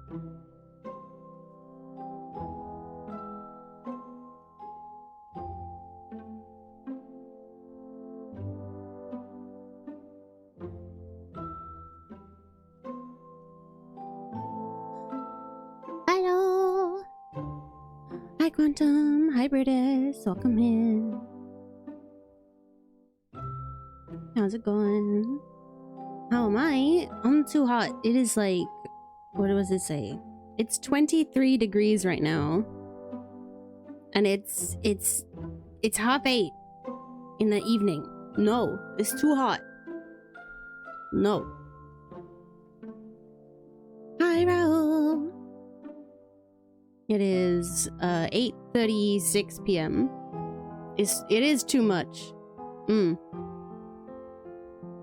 Hello! Hi, Quantum. Hi, Brutus. Welcome in. How's it going? How am I? I'm too hot. It is like... What does it say? It's 23 degrees right now. And it's 8:30 in the evening. No, it's too hot. No. Hi, Raul. It is 8:36 p.m. It is too much. Too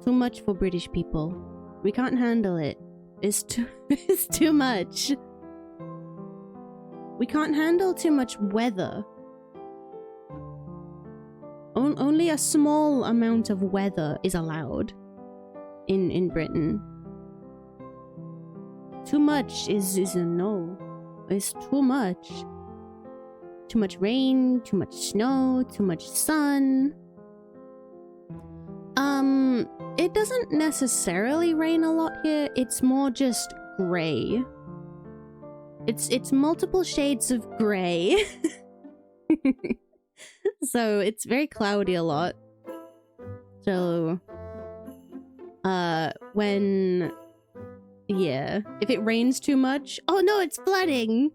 much for British people. We can't handle it. It's too much. We can't handle too much weather. Only a small amount of weather is allowed in Britain. Too much is a no. It's too much. Too much rain, too much snow, too much sun. It doesn't necessarily rain a lot here. It's more just gray. It's multiple shades of gray. So it's very cloudy a lot. So if it rains too much, oh no, it's flooding.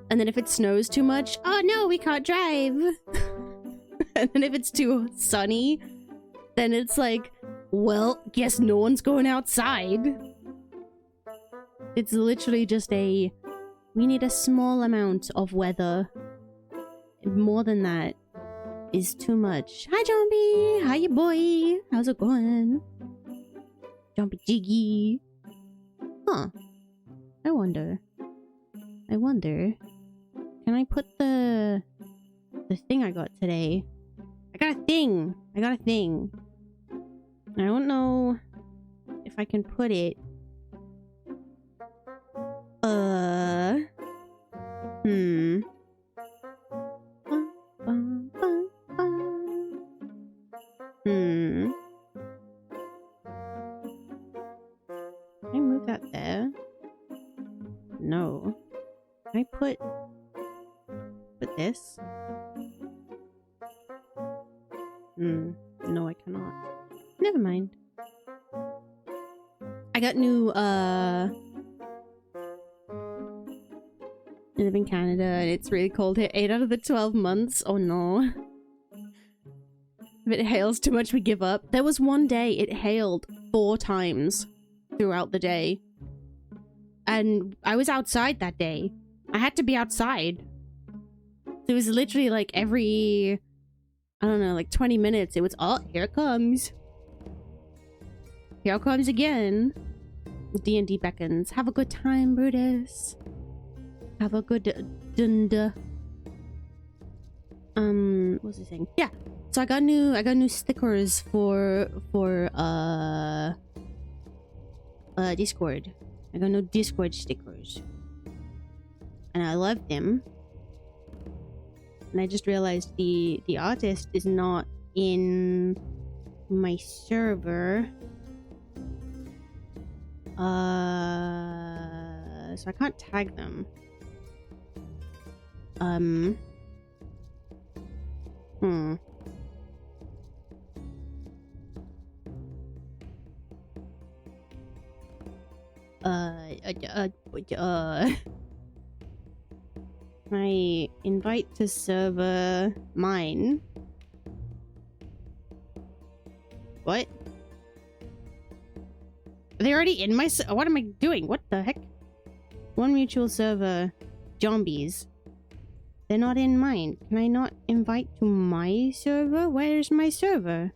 And then if it snows too much, oh no, we can't drive. And then if it's too sunny, then it's like, well, guess no one's going outside. It's literally just we need a small amount of weather. More than that is too much. Hi, Jompy! Hi, you boy! How's it going? Jompy Jiggy. Huh. I wonder. Can I put the thing I got today? I got a thing! I don't know if I can put it. Can I move that there? No. Can I put this? No, I cannot. Never mind. I got new, I live in Canada and it's really cold here. 8 out of the 12 months. Oh no. If it hails too much, we give up. There was one day it hailed 4 times throughout the day. And I was outside that day. I had to be outside. It was literally like every, I don't know, like 20 minutes. It was, oh, here it comes. Here it comes again. D&D beckons. Have a good time, Brutus. Have a good dunda. What was I saying? Yeah. So I got new stickers for Discord. I got new Discord stickers. And I love them. And I just realized the artist is not in my server. So I can't tag them. My invite to server mine. What? Are they already in my what am I doing? What the heck? One mutual server. Zombies. They're not in mine. Can I not invite to my server? Where's my server?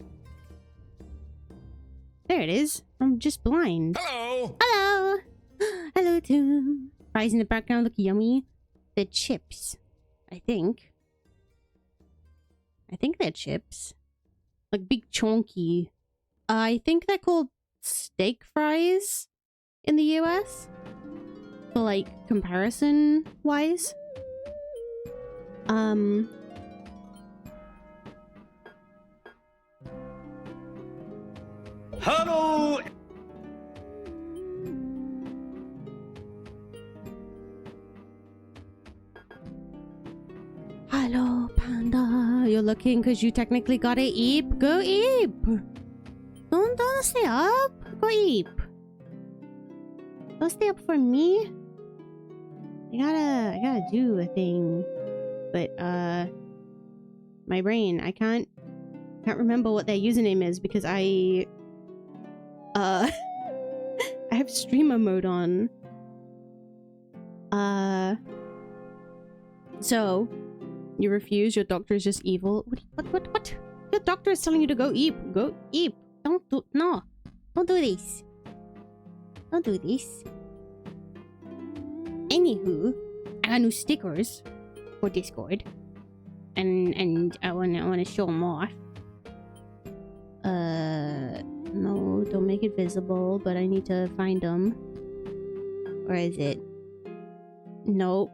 There it is. I'm just blind. Hello! Hello! Hello, too. Fries in the background look yummy. They're chips. I think. They're chips. Like big chunky. I think they're called steak fries in the US. for like comparison wise. Hello. Hello, Panda. You're looking because you technically got a eep. Go eep. Don't stay up. Go eep. Don't stay up for me. I gotta do a thing. But my brain, I can't remember what their username is because I have streamer mode on. So you refuse? Your doctor is just evil? What? Your doctor is telling you to go eep. Go eep. Don't do this. Don't do this. Anywho, I got new stickers for Discord. And I wanna show them off. No, don't make it visible, but I need to find them. Where is it? Nope.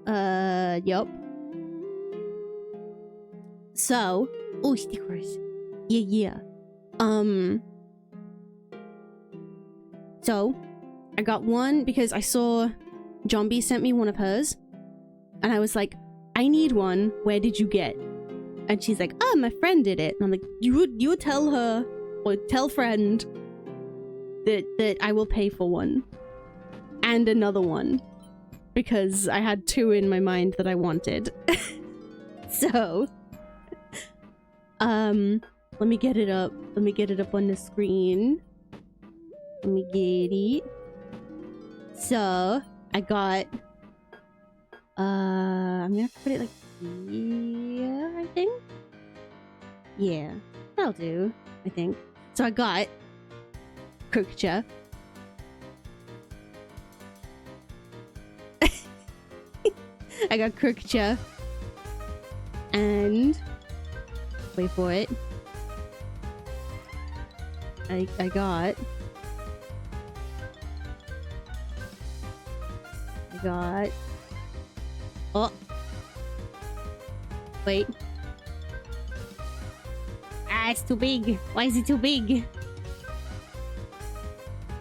Yup. So, oh, stickers. Yeah. So, I got one because I saw Zombie sent me one of hers. And I was like, I need one. Where did you get? And she's like, oh, my friend did it. And I'm like, you tell her or tell friend that I will pay for one. And another one. Because I had two in my mind that I wanted. So, let me get it up. Let me get it up on the screen. Let me get it. So, I got, I'm gonna have to put it like here, I think. Yeah, that'll do, I think. So I got Crookcha. I got Crookcha. And wait for it. I got oh, wait. Ah, it's too big. Why is it too big?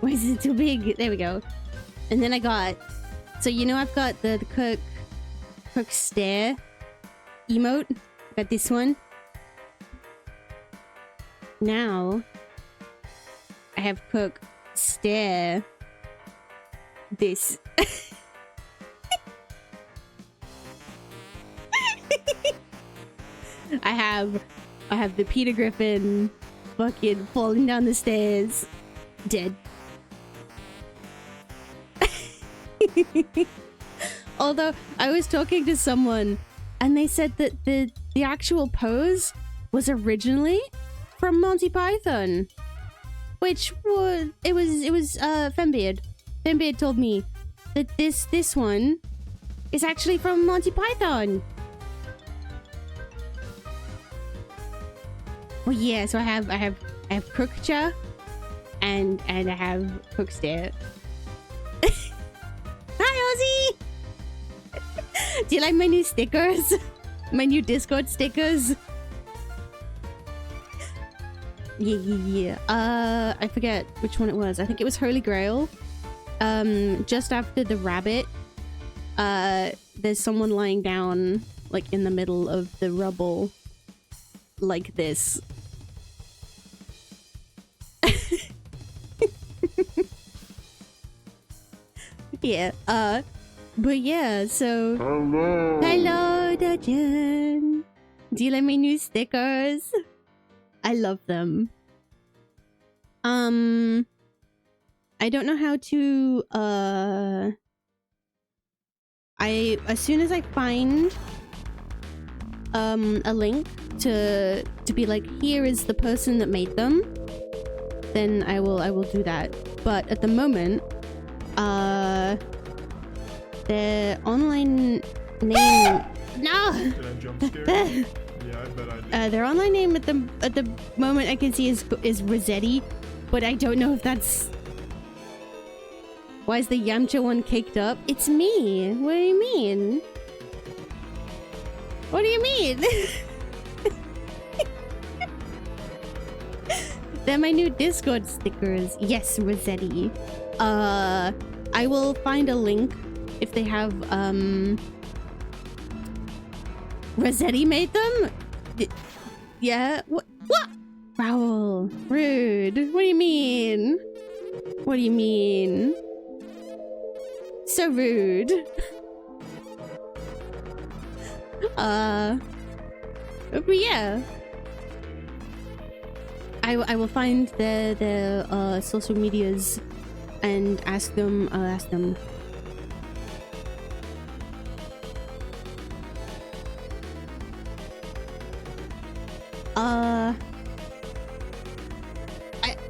Why is it too big? There we go. And then I got, so you know I've got the Cook stare emote. Got this one. Now I have Cook stare this. I have the Peter Griffin fucking falling down the stairs dead. Although I was talking to someone and they said that the actual pose was originally from Monty Python, which was it was Fembeard. Fembeard told me that this one is actually from Monty Python. Well, yeah. So I have Crookcha, and I have Cookstare. Hi, Ozzy. Do you like my new stickers? My new Discord stickers? Yeah. I forget which one it was. I think it was Holy Grail. Just after the rabbit, there's someone lying down, like, in the middle of the rubble, like this. Yeah, but yeah, so... Hello, Dudgeon! Do you like my new stickers? I love them. I don't know how to, as soon as I find, a link to be like, here is the person that made them, then I will do that. But at the moment, their online name... No! Did I jump scare you? Yeah, I bet I did. Their online name at the moment I can see is Rossetti, but I don't know if that's... Why is the Yamcha one caked up? It's me. What do you mean? What do you mean? They're my new Discord stickers. Yes, Rossetti. I will find a link if they have, Rossetti made them? Yeah? What? Raoul. Rude. What do you mean? What do you mean? So rude. But yeah. I will find their social medias and ask them.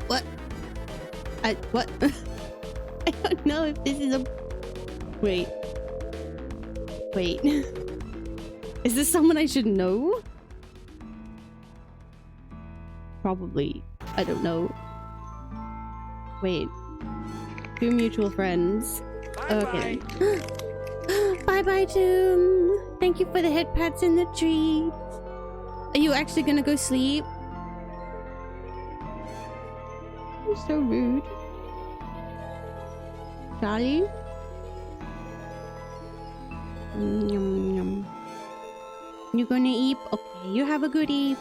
What? I don't know if this is a... Wait. Is this someone I should know? Probably. I don't know. Wait. 2 mutual friends. Okay. Bye-bye, Tomb. Thank you for the head pats and the treats. Are you actually gonna go sleep? You're so rude. Charlie? Yum, yum. You gonna eat? Okay, you have a good eat.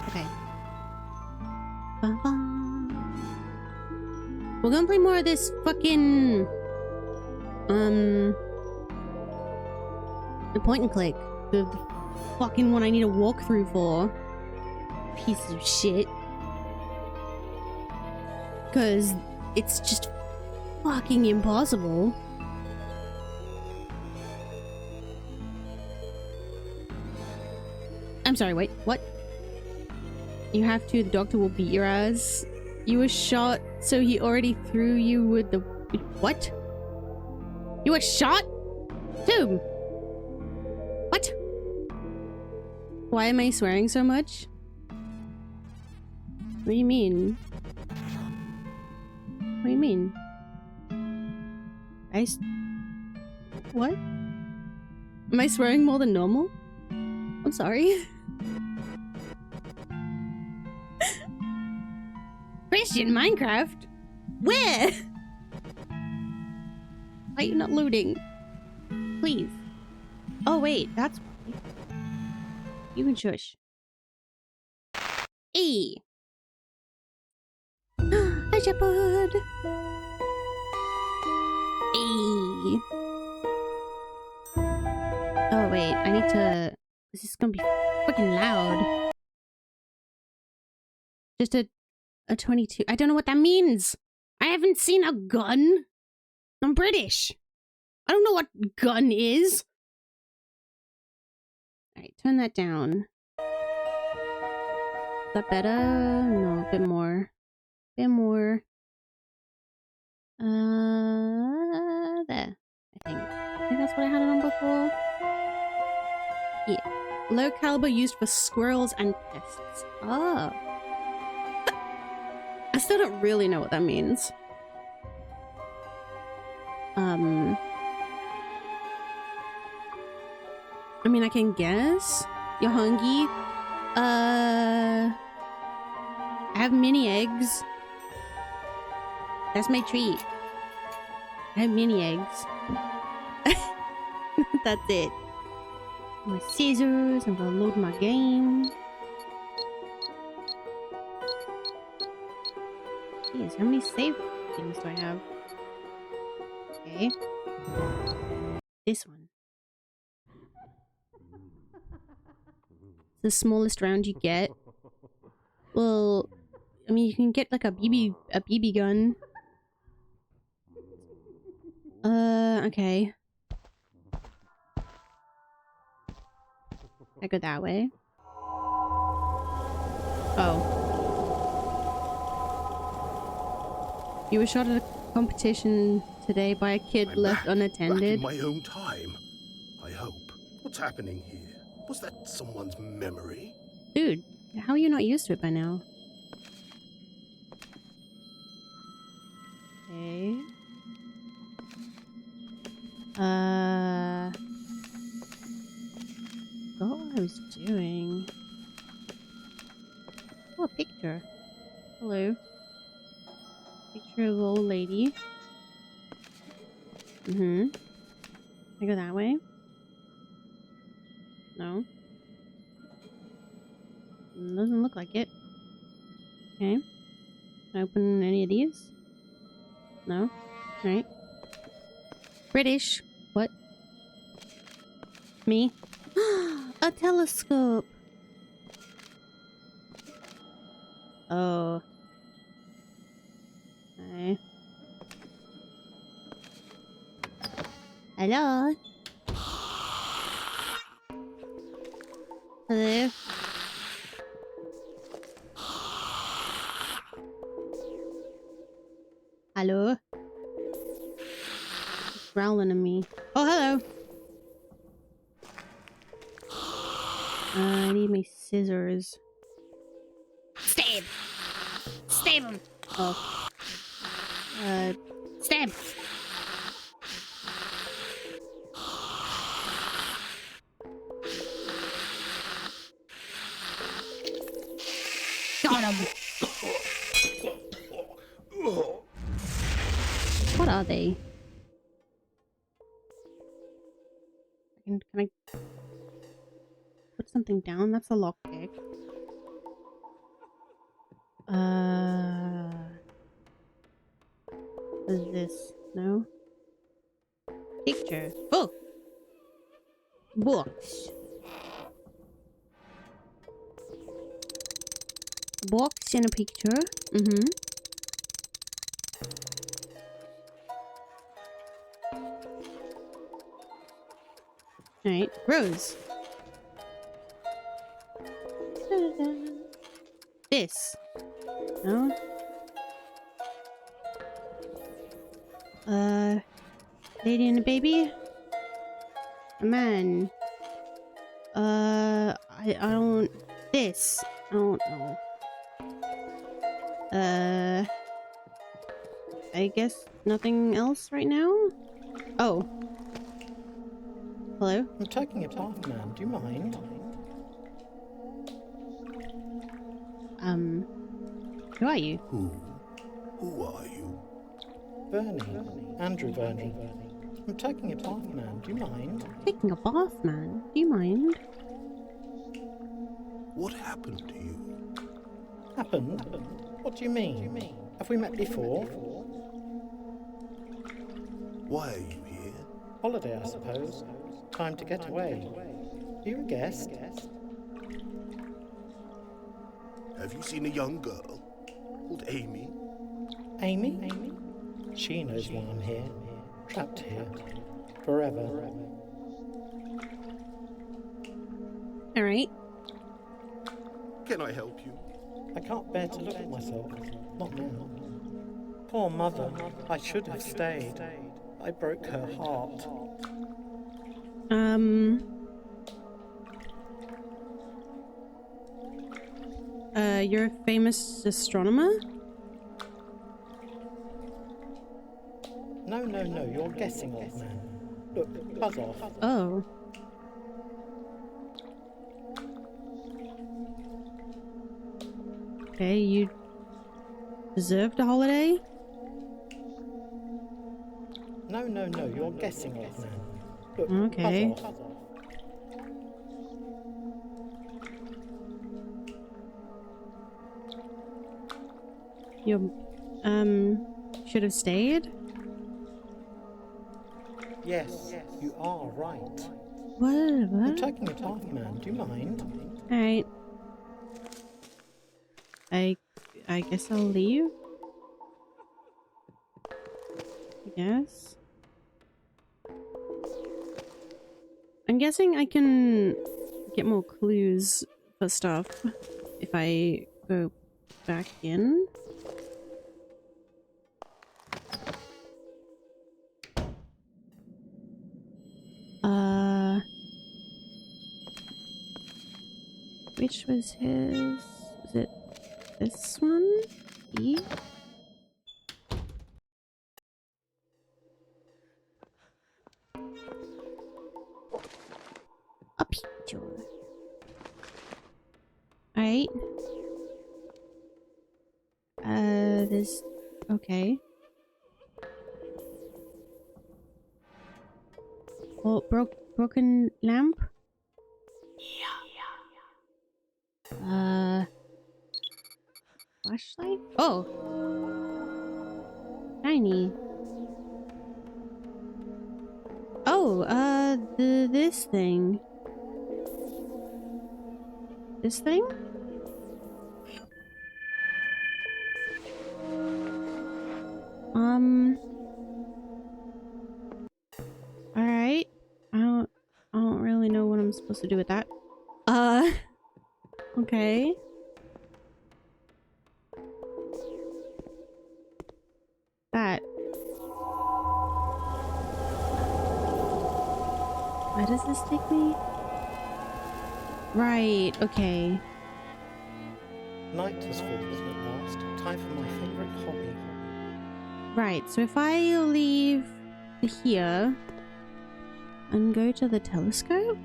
Okay. We're gonna play more of this fucking the point and click. The fucking one I need a walkthrough for. Piece of shit. Cause it's just fucking impossible. I'm sorry, wait, what? You have to, the doctor will beat your ass. You were shot, so he already threw you with the... What? You were shot? Tomb! What? Why am I swearing so much? What do you mean? What do you mean? What? Am I swearing more than normal? I'm sorry. Christian Minecraft? Where? Why are you not loading? Please. Oh wait, that's why. You can shush. E. Hi, Shepherd. E. Oh wait, I need to... This is gonna be fucking loud. Just a 22. I don't know what that means. I haven't seen a gun. I'm British. I don't know what gun is. Alright, turn that down. Is that better? No, a bit more. A bit more. There. I think that's what I had it on before. Yeah. Low caliber used for squirrels and pests. Oh. I still don't really know what that means. I mean, I can guess. You're hungry? I have mini eggs. That's my treat. I have mini eggs. That's it. My scissors. I'm gonna load my game. Jeez, how many save things do I have? Okay. This one. The smallest round you get. Well, I mean, you can get like a BB gun. Okay. I go that way. Oh. You were shot at a competition today by a kid I'm left back in unattended. my own time. I hope. What's happening here? Was that someone's memory? Dude, how are you not used to it by now? Okay. Forgot what I was doing. Oh, a picture. Hello. Picture of old lady. Can I go that way? No. Doesn't look like it. Okay. Can I open any of these? No? Alright. British. What? Me? A telescope! Oh. Okay. Hello? Hello? Hello? It's growling at me. Oh, hello! I need my scissors. Stab! Stab him! Oh. Stab! Got him! What are they? Can I put something down? That's a lockpick. What is this? No? Picture. Oh! Books. Box and a picture. Alright, Rose. This. No? Lady and a baby? A man. I don't... This. I don't know. I guess nothing else right now? Oh. Hello? I'm taking a bath, man. Do you mind? Who are you? Who are you? Vernie. Andrew Vernie. I'm taking a bath, man. Do you mind? Taking a bath, man. Do you mind? What happened to you? Happened? What do you mean? Have we met before? Why are you here? Holiday, I suppose. Time to get away. Are you a guest? Have you seen a young girl called Amy? Amy? She knows why I'm here. Trapped here. Forever. Alright. Can I help you? I can't bear to look at myself. Not now. Poor mother. I should have stayed. I broke her heart. You're a famous astronomer? No, you're guessing, old man. Look, buzz off. Oh. Okay, you deserved a holiday? No, you're guessing, old man. Look, Okay. buzz off. You, should have stayed? Yes, you are right. What? I'm taking a bath, man. Do you mind? Alright. I guess I'll leave? I guess. I'm guessing I can get more clues for stuff if I go back in. Which was his? Is it this one? E? A picture. Alright. This... Okay. Oh, broken lamp? Flashlight? Oh! Shiny. Oh, this thing. This thing? Alright. I don't really know what I'm supposed to do with that. Okay. That. Where does this take me? Right, okay. Night has fallen at last. Time for my favourite hobby. Right, so if I leave here and go to the telescope?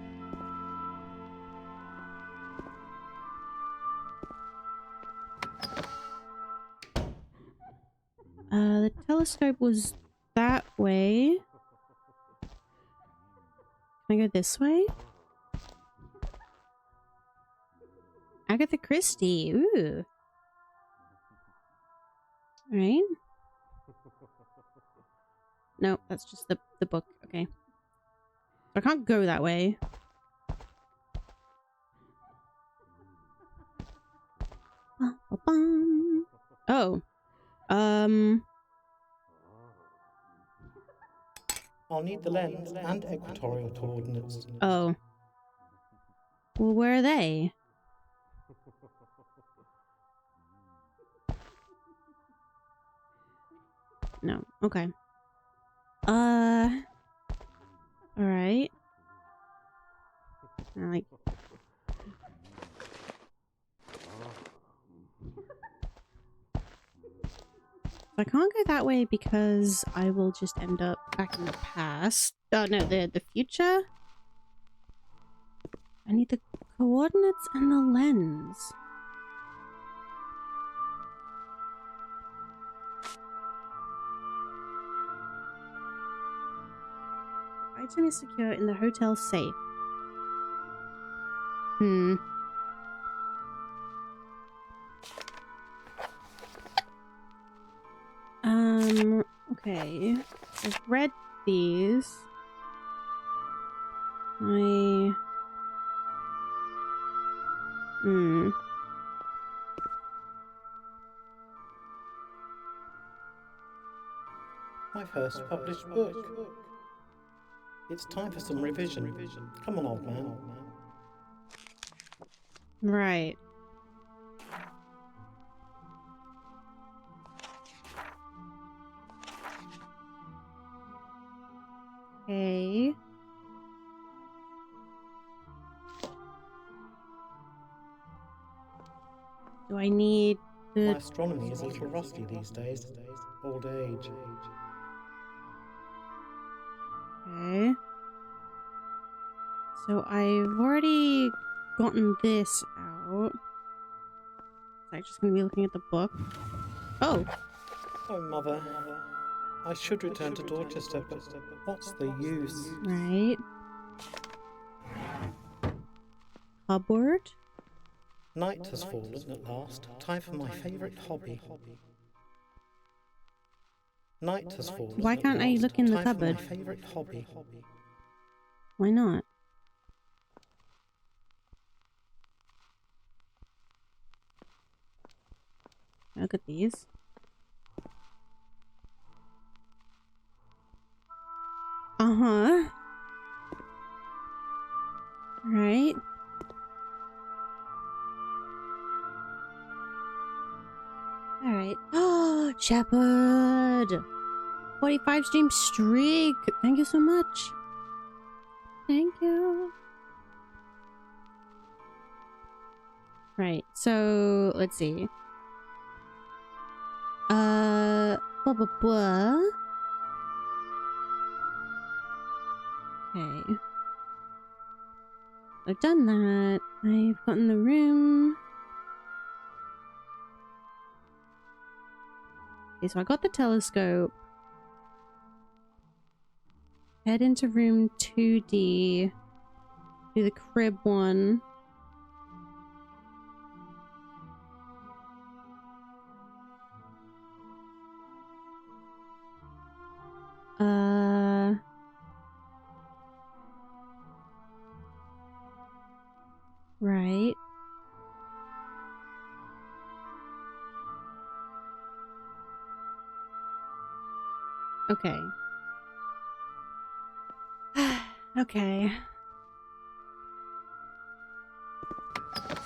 The telescope was that way. Can I go this way? Agatha Christie, ooh. Alright. No, that's just the book, okay. I can't go that way. Oh. I'll need the lens and equatorial coordinates. Oh. Well, where are they? No. Okay. Alright. Like... I can't go that way because I will just end up back in the past. Oh no, the future? I need the coordinates and the lens. Item is secure in the hotel safe. Okay. I've read these. My first published book. It's time for some revision. Come on, old man. Right. Okay. Do I need the... My astronomy is a little rusty these days. Old age. Okay. So I've already gotten this out. I'm just gonna be looking at the book. Oh! Oh, Mother. I should return to Dorchester, but what's the use? Right. Cupboard? Night has fallen at last. Time for my favourite hobby. Night has fallen. Why can't I look in the cupboard? My favourite hobby. Why not? Look at these. Uh-huh. Right. Alright. Oh, Shepherd! 45 stream streak! Thank you so much. Thank you. Right, so let's see. Blah blah blah. Okay. I've done that. I've gotten the room. Okay, so I got the telescope. Head into room 2D. Do the crib one. Right. Okay. Okay.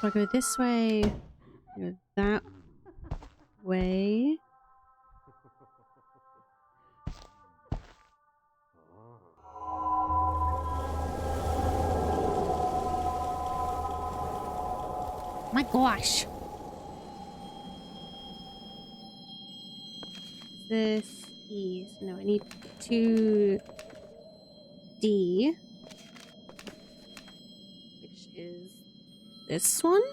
So I go this way, go that way. My gosh. This E. So no, I need 2D. Which is this one?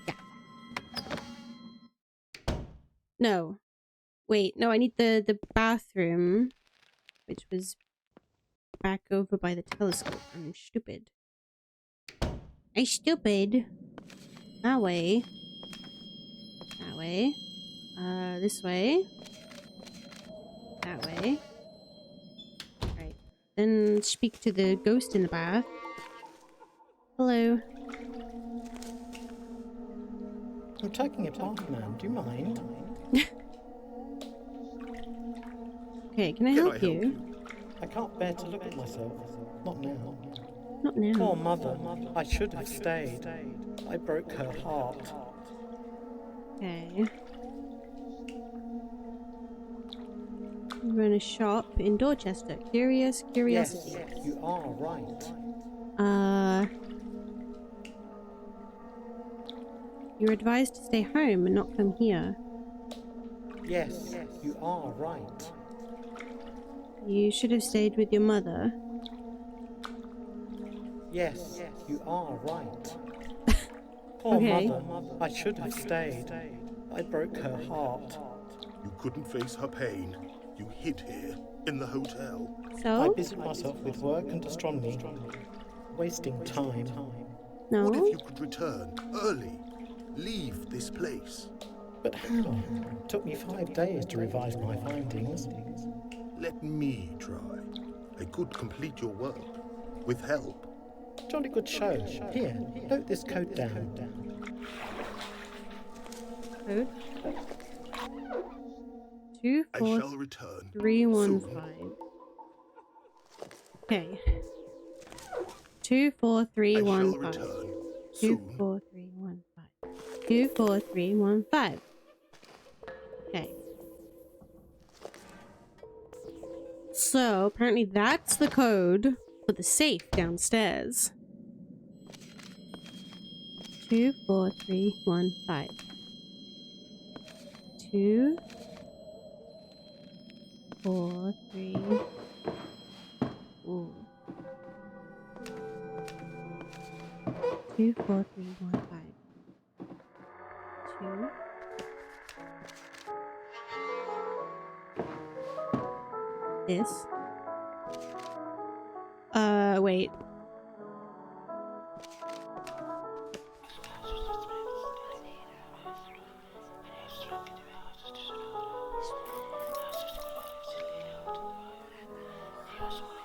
Yeah. No. Wait, no, I need the bathroom. Which was back over by the telescope. I'm stupid. I'm stupid. That way. That way. This way. That way. Right. Then speak to the ghost in the bath. Hello. I'm taking a bath, man. Do you mind? Okay, can I help you? I can't bear to look at myself. Not now. Not now. Poor mother. I should have stayed. I broke her heart. Okay. We run a shop in Dorchester. Curiosity. Yes, you are right. You're advised to stay home and not come here. Yes, you are right. You should have stayed with your mother. Yes, you are right. Poor Okay. mother. I should have stayed. I broke her heart. You couldn't face her pain. You hid here, in the hotel. I So? busied myself with work and astronomy, wasting time. No? What if you could return early? Leave this place. But how? It took me 5 days to revise my findings. Let me try. I could complete your work. With help. Jolly good show. Here, note this code down. Code? 2 I 4 shall return 3 1 soon. 5. Okay. 2 4 3 I 1 shall 5. return 2 soon. 4 3 1 5. 2 4 3 1 5. Okay. So apparently that's the code for the safe downstairs. 2 4 3 1 5. 2 4 3. Ooh. 2 4 3 1 5. 2. This. Wait.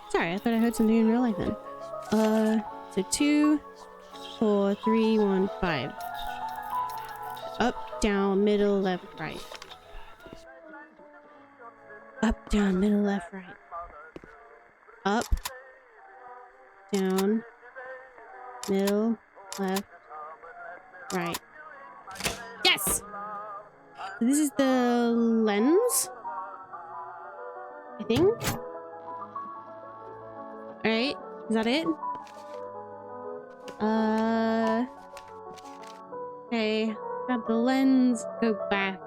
Sorry, I thought I heard something in real life then. So 2 4 3 1 5. Up, down, middle, left, right. Up, down, middle, left, right. Up, down, middle, left, right. Yes! So this is the lens, I think. Alright, is that it? Okay, grab the lens, go back.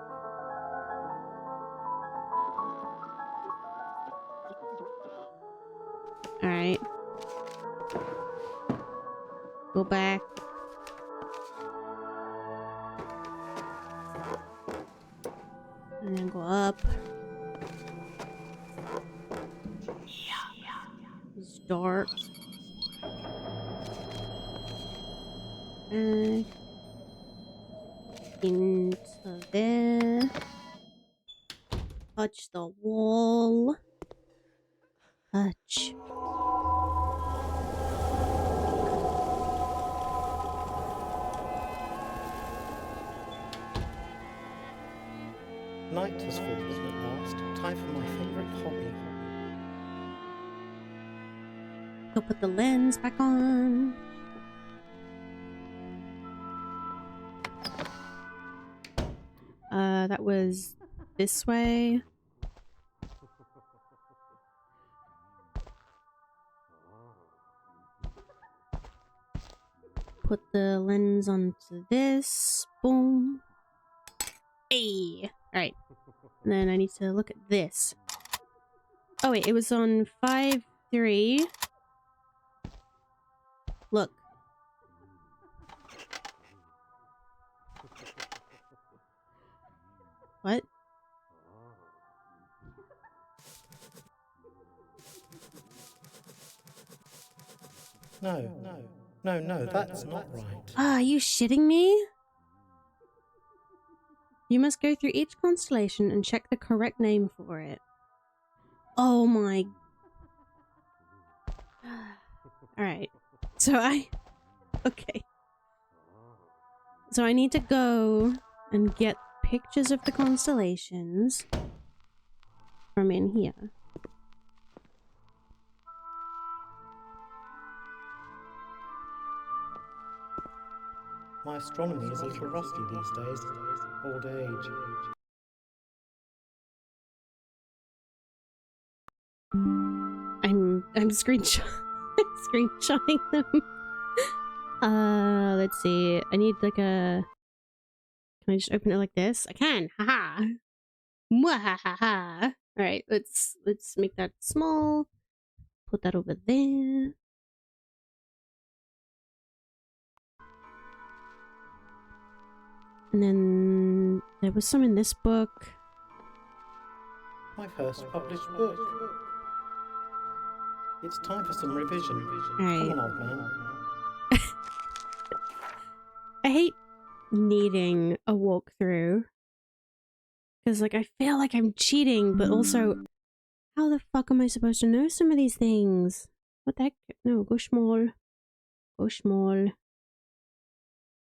Alright. Go back. And then go up. It's dark. Into there. Touch the wall. Touch. Night has fallen at last. Time for my favourite hobby. Go put the lens back on. That was this way. Put the lens onto this. Boom. Hey. Alright. And then I need to look at this. Oh wait, it was on 5-3. Look. What? No, that's not right. Ah, are you shitting me? You must go through each constellation and check the correct name for it. Oh my... Alright. Okay. So I need to go and get pictures of the constellations from in here. My astronomy is a little rusty these days. Old age. I'm screenshotting them. Let's see. I need like a... Can I just open it like this? I can. Haha. Mwahaha. All right, let's make that small. Put that over there. And then there was some in this book. My first published book. It's time for some revision. Right. Come on, old man. I hate needing a walkthrough. Because, like, I feel like I'm cheating, but also, how the fuck am I supposed to know some of these things? What the heck? No, go small. Go small. Okay,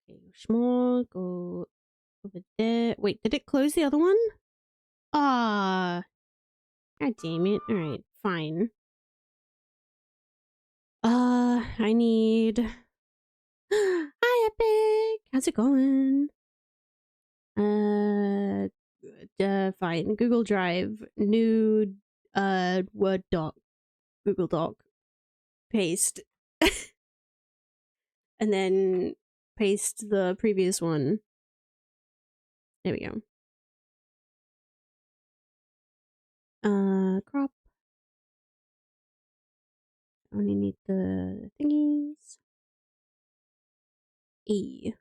go small. Go over there. Wait, did it close the other one? Ah. God damn it. Alright, fine. I need... Hi, Epic! How's it going? Fine. Google Drive. New, Word doc. Google Doc. Paste. And then paste the previous one. There we go. Crop. Only need the thingies. E.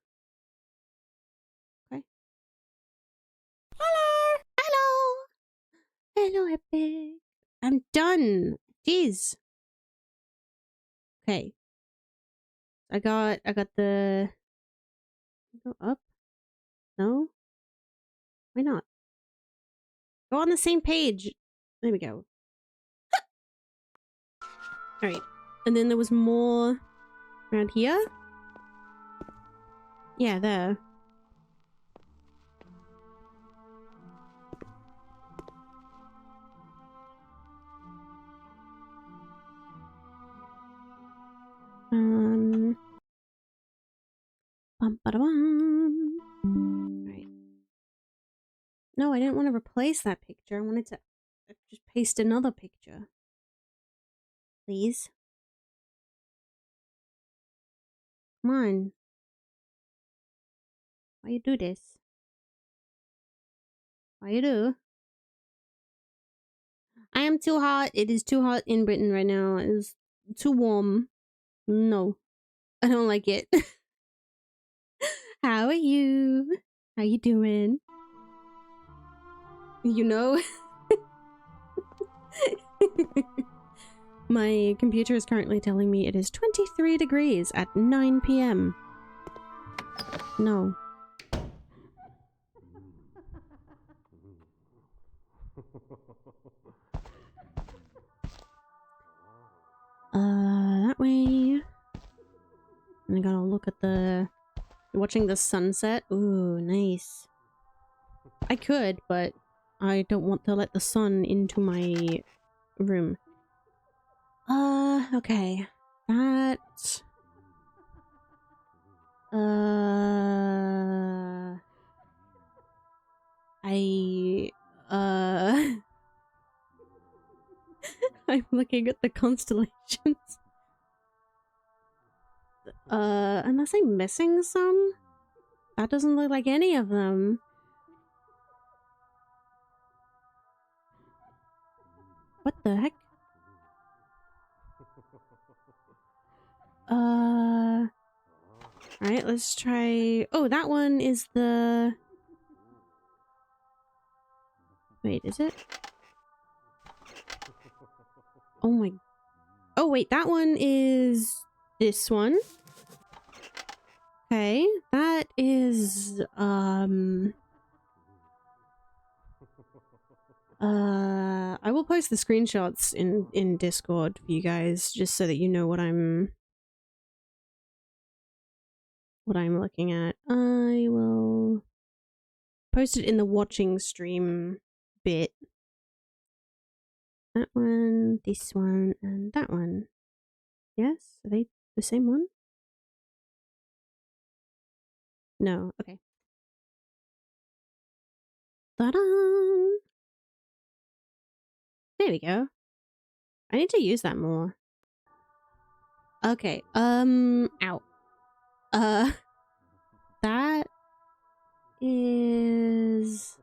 Okay. Hello! Hello! Hello, Epic. I'm done. Jeez. Okay. I got the... Go up? No? Why not? Go on the same page. There we go. Alright. And then there was more around here? Yeah, there. Alright. No, I didn't want to replace that picture. I wanted to just paste another picture. Please. Come on. Why you do this? Why you do? I am too hot. It is too hot in Britain right now. It is too warm. No. I don't like it. How are you? How you doing? You know? My computer is currently telling me it is 23 degrees at 9 p.m. No. That way. And I gotta look at the... Watching the sunset. Ooh, nice. I could, but I don't want to let the sun into my room. Okay. That... I'm looking at the constellations. Unless I'm missing some? That doesn't look like any of them. What the heck? Alright, let's try... Oh, that one is the... Wait, is it? Oh my... Oh wait, that one is... This one. Okay, that is... I will post the screenshots in Discord for you guys, just so that you know what I'm looking at. I will post it in the watching stream bit. That one, this one, and that one. Yes? Are they the same one? No, okay. Ta-da! There we go. I need to use that more. Okay, ow. That is...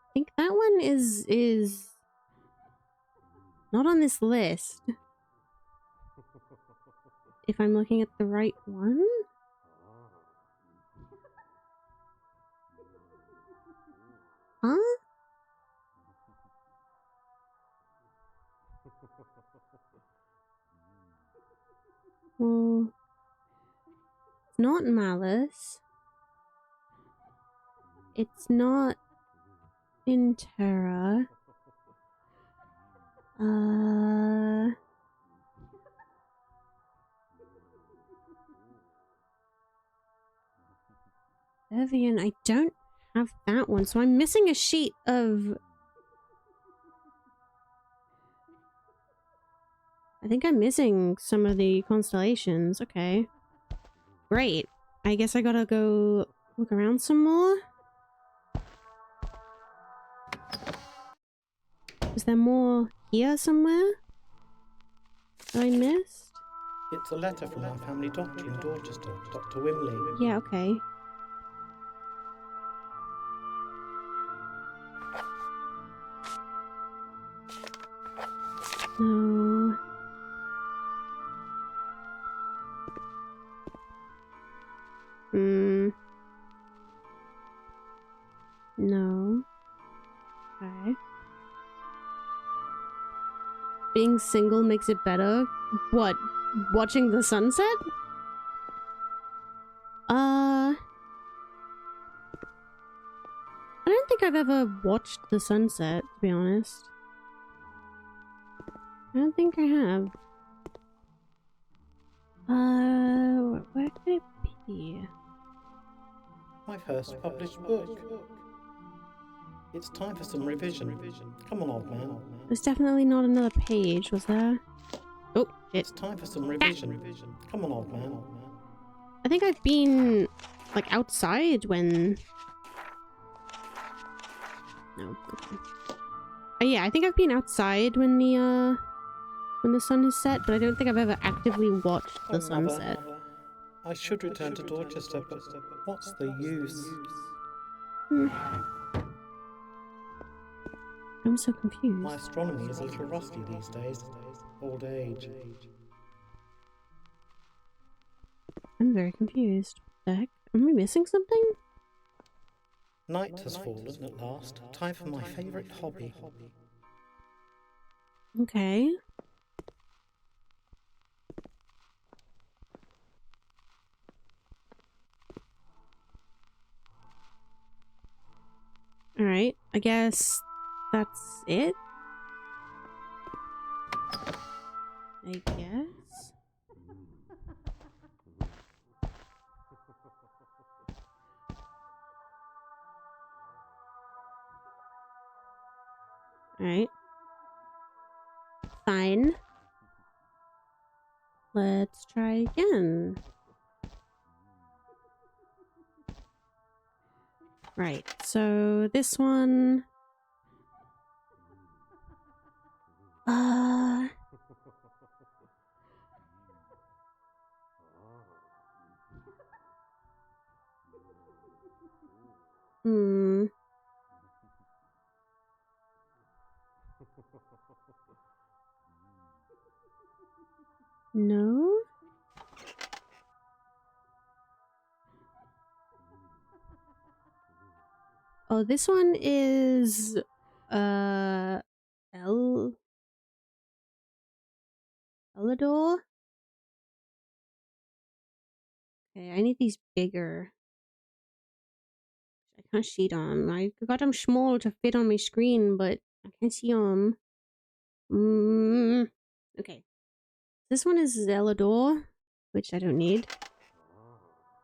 I think that one is not on this list. If I'm looking at the right one? Huh? Well, it's not Malice. It's not Intera. Evian, I don't have that one, so I'm missing a sheet of... I think I'm missing some of the constellations. Okay. Great. I guess I gotta go look around some more. Is there more here somewhere that I missed? It's a letter from our family doctor in Dorchester, Dr. Wimley. Yeah, okay. No. No. Okay. Being single makes it better? What? Watching the sunset? I don't think I've ever watched the sunset, to be honest. I don't think I have. Where could it be? My first published book. It's time for some revision. Come on, old man. There's definitely not another page, was there? Oh, It's time for some revision. Come on, old man. I think I've been, like, outside when... No. Okay. Yeah, I think I've been outside when the when the sun has set, but I don't think I've ever actively watched the Oh, sunset. Mother, I should return to Dorchester, but what's the use? I'm so confused. My astronomy is a little rusty these days. Old age. I'm very confused. What the heck? Am I missing something? Night has fallen at last. Time for my favourite hobby. Okay. Alright, I guess that's it? I guess? Alright. Fine. Let's try again. Right, so this one... Hmm... No? Oh, this one is... Elador? Okay, I need these bigger. I can't see them. I got them small to fit on my screen, but I can't see them. Okay. This one is Elador, which I don't need.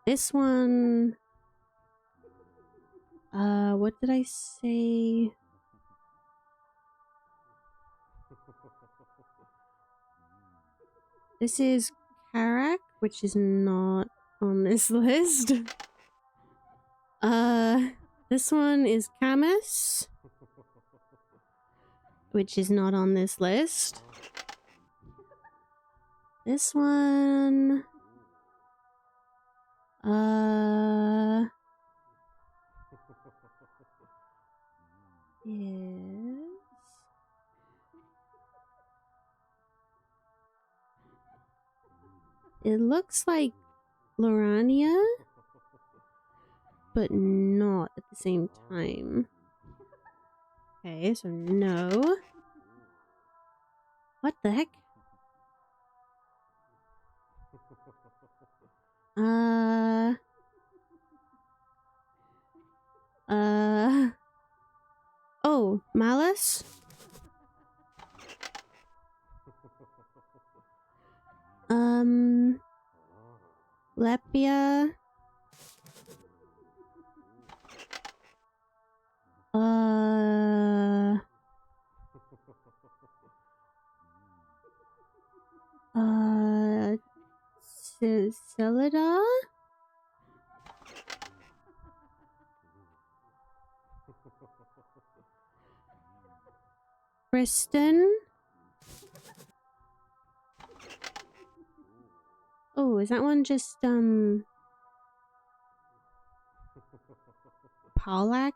This one... what did I say? This is Karak, which is not on this list. This one is Camus, which is not on this list. This one... is... It looks like Lorania, but not at the same time. Okay, so no. What the heck? Oh, Malice? Lepia? Celida? Kristen? Oh, is that one just, Paulak?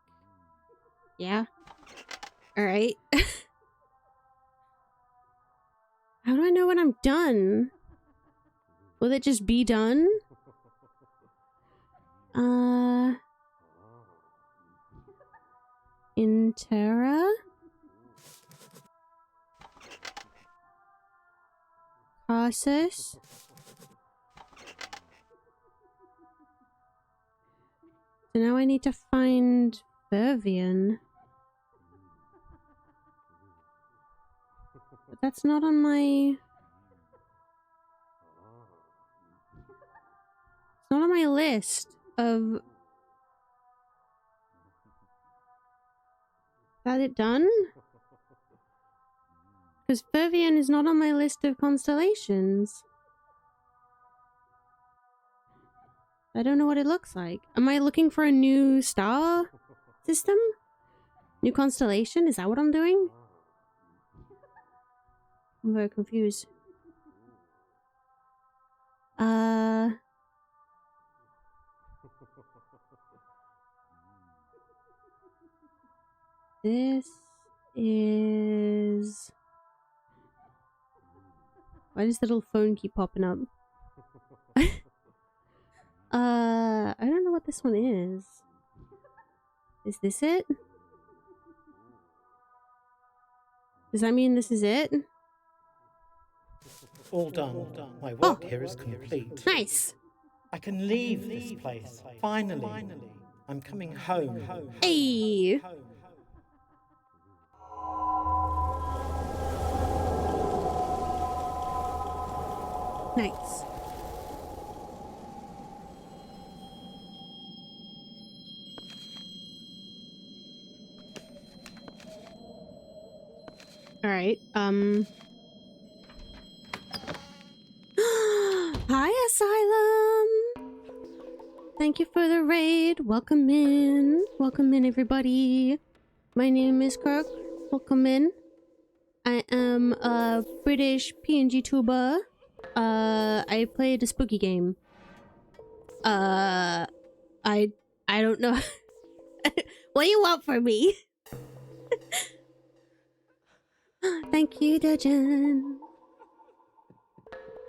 Yeah. Alright. How do I know when I'm done? Will it just be done? Intera? Process? So now I need to find Vervian. But that's not on my... It's not on my list of... Is that it done? Because Vervian is not on my list of constellations. I don't know what it looks like. Am I looking for a new star system? New constellation? Is that what I'm doing? I'm very confused. This is... Why does the little phone keep popping up? I don't know what this one is. Is this it? Does that mean this is it? All done. My work here is complete. Nice! I can leave this place. Finally. I'm coming home. Hey! Nice. Alright, Hi, Asylum! Thank you for the raid. Welcome in. Welcome in, everybody. My name is Kirk. Welcome in. I am a British PNG tuber. I played a spooky game. I don't know. What do you want from me? Thank you, Dejin.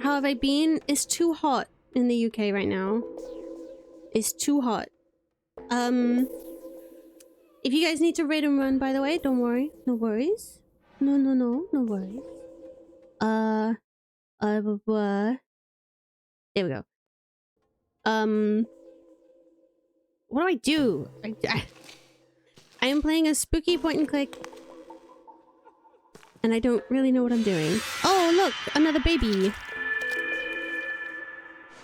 How have I been? It's too hot in the UK right now. It's too hot. If you guys need to raid and run, by the way, don't worry. No worries. No worries. There we go. What do I do? I am playing a spooky point and click. And I don't really know what I'm doing. Oh, look! Another baby!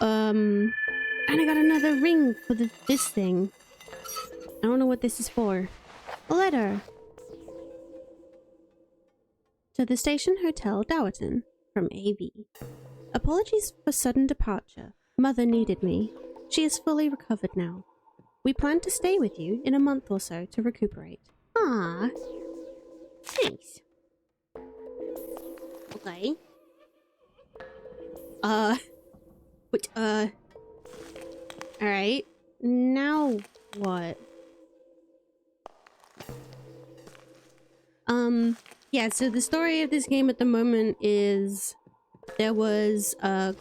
And I got another ring for this thing. I don't know what this is for. A letter! To the Station Hotel, Dowerton. From AV. Apologies for sudden departure. Mother needed me. She is fully recovered now. We plan to stay with you in a month or so to recuperate. Ah, thanks. Okay. Alright. Now what? Yeah, so the story of this game at the moment is there was a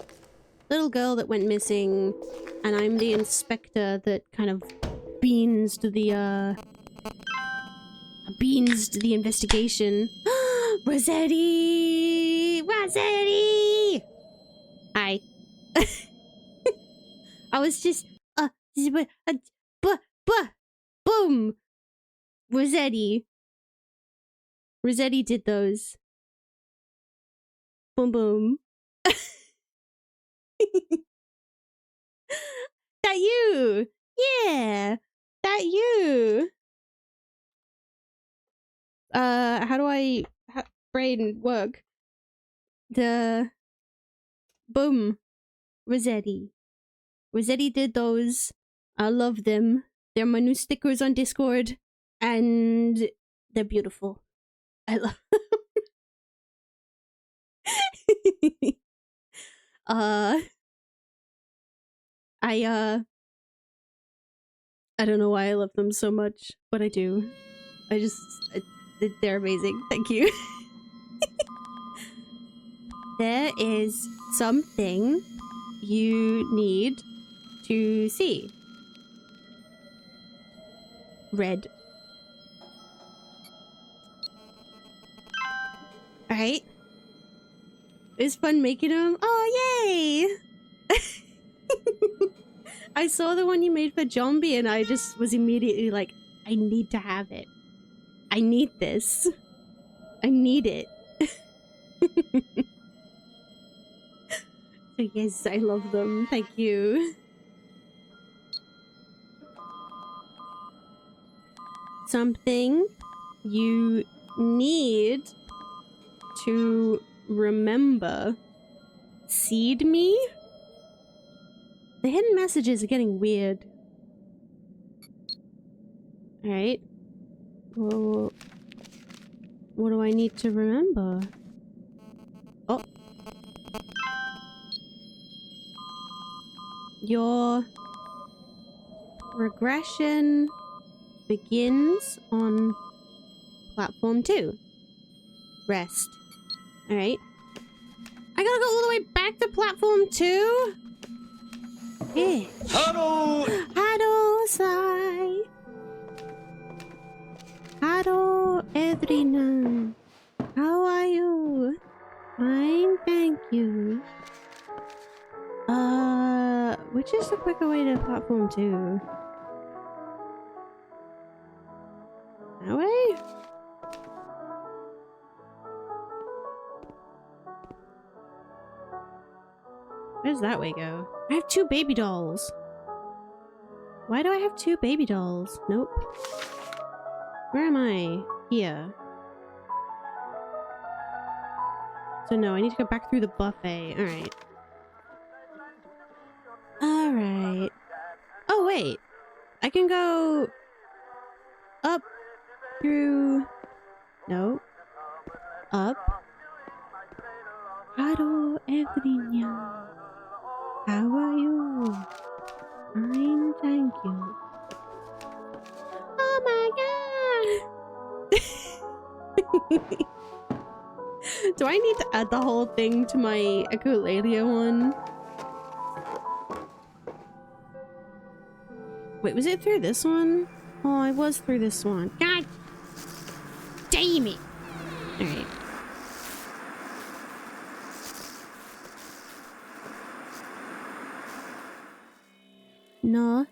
little girl that went missing, and I'm the inspector that kind of beans to the investigation. Rossetti! Rossetti! Hi. I was just boom! Rossetti. Rossetti did those. Boom boom. That you! Yeah! That you! How do I brain work? The boom. Rossetti. Rossetti did those. I love them. They're my new stickers on Discord. And they're beautiful. I love them. I don't know why I love them so much, but I do. They're amazing. Thank you. There is something you need to see. Red. Alright. It was fun making them. Oh, yay! I saw the one you made for Zombie and I just was immediately like, I need to have it. I need this. I need it. So yes, I love them. Thank you. Something you need to remember. Seed me? The hidden messages are getting weird. Alright. Well, what do I need to remember? Your regression begins on platform 2. Rest. Alright. I gotta go all the way back to platform 2? Yeah. Hello! Hello, Sai. Hello, Edrina. How are you? Fine, thank you. Which is the quicker way to platform 2? That way? Where does that way go? I have 2 baby dolls. Why do I have 2 baby dolls? Nope. Where am I? Here. So no, I need to go back through the buffet. Alright. Alright. Oh, wait. I can go up through... No. Up. Hello, Edrina. How are you? Fine, thank you. Oh my god! Do I need to add the whole thing to my Echolalia one? Wait, was it through this one? Oh, I was through this one. God damn it! Alright. No.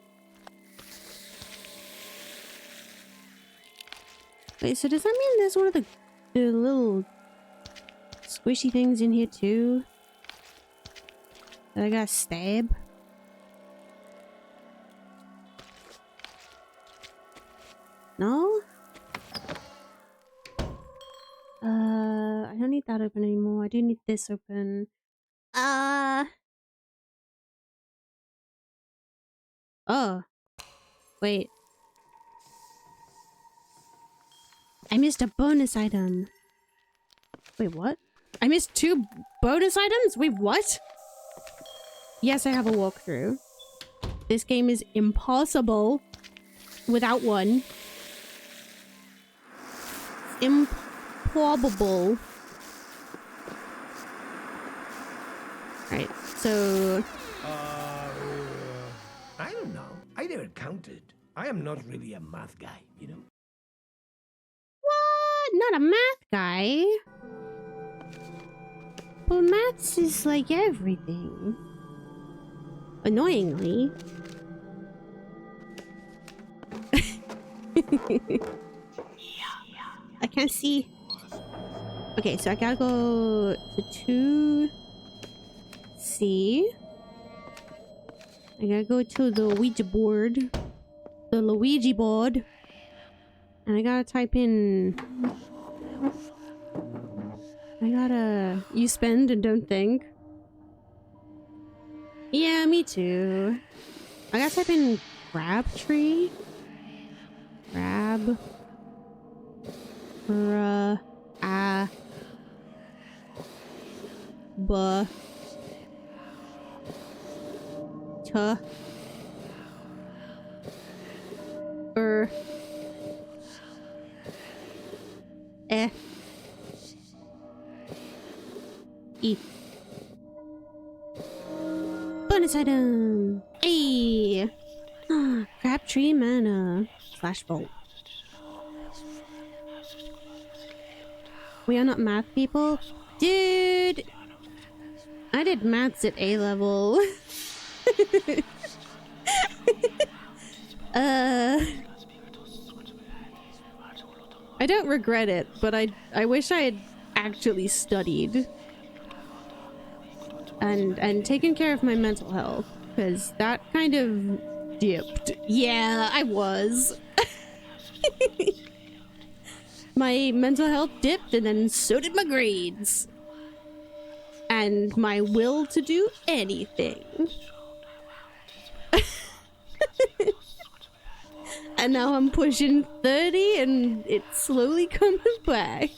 Wait, so does that mean there's one of the little squishy things in here too? That I gotta stab? No? I don't need that open anymore. I do need this open. Oh. Wait. I missed a bonus item. Wait, what? I missed 2 bonus items? Wait, what? Yes, I have a walkthrough. This game is impossible without one. Improbable. Right, so... I don't know. I never counted. I am not really a math guy, you know? What? Not a math guy? Well, maths is like everything. Annoyingly. I can't see. Okay, so I gotta go to 2C. I gotta go to the Ouija board. The Luigi board. And I gotta type in... I gotta... You spend and don't think. Yeah, me too. I gotta type in Crabtree. Crab. Buh. Tuh. E. Bonus item! Hey! Crabtree mana. Flashbolt. We are not math people? Dude! I did maths at A level. I don't regret it, but I wish I had actually studied and taken care of my mental health, because that kind of dipped. Yeah, I was. My mental health dipped, and then so did my grades. And my will to do anything. And now I'm pushing 30 and it's slowly coming back.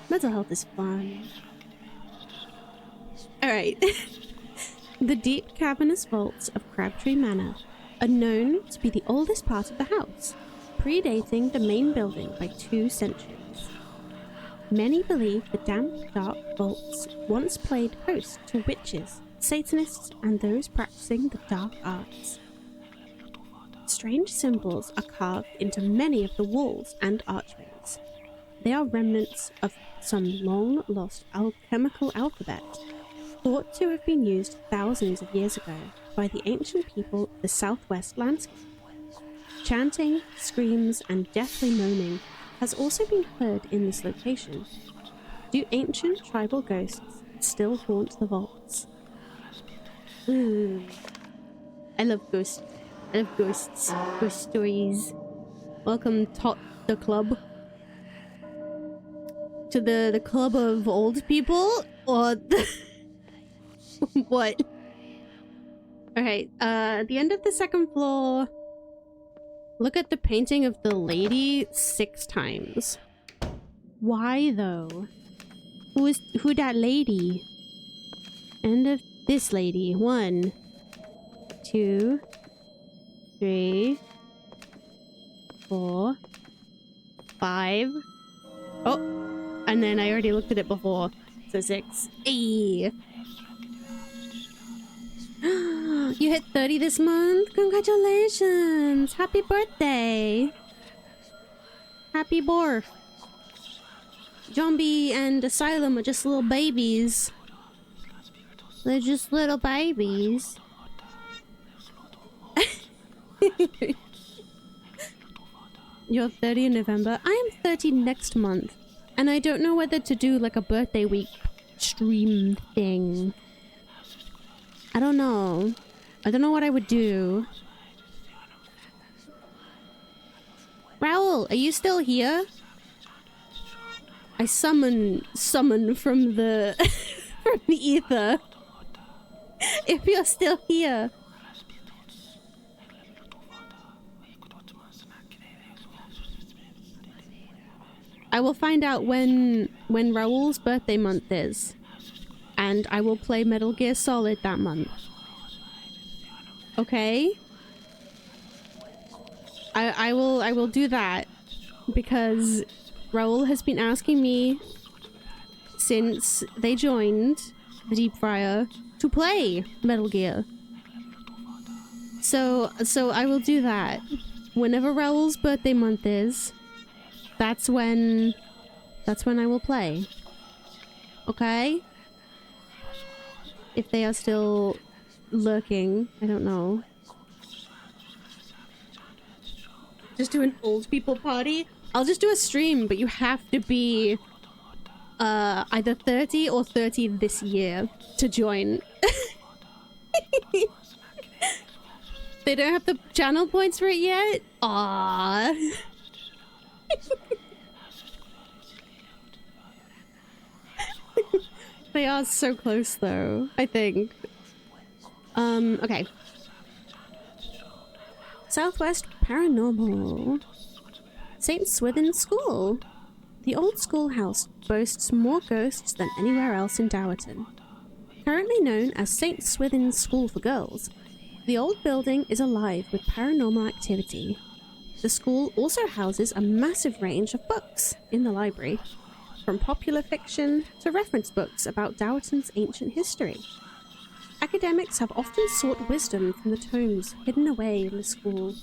Mental health is fun. Alright. The deep cavernous vaults of Crabtree Manor are known to be the oldest part of the house, predating the main building by 2 centuries. Many believe the damp, dark vaults once played host to witches, Satanists, and those practicing the dark arts. Strange symbols are carved into many of the walls and archways. They are remnants of some long-lost alchemical alphabet, thought to have been used thousands of years ago by the ancient people of the southwest landscape. Chanting, screams, and deathly moaning has also been heard in this location. Do ancient tribal ghosts still haunt the vaults? Ooh. I love ghosts. I love ghosts. Ghost stories. Welcome, the club. To the club of old people? Or the... What? Alright, at the end of the 2nd floor, look at the painting of the lady 6 times. Why though? Who that lady? End of this lady. 1, 2, 3, 4, 5. Oh, and then I already looked at it before. So 6. Ayy. You hit 30 this month? Congratulations! Happy birthday! Happy birth! Zombie and Asylum are just little babies. They're just little babies. You're 30 in November. I am 30 next month. And I don't know whether to do like a birthday week stream thing. I don't know. I don't know what I would do. Raoul, are you still here? I summon from the from the ether. If you're still here. I will find out when Raoul's birthday month is. And I will play Metal Gear Solid that month. Okay? I will do that. Because Raoul has been asking me since they joined the Deep Fryer to play Metal Gear. So I will do that. Whenever Raoul's birthday month is, that's when I will play. Okay? If they are still lurking, I don't know. Just do an old people party? I'll just do a stream, but you have to be either 30 or 30 this year to join. They don't have the channel points for it yet? Aww. They are so close though, I think. Okay. Southwest Paranormal. St. Swithin School. The old schoolhouse boasts more ghosts than anywhere else in Dowerton. Currently known as St. Swithin School for Girls, the old building is alive with paranormal activity. The school also houses a massive range of books in the library, from popular fiction to reference books about Dowerton's ancient history. Academics have often sought wisdom from the tomes hidden away in the school.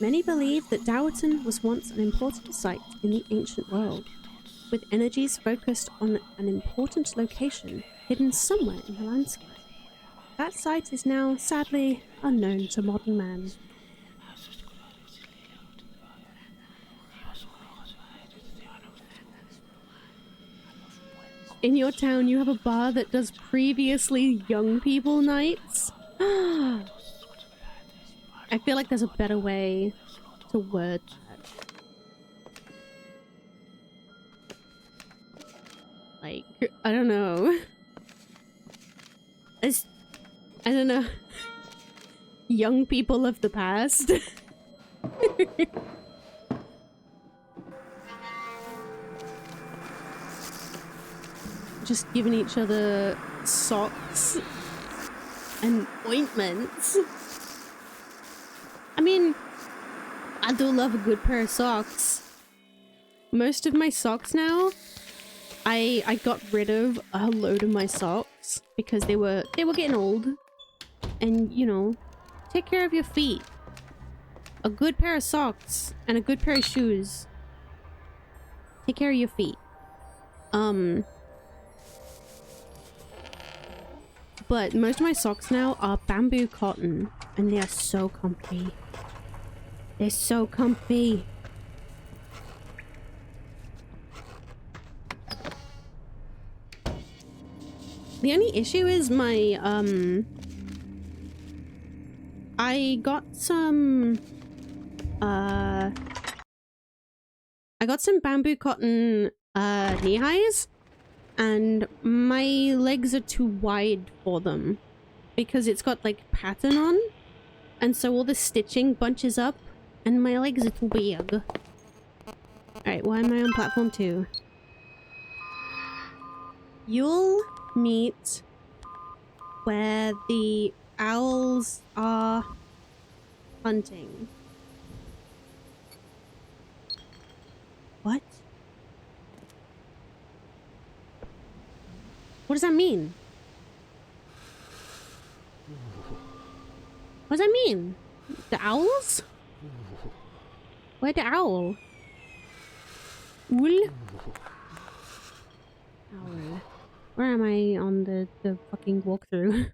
Many believe that Dowerton was once an important site in the ancient world, with energies focused on an important location hidden somewhere in the landscape. That site is now, sadly, unknown to modern man. In your town, you have a bar that does previously young people nights? I feel like there's a better way to word that. Like, I don't know. I don't know. Young people of the past. Just giving each other socks and ointments. I mean, I do love a good pair of socks. Most of my socks now, I got rid of a load of my socks because they were getting old. And, you know, take care of your feet. A good pair of socks and a good pair of shoes. Take care of your feet. But most of my socks now are bamboo cotton, and they are so comfy. They're so comfy. The only issue is my, I got some bamboo cotton, knee highs, and my legs are too wide for them because it's got like pattern on, and so all the stitching bunches up and my legs are too big. Alright, why am I on platform 2? You'll meet where the owls are hunting. What? What does that mean? What does that mean? The owls? Where the owl? Owl? Owl. Where am I on the fucking walkthrough?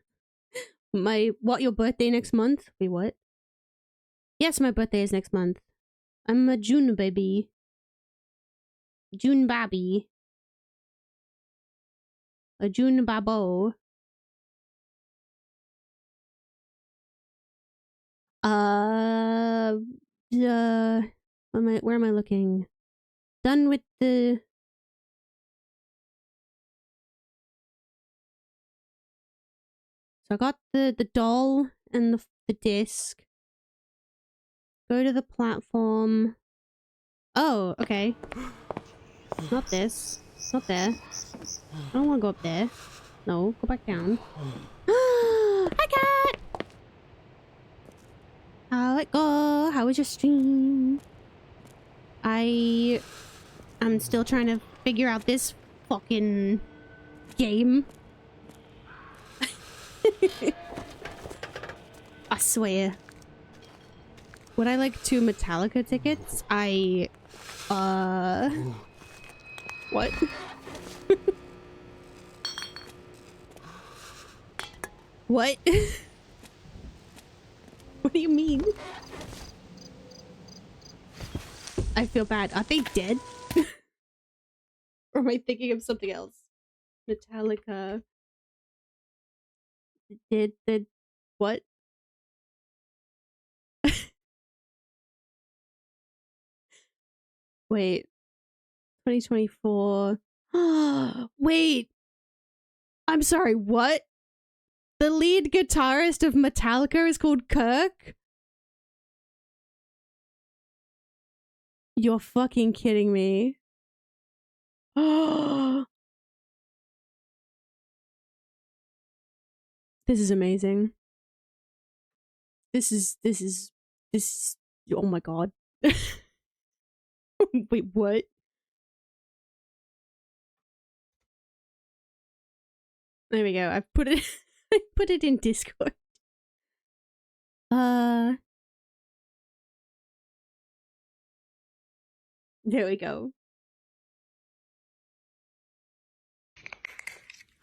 What, your birthday next month? Wait, what? Yes, my birthday is next month. I'm a June baby. June babby. A June babo. Where am I looking? Done with the... So I got the doll and the disc. Go to the platform. Oh, okay. Not this. Not there. I don't want to go up there. No, go back down. Hi, cat! How it go? How was your stream? I'm still trying to figure out this fucking game. I swear. Would I like 2 Metallica tickets? What? What? What do you mean? I feel bad. Are they dead? Or am I thinking of something else? Metallica. Did what? Wait. 2024. Wait. I'm sorry, what? The lead guitarist of Metallica is called Kirk? You're fucking kidding me. This is amazing. This is oh my god. Wait, what? There we go. I've put it I put it in Discord. There we go.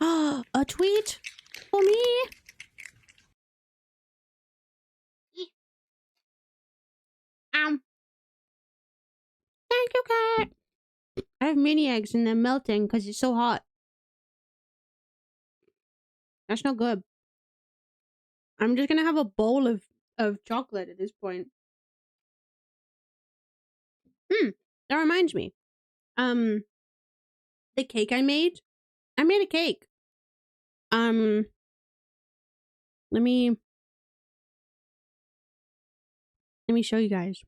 A tweet for me? Thank you, cat. I have mini eggs and they're melting because it's so hot. That's not good. I'm just gonna have a bowl of chocolate at this point. That reminds me. The cake I made a cake. Let me show you guys.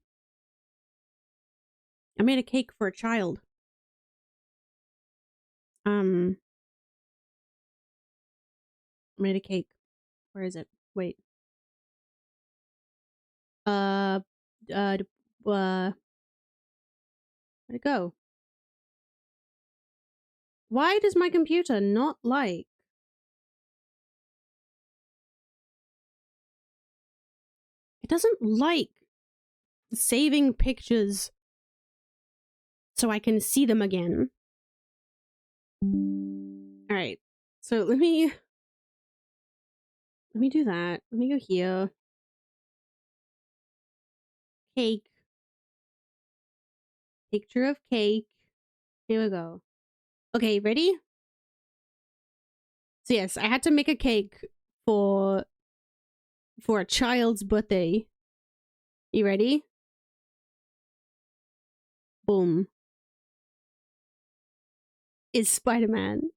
I made a cake for a child. made a cake. Where is it? Wait. Where'd it go? Why does my computer not like? It doesn't like saving pictures so I can see them again. Alright, so let me do that. Let me go here. Cake. Picture of cake. Here we go. Okay, ready? So yes, I had to make a cake for a child's birthday. You ready? Boom. It's Spider-Man.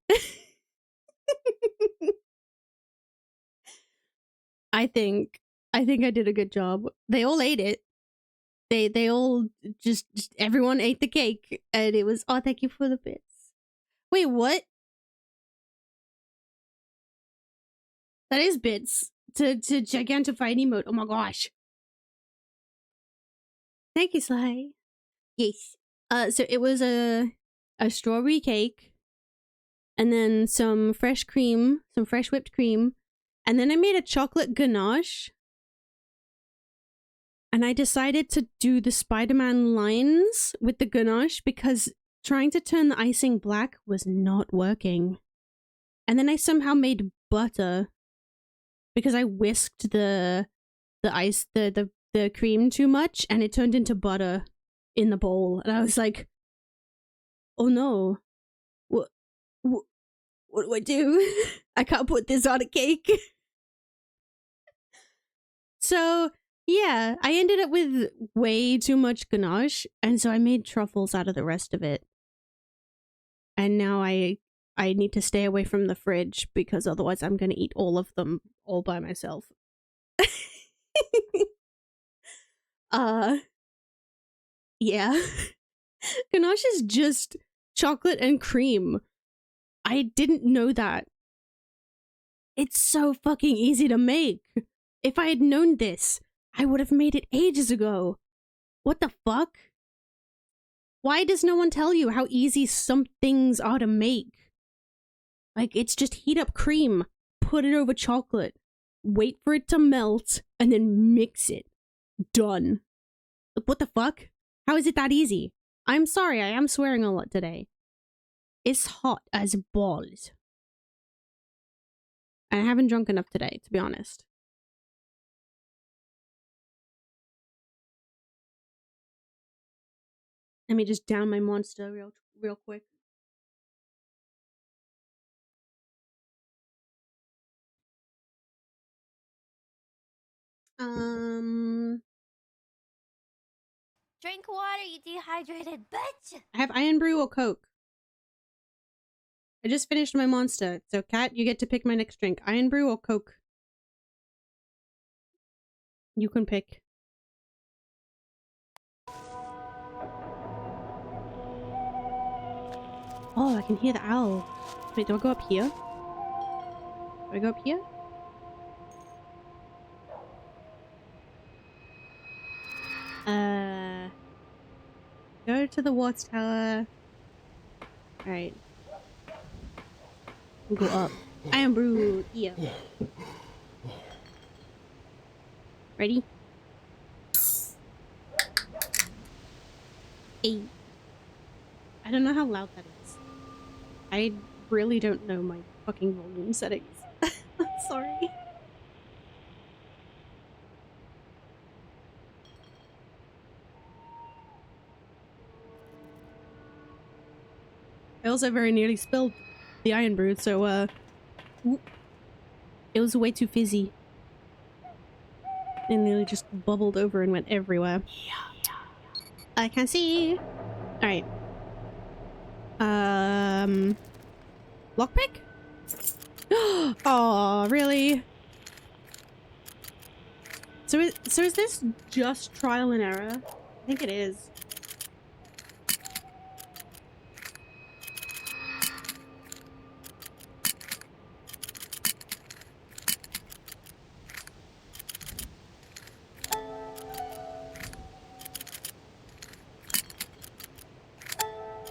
I think I did a good job. They all ate it. They all just everyone ate the cake, and it was, oh, thank you for the bits. Wait, what? That is bits to Gigantify emote. Oh my gosh. Thank you, Sly. Yes. So it was a strawberry cake, and then some fresh cream, some fresh whipped cream, and then I made a chocolate ganache. And I decided to do the Spider-Man lines with the ganache because trying to turn the icing black was not working. And then I somehow made butter because I whisked the cream too much, and it turned into butter in the bowl. And I was like, oh no. What do I do? I can't put this on a cake. So yeah, I ended up with way too much ganache, and so I made truffles out of the rest of it. And now I need to stay away from the fridge because otherwise I'm going to eat all of them all by myself. Yeah. Ganache is just chocolate and cream. I didn't know that. It's so fucking easy to make. If I had known this, I would have made it ages ago. What the fuck? Why does no one tell you how easy some things are to make? Like, it's just heat up cream, put it over chocolate, wait for it to melt, and then mix it. Done. What the fuck? How is it that easy? I'm sorry, I am swearing a lot today. It's hot as balls. And I haven't drunk enough today, to be honest. Let me just down my monster real quick. Drink water, you dehydrated bitch! I have Iron Brew or Coke. I just finished my monster, so Kat, you get to pick my next drink. Iron Brew or Coke? You can pick. Oh, I can hear the owl. Wait, do I go up here? Do I go up here? Go to the watchtower. Alright. We'll go up. Iron Brew, yeah. Ready? Hey. I don't know how loud that is. I really don't know my fucking volume settings. I'm sorry. I also very nearly spilled the Iron Brew, so it was way too fizzy. It nearly just bubbled over and went everywhere. I can see. Alright. Lockpick? Oh, really? So is this just trial and error? I think it is.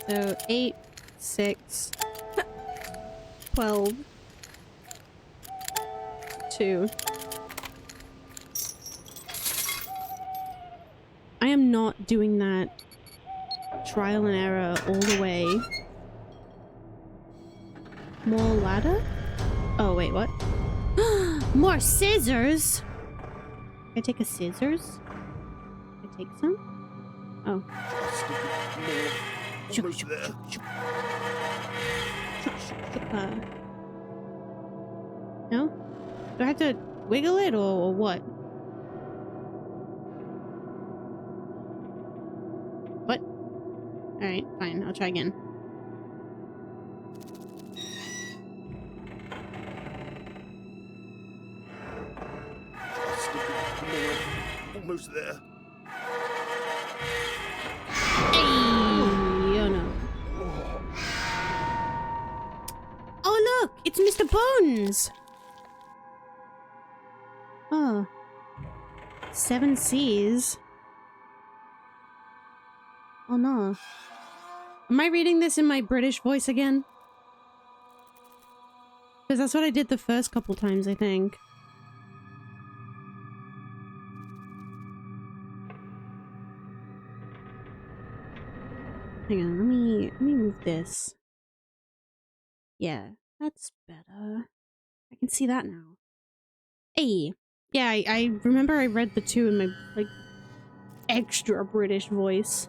So 8, 6, 12, 2. I am not doing that trial and error all the way. More ladder? Oh, wait, what? More scissors! Can I take a scissors? Can I take some? Oh. Almost there. No? Do I have to wiggle it or what? What? Alright, fine. I'll try again. Almost there. Hey! Oh no. Oh look! It's Mr. Bones! Oh. 7 C's. Oh no. Am I reading this in my British voice again? Because that's what I did the first couple times, I think. Hang on, let me move this. Yeah, that's better. I can see that now. Hey! Yeah, I remember I read the 2 in my, like, extra British voice.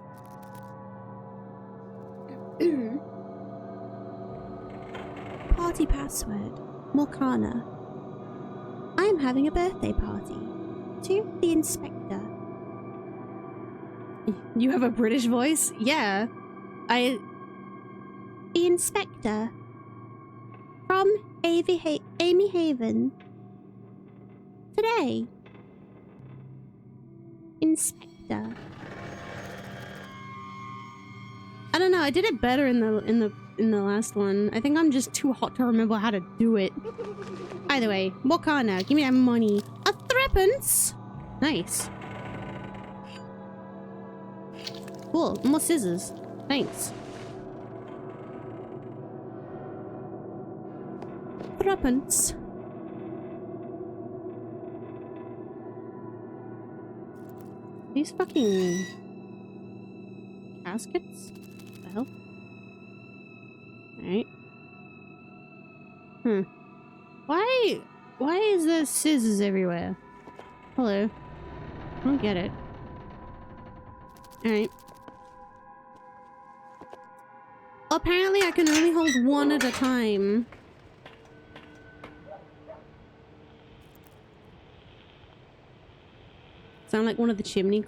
Party password. Morkana. I am having a birthday party. To the inspector. You have a British voice? Yeah. The inspector. From Amy Haven. Today. Inspector. I don't know, I did it better in the last one. I think I'm just too hot to remember how to do it. Either way, Morkana, give me that money. A threepence! Nice. Cool, more scissors. Thanks. Threepence. These fucking caskets? What the hell? Alright. Why is there scissors everywhere? Hello. I don't get it. Alright. Apparently I can only hold one at a time. Sound like one of the chimney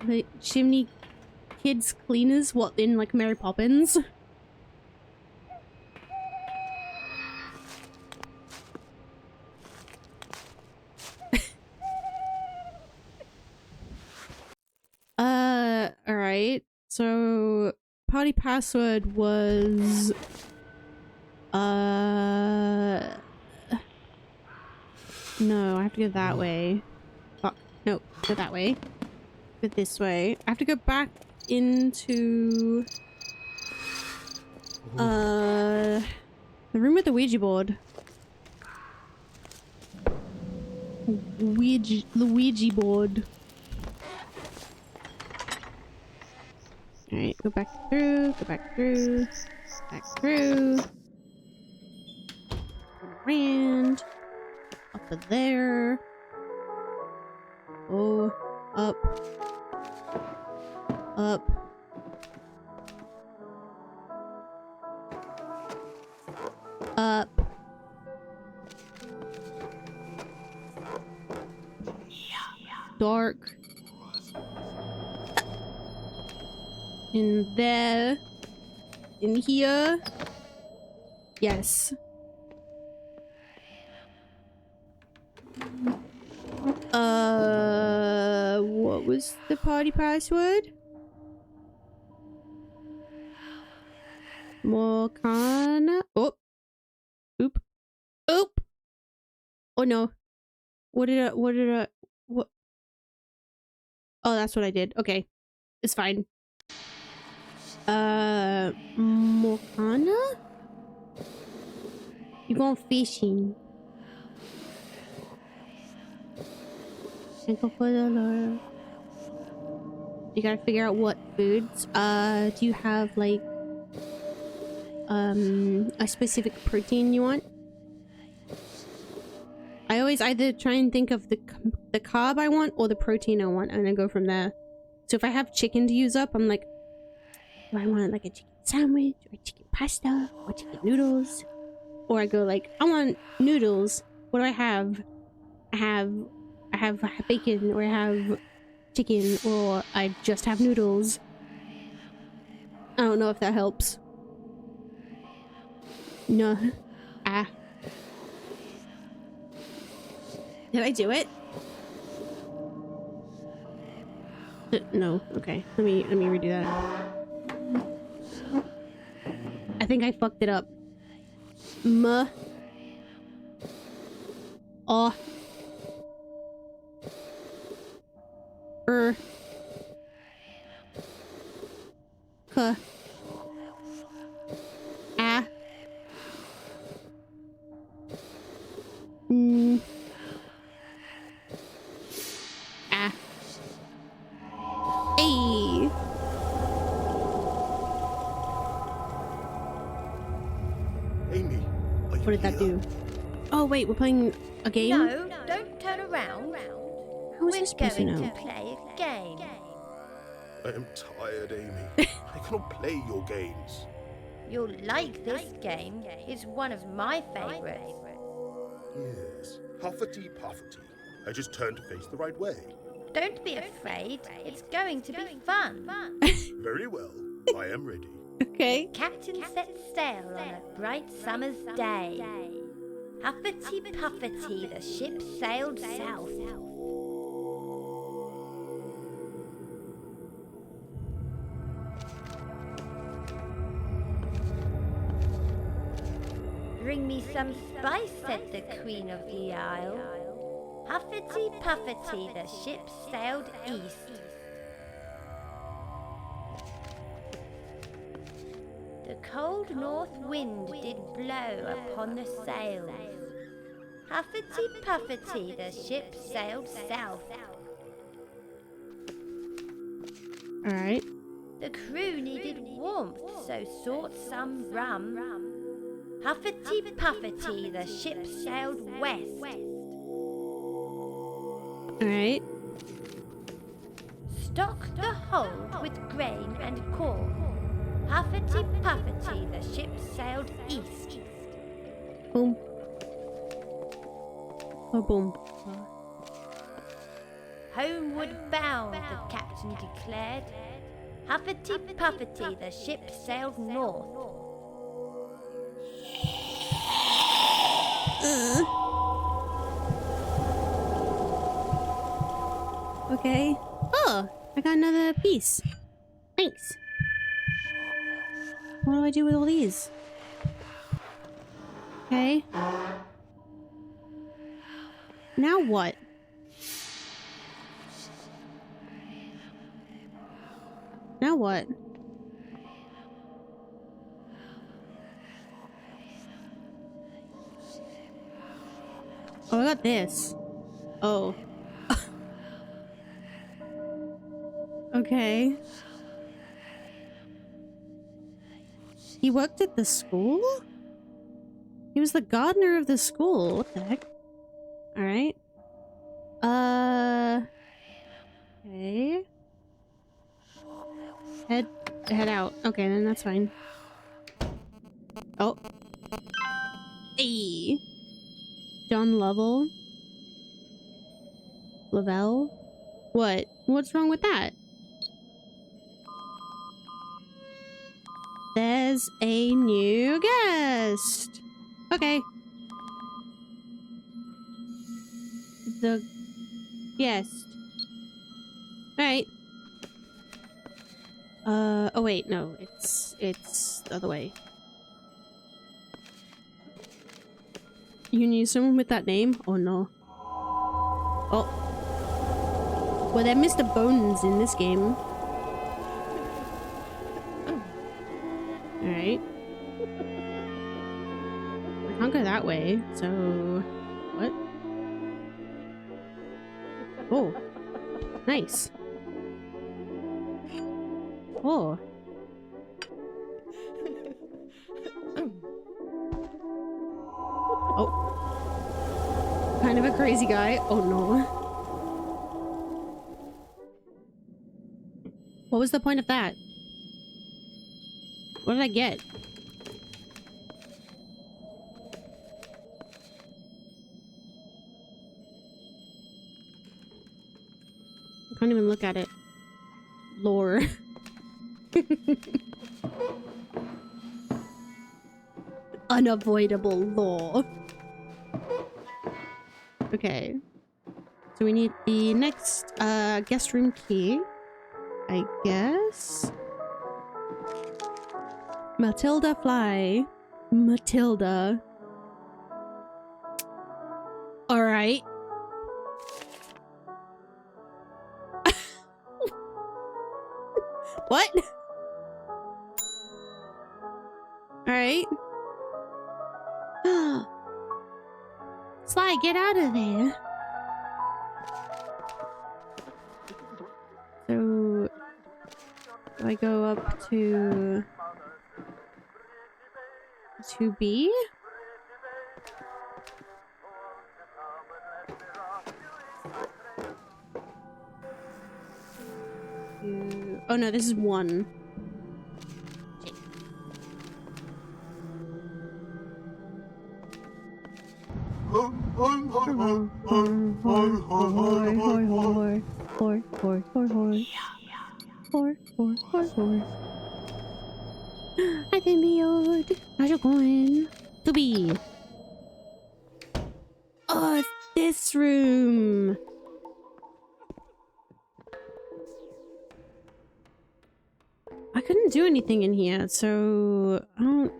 kids cleaners, what, in like Mary Poppins? Alright. So party password was no, I have to go that way. Fuck. No, go that way. Go this way. I have to go back into the room with the Ouija board. The Ouija board. Alright, go back through, back through. Around. Up to there. Oh, up. Up. Up. Dark. In there. In here. Yes. What was the party password? Morkana. Oh. Oop. Oop. Oh no. What? What? Oh, that's what I did. Okay. It's fine. Morgana? You going fishing? Thank you for the lure. You gotta figure out what foods. Do you have like a specific protein you want? I always either try and think of the carb I want or the protein I want, and I go from there. So if I have chicken to use up, I'm like, do I want like a chicken sandwich or chicken pasta or chicken noodles? Or I go like, I want noodles. What do I have? I have bacon, or I have chicken, or I just have noodles. I don't know if that helps. No. Ah. Did I do it? No. Okay. Let me redo that. I think I fucked it up. Oh. Huh. Ah. Ah. Hey. Amy, are you What did that here? do? Oh wait, we're playing a game? No, don't turn around. How is We're this supposed to going know? to play a game. I am tired, Amy. I cannot play your games. You'll like this game. It's one of my favorites. Yes, Huffety Puffety. I just turned to face the right way. Don't be afraid. It's going to be fun. Very well, I am ready. Okay. Captain set sail on a bright summer's day. Huffety puffety, the ship sailed south. Bring me some spice, said the Queen of the Isle. Huffety puffety, the ship sailed east. The cold north wind did blow upon the sails. Huffety puffety, the ship sailed south. Alright. The crew needed warmth, so sought some rum. Huffety puffety, the ship sailed west. Alright. Stocked the hold with grain and corn. Huffety puffety, the ship sailed east. Boom. Oh, boom. Homeward bound, the captain declared. Huffety puffety, the ship sailed north. Okay. Oh, I got another piece. Thanks. What do I do with all these? Okay. Now what? Now what? Oh, I got this. Oh. Okay. He worked at the school? He was the gardener of the school. What the heck? Alright. Okay. Head out. Okay, then that's fine. Oh. Hey. John Lovell. Lavelle? What? What's wrong with that? There's a new guest. Okay. The guest. Alright. Oh wait, no. It's the other way. You knew someone with that name? Oh no. Oh. Well, they're Mr. Bones in this game. Alright. I can't go that way, so... What? Oh. Nice. Oh. Oh. Kind of a crazy guy. Oh no. What was the point of that? What did I get? I can't even look at it. Lore. Unavoidable lore. Okay. So we need the next guest room key, I guess. Matilda Fly. Matilda. Alright. What? Alright. Sly, get out of there. So, do I go up to 2B? Oh no, this is 1. I've been beyond. How's it going? To be. Oh, it's this room. I couldn't do anything in here, so I don't.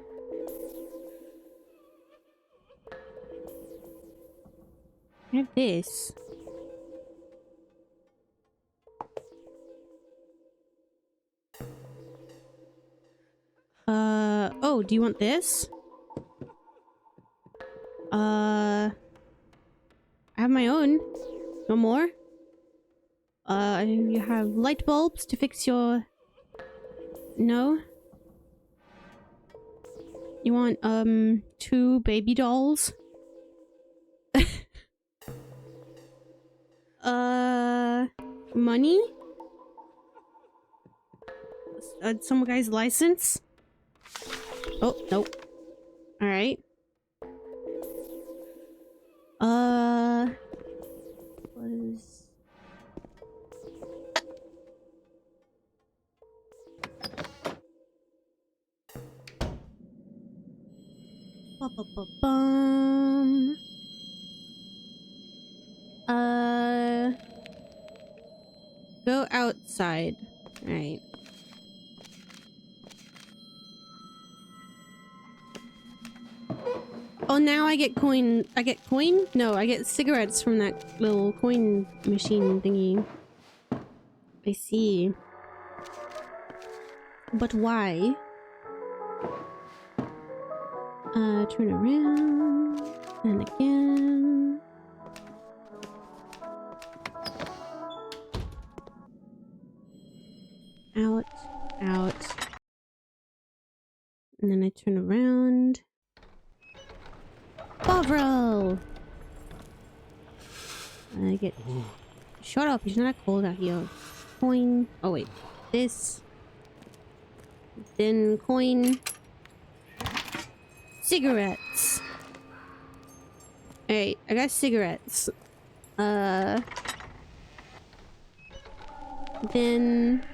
I have this. Oh, do you want this? I have my own. No more? You have light bulbs to fix your... No? You want, 2 baby dolls? Money? Some guy's license? Oh, nope. Alright. What is... Ba-ba-ba-bum. Go outside. Alright. Oh, now I get coin. I get coin? No, I get cigarettes from that little coin machine thingy. I see. But why? Turn around. And again. Out. Out. And then I turn around. Bovril! I get... Shut up, it's not cold out here. Coin. Oh wait. This. Then coin. Cigarettes. Alright, I got cigarettes. Then...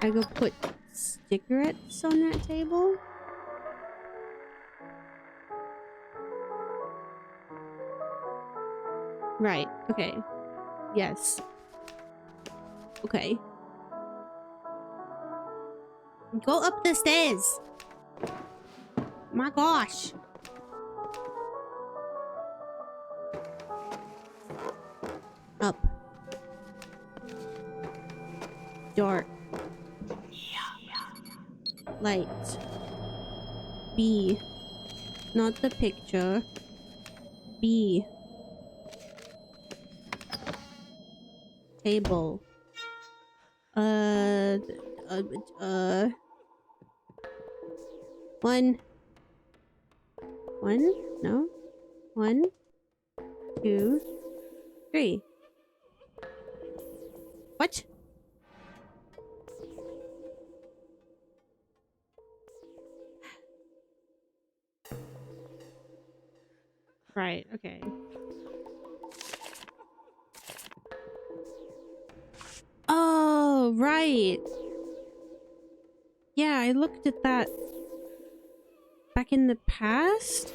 I go put cigarettes on that table. Right, okay. Yes. Okay. Go up the stairs! My gosh! Up. Dark. Light. B. Not the picture. B. Table. One. No. 1, 2, 3. What? Right, okay. Oh, right. Yeah, I looked at that back in the past.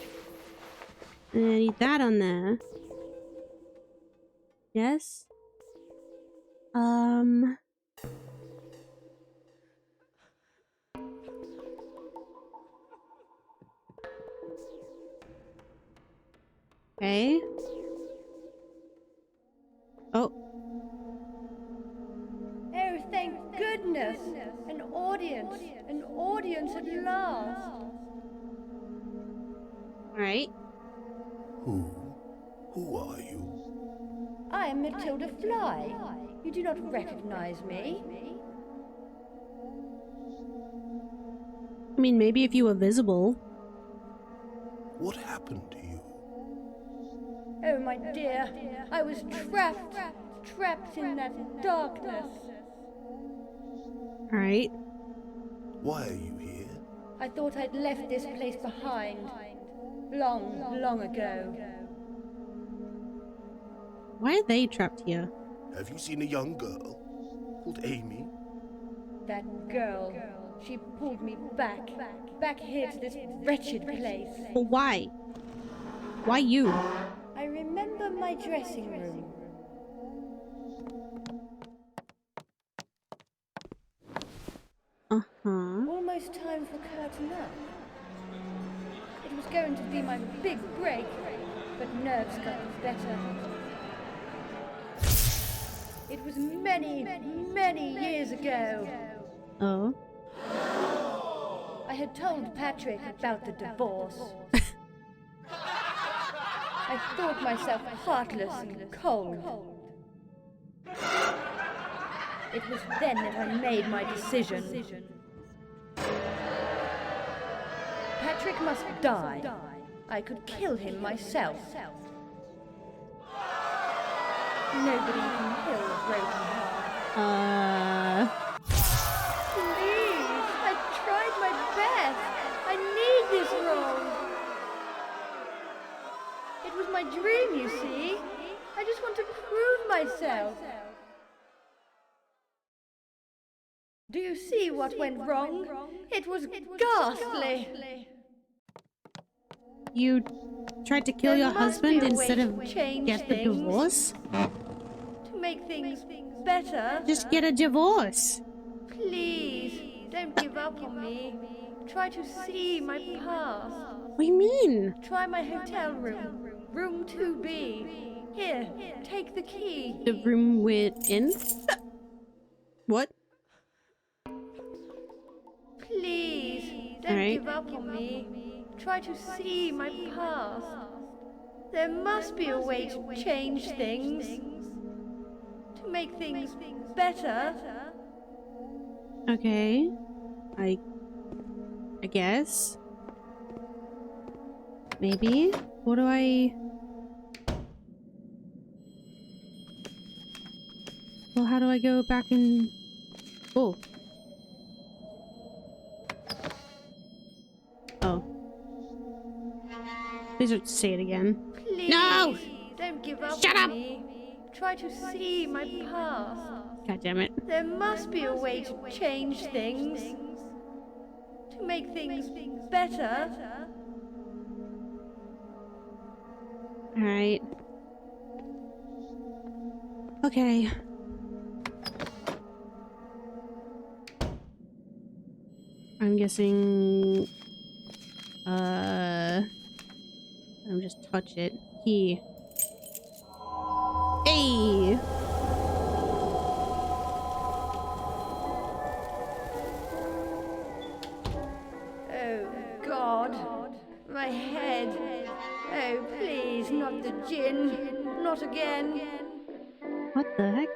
And I need that on there. Yes. Okay. Oh. Oh, thank goodness! An audience at last! Alright. Who are you? I am Matilda Fly. You do not recognize me. I mean, maybe if you were visible. What happened to you? Oh, my dear, I was trapped in that darkness. Alright. Why are you here? I thought I'd left this place behind. Long ago. Why are they trapped here? Have you seen a young girl called Amy? That girl, she pulled me back here to this wretched place. But why? Why you? I remember my dressing room. Uh-huh. Almost time for curtain up. It was going to be my big break, but nerves got the better. It was many years ago. Oh. I had told Patrick about the divorce. I thought myself heartless and cold. It was then that I made my decision. Patrick must die. I could kill him myself. Nobody can kill a broken heart. Please, I tried my best. I need this role. It was my dream, you see. I just want to prove myself. Do you see what went wrong? It was ghastly. You tried to kill your husband instead of get the divorce? To make things better. Just get a divorce. Please, don't give up on me. Try to see my past. What do you mean? Try my hotel room. Room 2B. Here, take the key. The room we're in? What? Please, don't give up on me. Try to see my past. There must be a way to change things. To make things better. Okay. I guess. Maybe? What do I... Well, how do I go back and... Oh. Oh. Please don't say it again. Please, No! Don't give up Shut on up! me. Try to see my past. God damn it. There must be a way to change things. To make things better. Alright. Okay. I'm guessing... I'll just touch it. Key. Hey! not the gin. Not again. What the heck?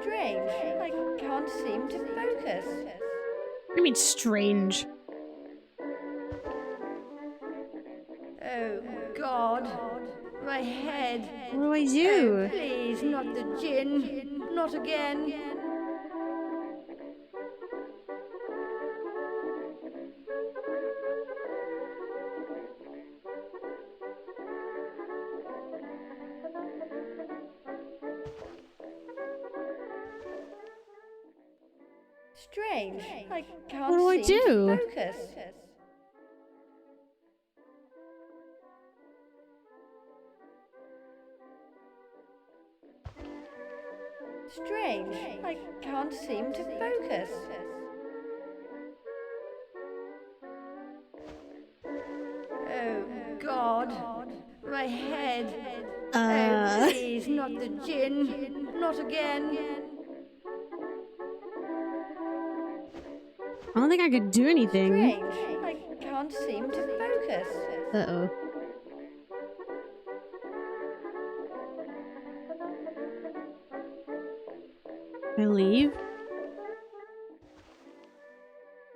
Strange. I can't seem to focus. What do you mean strange? Oh, God. My head. What do I Oh, do? please, not the gin. Not again. Strange. I can't What do I seem do? to focus. Strange. I can't seem to focus. Oh, God. My head. Oh, please, not the gin. Not again. I don't think I could do anything. Strange. I can't seem to focus. Uh-oh. I leave?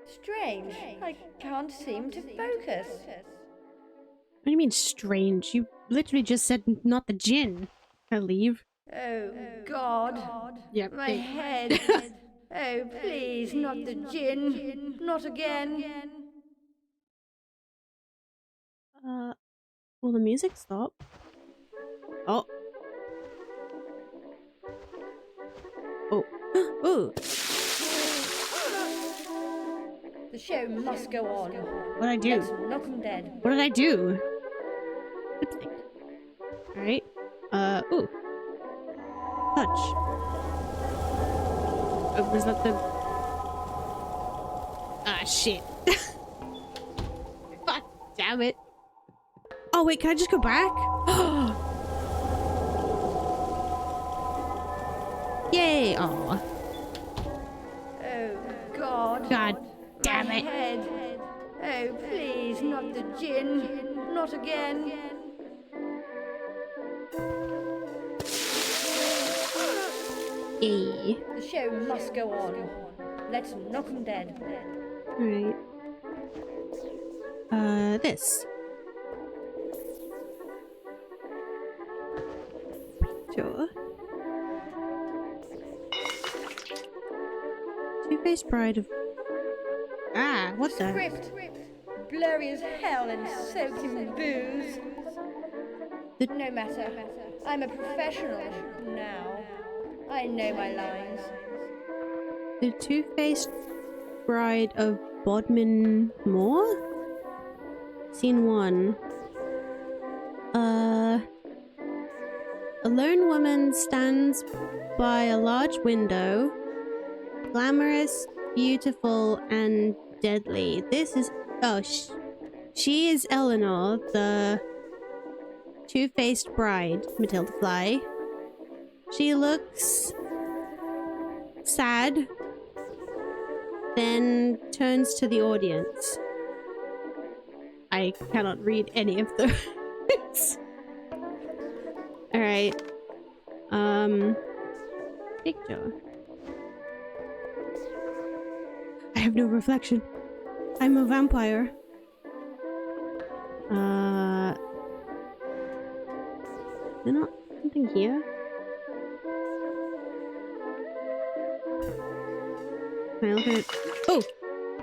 Strange. I can't seem to focus. What do you mean strange? You literally just said not the gin. I leave. Oh, God. Yep. My head. Oh, please, not the gin. Not again. Will the music stop? Oh. Oh. Ooh. The show must go on. What did I do? Let's knock 'em dead. What did I do? Lipstick. Alright. Ooh. Touch. Oh, was that the... Ah, shit. Fuck, damn it. Oh, wait, can I just go back? Yay! Aw. Oh, God. God damn My it. head. Oh, please, not the gin. Not again. Yay. The show must go on. Let's knock 'em dead. Alright. This. Sure. Two-Faced Bride of... Ah, what the... Script. Blurry as hell and soaked in booze. No matter. I'm a professional now. I know my lines. The Two-Faced Bride of Bodmin Moor? Scene 1. A lone woman stands by a large window. Glamorous, beautiful, and deadly. This is... Oh, she is Eleanor, the Two-Faced Bride, Matilda Fly. She looks sad, then turns to the audience. I cannot read any of those. Alright. Picture. I have no reflection. I'm a vampire. There's not something here? Can I look at it? Oh!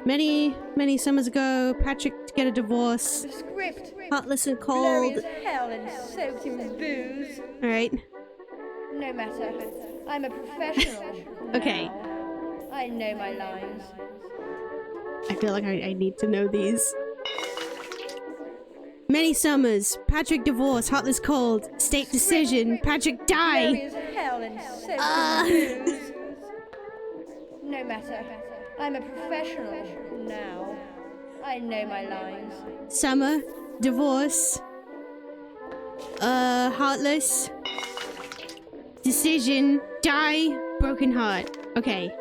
Many summers ago, Patrick to get a divorce. The script. Heartless and Blurry cold. as hell and soaked in booze. Alright. No matter. I'm a professional. Okay. now. I know my lines. I feel like I need to know these. Many summers, Patrick divorce, heartless cold, state decision, Patrick Blurry die. as hell and soaked in booze. No matter. I'm a professional now. I know my lines. Summer, divorce, heartless, decision, die, broken heart. Okay.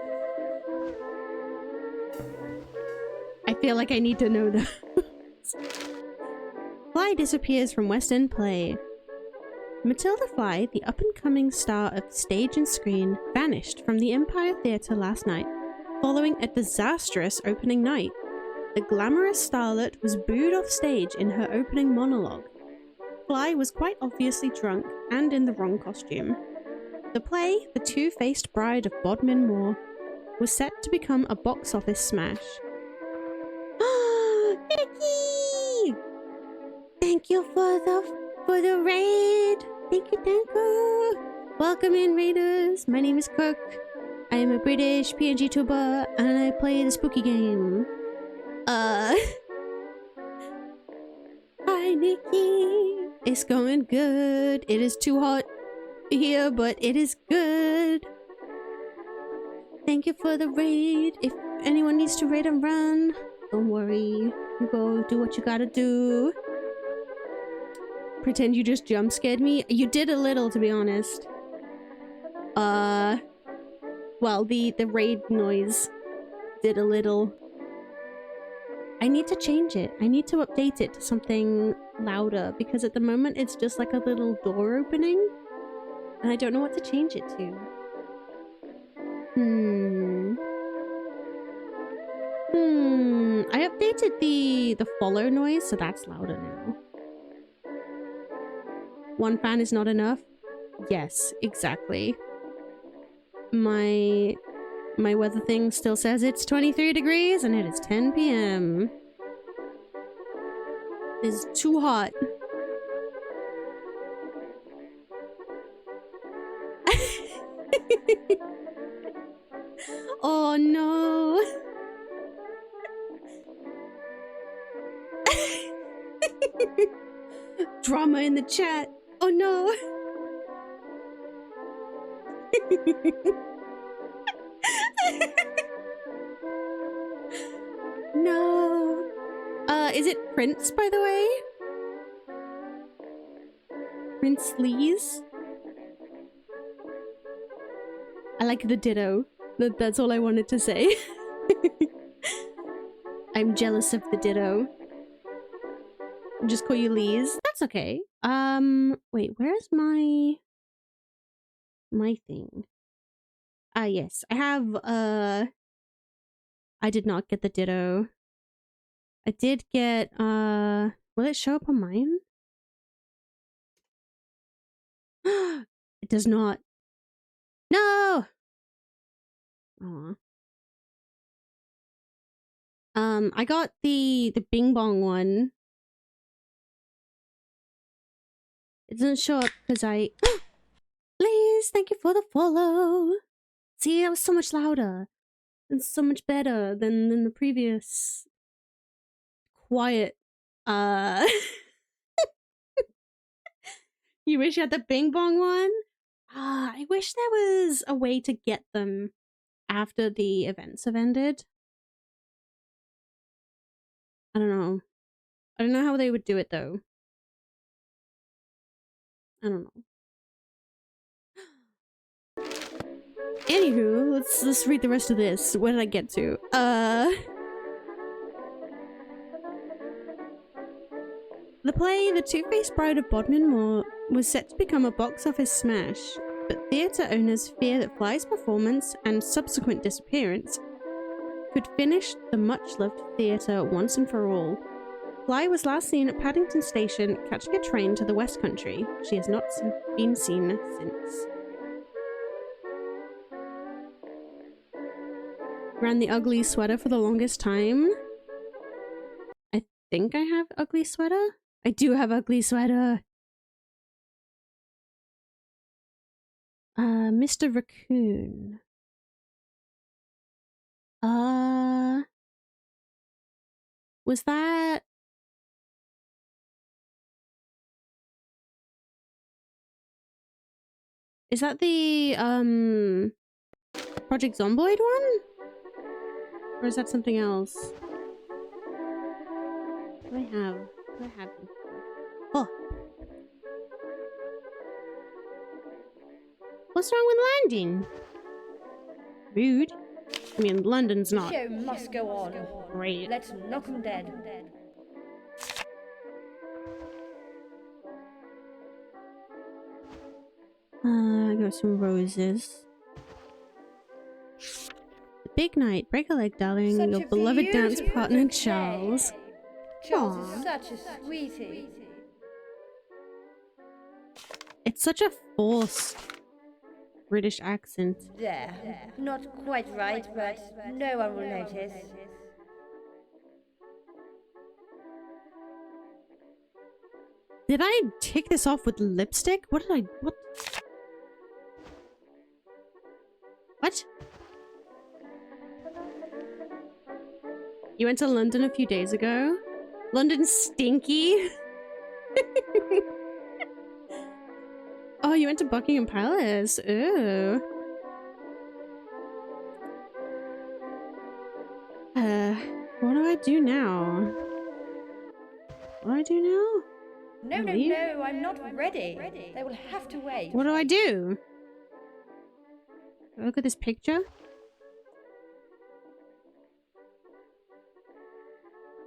I feel like I need to know those. Fly Fly disappears from West End play. Matilda Fly, the up-and-coming star of stage and screen, vanished from the Empire Theatre last night, following a disastrous opening night. The glamorous starlet was booed off stage in her opening monologue. Fly was quite obviously drunk and in the wrong costume. The play, The Two-Faced Bride of Bodmin Moor, was set to become a box office smash. Nikki! Thank you for the raid. Thank you. Welcome in, raiders. My name is Kirk. I am a British PNG tuber, and I play the spooky game. Hi, Nikki. It's going good. It is too hot here, but it is good. Thank you for the raid. If anyone needs to raid and run, don't worry. You go do what you gotta do. Pretend you just jump scared me. You did a little, to be honest. Well, the raid noise did a little. I need to change it. I need to update it to something louder, because at the moment it's just like a little door opening, and I don't know what to change it to. I updated the follow noise, so that's louder now. One fan is not enough? Yes, exactly. My weather thing still says it's 23 degrees and it is 10 p.m. It's too hot. Oh no. Drama in the chat. Oh no. No. Is it Prince, by the way? Prince Lees? I like the ditto. That's all I wanted to say. I'm jealous of the ditto. Just call you Lees. That's okay. Wait, where's my thing? Ah, yes. I have, I did not get the ditto. I did get, will it show up on mine? It does not. No! Aw. I got the Bing Bong one. It doesn't show up because I... Please, thank you for the follow. See, that was so much louder. And so much better than the previous... quiet. You wish you had the Bing Bong one? I wish there was a way to get them after the events have ended. I don't know. I don't know how they would do it though. I don't know. Anywho, let's read the rest of this. What did I get to? The play, The Two-Faced Bride of Bodmin Moor, was set to become a box office smash, but theatre owners fear that Fly's performance and subsequent disappearance could finish the much-loved theatre once and for all. Fly was last seen at Paddington Station catching a train to the West Country. She has not been seen since. Ran the ugly sweater for the longest time. I think I have ugly sweater. I do have ugly sweater. Mr. Raccoon. Was that... Is that the, Project Zomboid one? Or is that something else? What do I have? What do I have? Oh! What's wrong with London? Rude. I mean, London's not... Show must go on. Great. Let's knock 'em dead. I got some roses. The big night. Break a leg, darling. Such Your a beloved dance beautiful partner, bouquet. Charles. Charles Aw. is such a sweetie. It's such a forced British accent. There. Not quite right, but no one will notice. Did I tick this off with lipstick? What did I... What? What? You went to London a few days ago? London stinky? Oh, you went to Buckingham Palace. Ooh. What do I do now? What do I do now? No, no, Leave? no, I'm not ready. They will have to wait. What do I do? Look at this picture.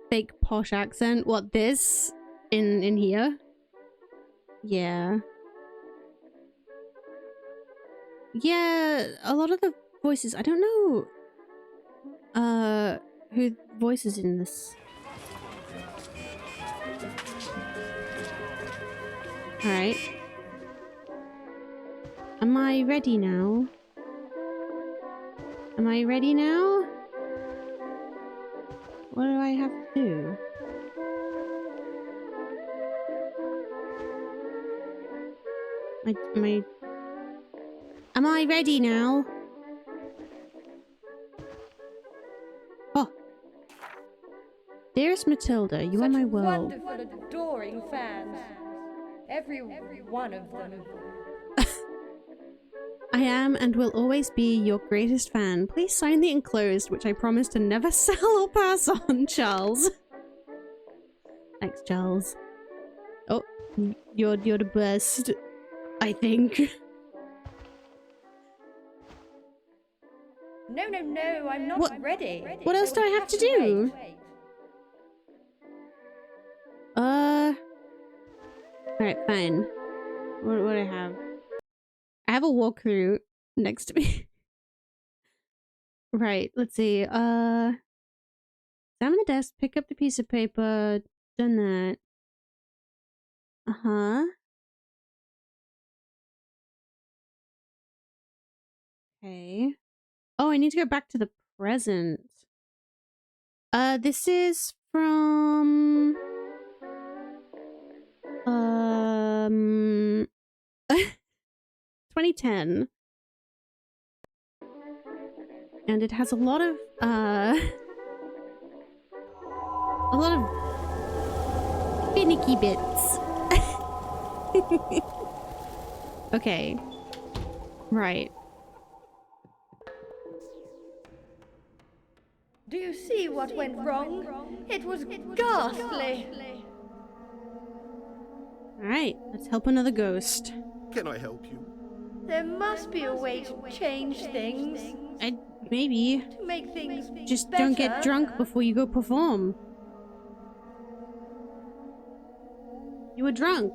Fake posh accent. What, this? In here? Yeah. Yeah, a lot of the voices, I don't know who voices in this. Alright. Am I ready now? Am I ready now? What do I have to do? Am I ready now? Oh. Dearest Matilda, you are my world. Such wonderful, adoring fans. Every one of them. I am and will always be your greatest fan. Please sign the enclosed, which I promise to never sell or pass on, Charles. Thanks, Charles. Oh, you're the best, I think. No, no, no, I'm not ready. What else do I have to do? Alright, fine. What do I have? I have a walkthrough next to me. Right, let's see. Examine the desk, pick up the piece of paper. Done that. Uh-huh. Okay. Oh, I need to go back to the present. This is from... 2010. And it has a lot of finicky bits. Okay. Right. Do you see what went wrong? It was ghastly. Alright, let's help another ghost. Can I help you? There must be a way to change things. Maybe. To make things Just better. don't get drunk before you go perform. You were drunk.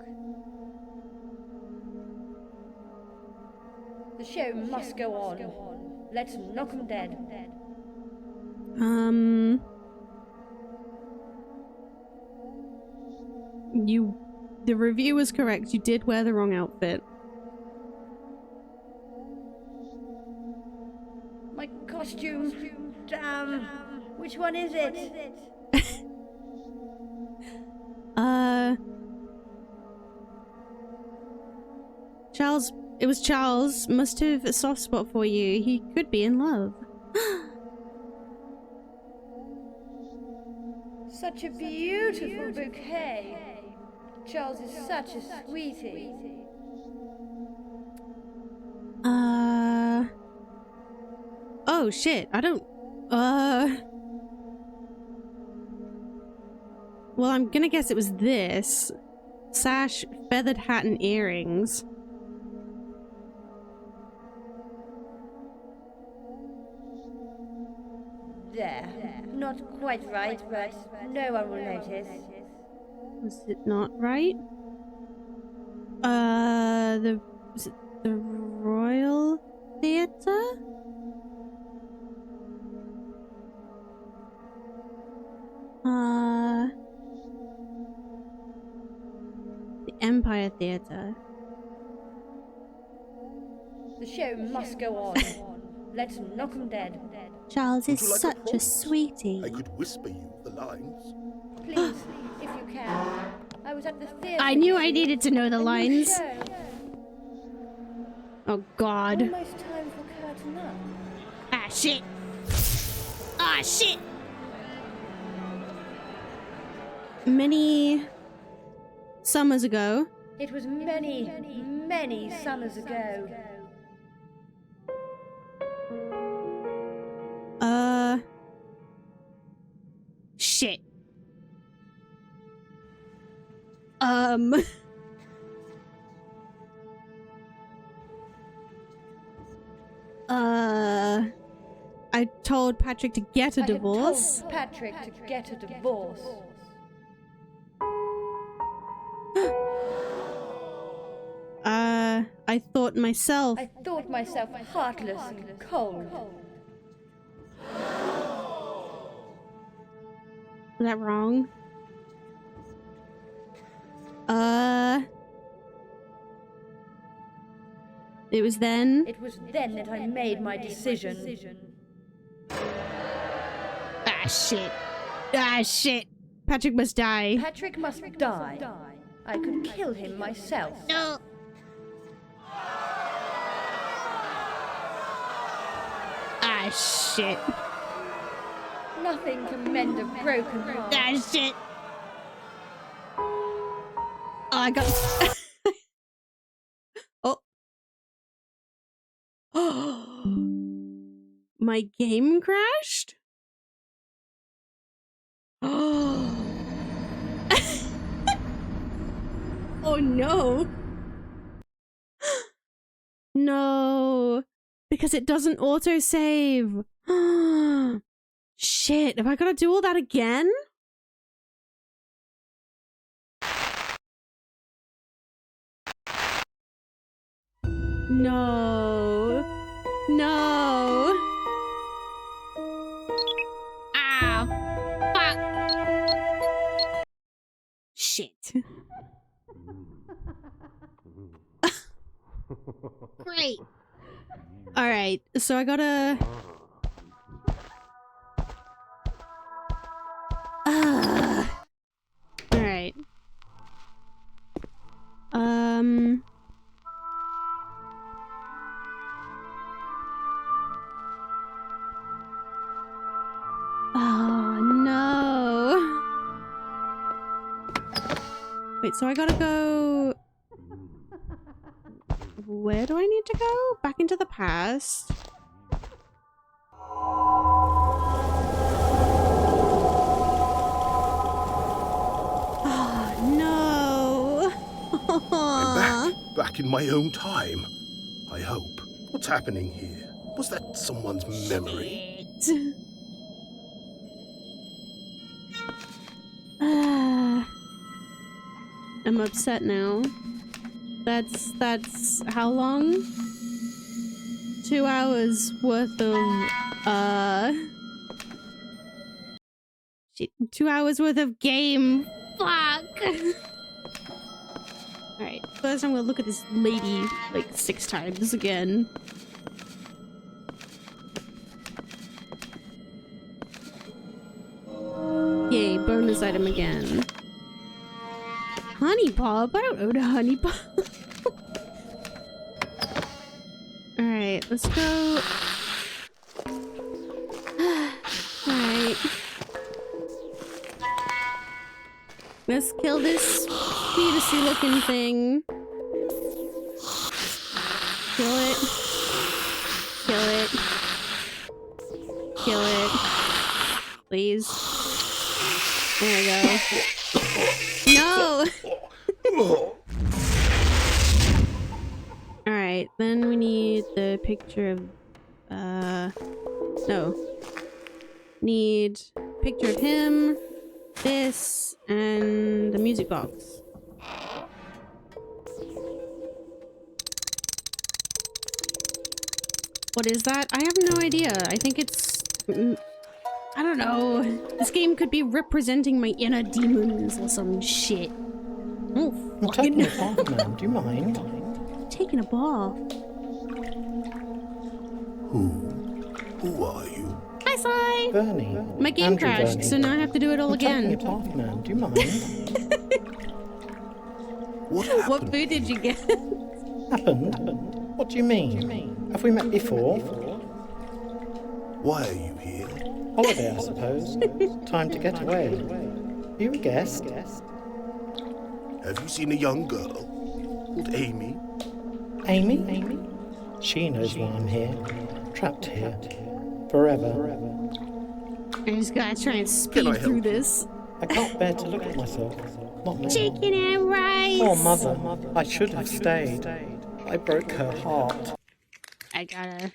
The show must go on. Let's knock 'em dead. The review was correct. You did wear the wrong outfit. My costume. Damn. Which one is it? Charles. It was Charles. Must have a soft spot for you. He could be in love. Such a beautiful bouquet. Charles is such a sweetie. Oh shit, I don't... Well, I'm gonna guess it was this. Sash, feathered hat, and earrings. There. Not quite right, but no one will notice. Was it not right? The Royal Theatre? The Empire Theatre. The show must go on. Let's knock 'em dead. Charles Would is you like a such a pulse? sweetie. I could whisper you the lines. Please, if you can. I was at the theatre. I knew I needed to know the A new lines. show. Oh god. Almost time for curtain up. Ah shit. Ah shit. Many summers ago. It was many, many summers ago. Shit. I told Patrick to get a divorce. I had told Patrick to get a divorce. I thought myself. I thought myself heartless and cold. Was that wrong? It was then. It was then that I made my decision. Ah, shit. Ah, shit. Patrick must die. Patrick must die. I could kill him myself. No. Ah, shit. Nothing can mend a broken heart. Ah, shit. Oh, I got... Oh. My game crashed? Oh. Oh no. No. Because it doesn't autosave. Shit, have I got to do all that again? No. No. Ah. Fuck. Shit. Great. Alright, so I gotta... Alright. Oh, no. Wait, so I gotta go... Where do I need to go? Back into the past? Oh, no. I'm back in my own time. I hope. What's happening here? Was that someone's memory? Shit. I'm upset now. That's how long? 2 hours worth of shit, 2 hours worth of game. Fuck. Alright, first I'm gonna look at this lady like 6 times again. Yay, bonus item again. Honey Pop? I don't own a Honey Pop. Alright, let's go. Alright. Let's kill this fetusy looking thing. Kill it. Kill it. Kill it. Please. There we go. No! Alright, then we need the picture of, no. Need picture of him, this, and the music box. What is that? I have no idea. I think it's... I don't know. This game could be representing my inner demons or some shit. Oh, I'm taking a bath, ma'am. Do you mind? Taking a bath. Who are you? Hi, Sai! Bernie. My game Andrew crashed, Bernie. so now I have to do it all I'm taking a again. bath, ma'am. Do you mind? What happened? What food did you get? Happened? What do you mean? Have we met before? Why are you here? Holiday, I suppose. Time to get away. Are you a guest? Have you seen a young girl called Amy? Amy? She knows why I'm here. Trapped here. Forever. I just gotta try and Can speed I through help? this. I can't bear to look at myself. Not now. Chicken and rice! Poor mother. I should have stayed. I broke her heart. I gotta...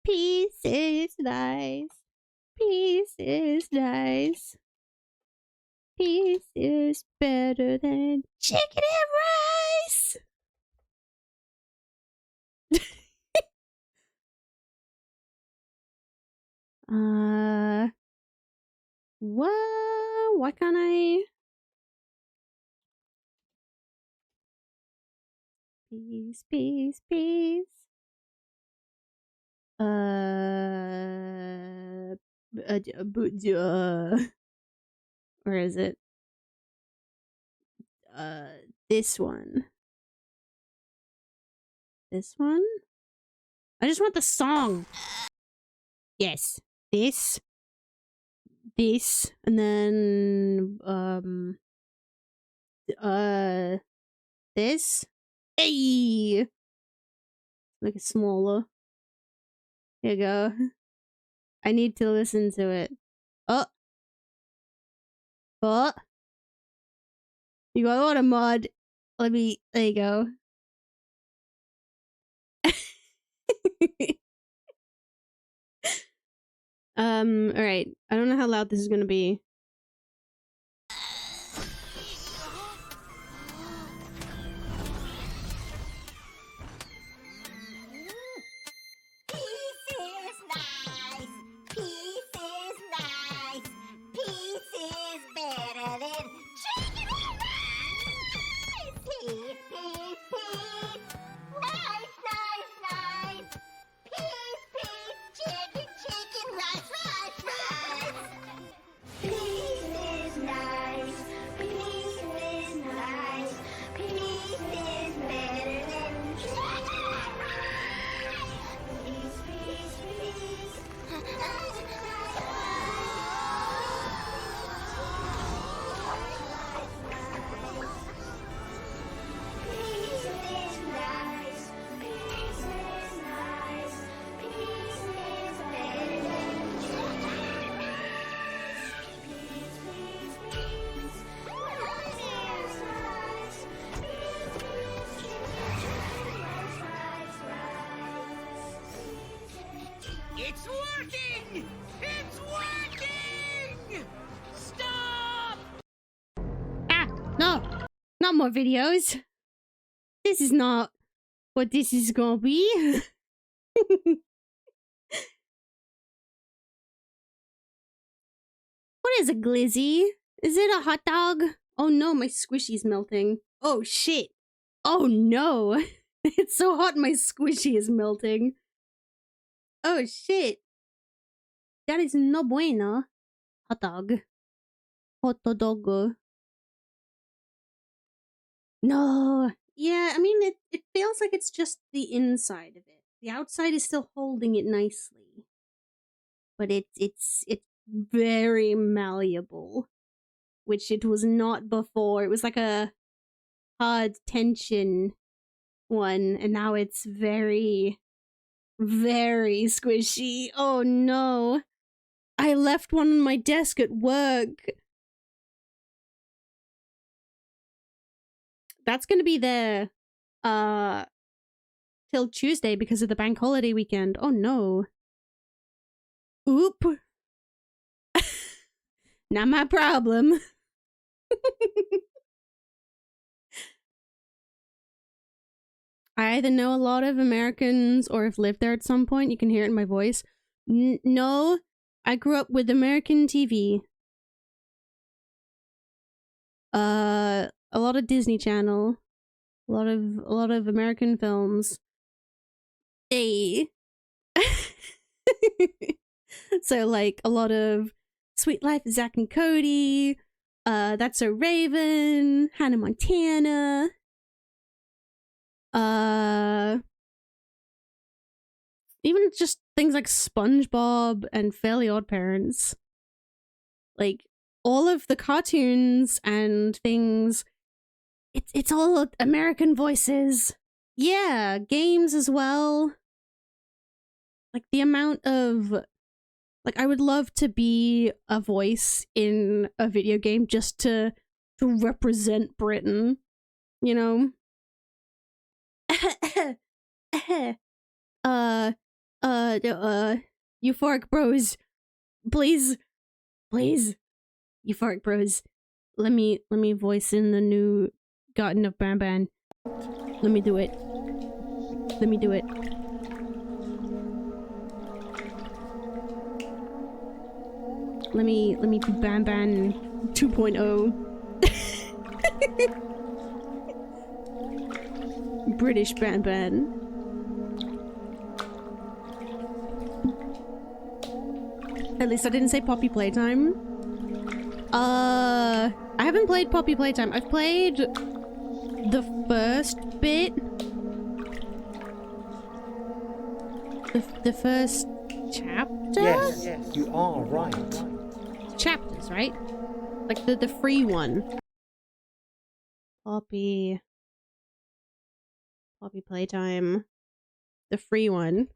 Peace is nice. Peace is nice. Peace is better than chicken and rice! Why can't I? Peace, peace, peace. Where is it? This one. This one? I just want the song. Yes. This, and then, this. Hey! Make it smaller. Here you go. I need to listen to it. Oh! You got a lot of mud. There you go. Alright. I don't know how loud this is gonna be. It's working! It's working! Stop! Ah! No! Not more videos! This is not what this is gonna be. What is a glizzy? Is it a hot dog? Oh no, my squishy's melting. Oh shit! Oh no! It's so hot my squishy is melting. Oh shit! That is no bueno. Hot dog. Hot dog. No. Yeah, I mean, it feels like it's just the inside of it. The outside is still holding it nicely. But it's very malleable. Which it was not before. It was like a hard tension one. And now it's very, very squishy. Oh no. I left one on my desk at work. That's gonna be there till Tuesday because of the bank holiday weekend. Oh no. Oop. Not my problem. I either know a lot of Americans or have lived there at some point. You can hear it in my voice. No, I grew up with American TV. A lot of Disney Channel. A lot of American films. Hey. So like a lot of Sweet Life of Zack and Cody, That's So Raven, Hannah Montana, even just things like SpongeBob and Fairly Odd Parents. Like all of the cartoons and things, it's all American voices. Yeah, games as well. Like the amount of, like, I would love to be a voice in a video game just to represent Britain, you know? Euphoric Bros, please, Euphoric Bros, let me voice in the new Garden of Banban. Let me do it. Let me be Banban 2.0. British Banban. At least I didn't say Poppy Playtime. I haven't played Poppy Playtime. I've played the first bit. The first chapter? Yes, you are right. Chapters, right? Like the free one. Poppy Playtime. The free one.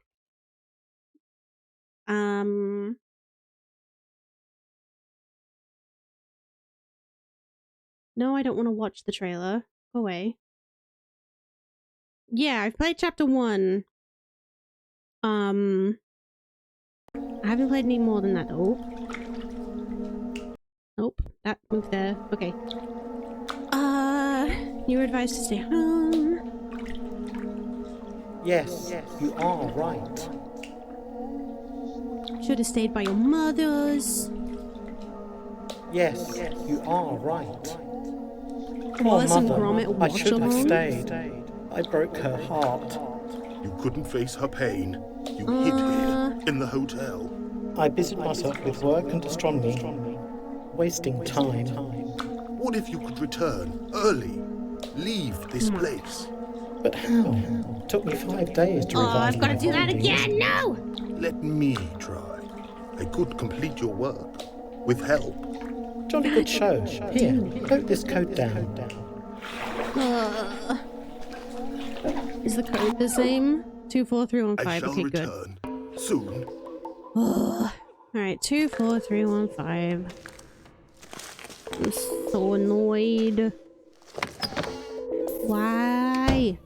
No, I don't want to watch the trailer. Go away. Yeah, I've played chapter 1. I haven't played any more than that though. Nope, that moved there. Okay. You were advised to stay home. Yes, you are right. Should have stayed by your mother's. Yes, you are right. Wallace and Mother, Gromit I watch should have along. stayed. I broke her heart. You couldn't face her pain. You hid here, in the hotel. I busied myself with work and astronomy, wasting time. What if you could return early? Leave this place. But how? It took me 5 days to Oh, revise I've got to my do that findings. again. No. Let me try. I could complete your work. With help. Jolly good show. Here, note this code down. Is the code the same? 24315. I shall Okay, good. return. Soon. Alright, 24315. I'm so annoyed. Why?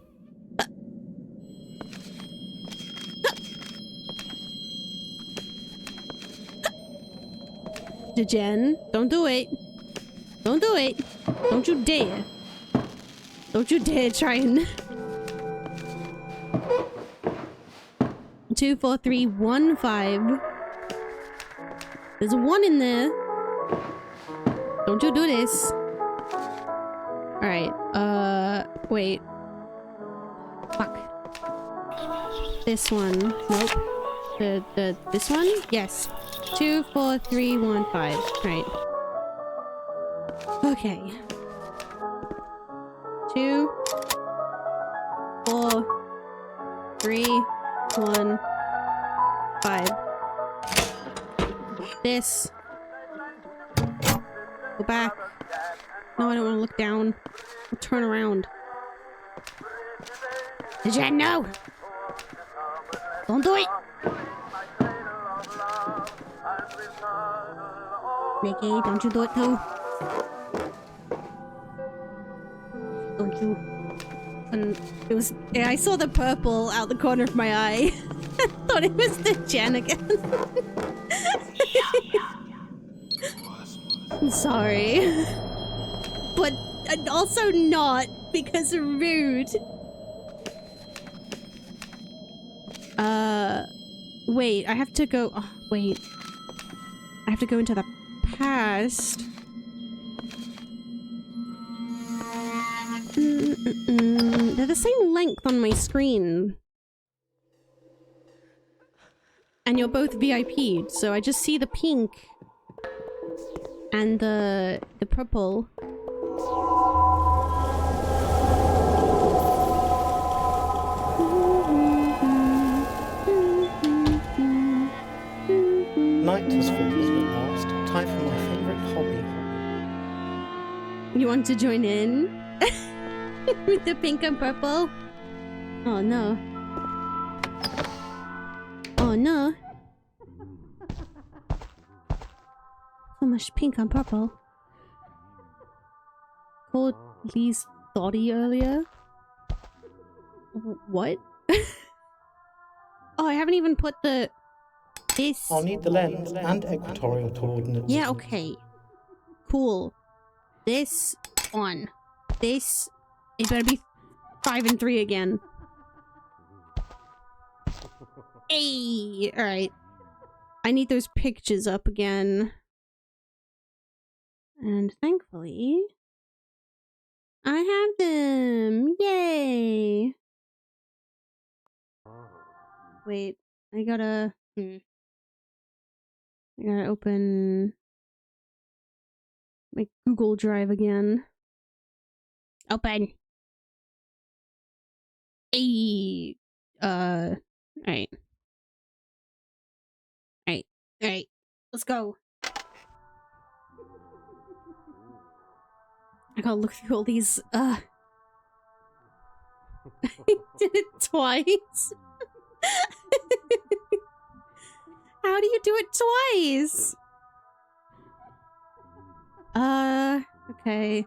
Jen, don't do it. Don't do it. Don't you dare. Don't you dare try and... 24315. There's a 1 in there. Don't you do this. Alright, wait. Fuck. This one. Nope. This one? Yes. 24315. Right. Okay. 2, 4, 3, 1, 5. This. Go back. No, I don't want to look down. I'll turn around. Jen, no! Don't do it! Mickey, don't you do it too? Don't you? And it was. Yeah, I saw the purple out the corner of my eye. I thought it was the Jen again. I'm sorry. But also not, because rude. Wait, I have to go... Oh, wait. I have to go into the past. They're the same length on my screen. And you're both VIP'd, so I just see the pink and the purple. Night has fallen at last. Time for my favourite hobby. You want to join in? With the pink and purple? Oh no. Oh no. So much pink and purple. Called Lee's thoughty earlier. What? Oh, I haven't even put the... This... I'll need the lens and equatorial coordinates. Yeah, okay. Cool. This on. This... It better be 5 and 3 again. Hey! Alright. I need those pictures up again. And thankfully... I have them! Yay! Wait. I gotta... I gotta open... my Google Drive again. Open! Hey! Alright. Alright. Let's go. I gotta look through all these, I did it twice. How do you do it twice? Okay.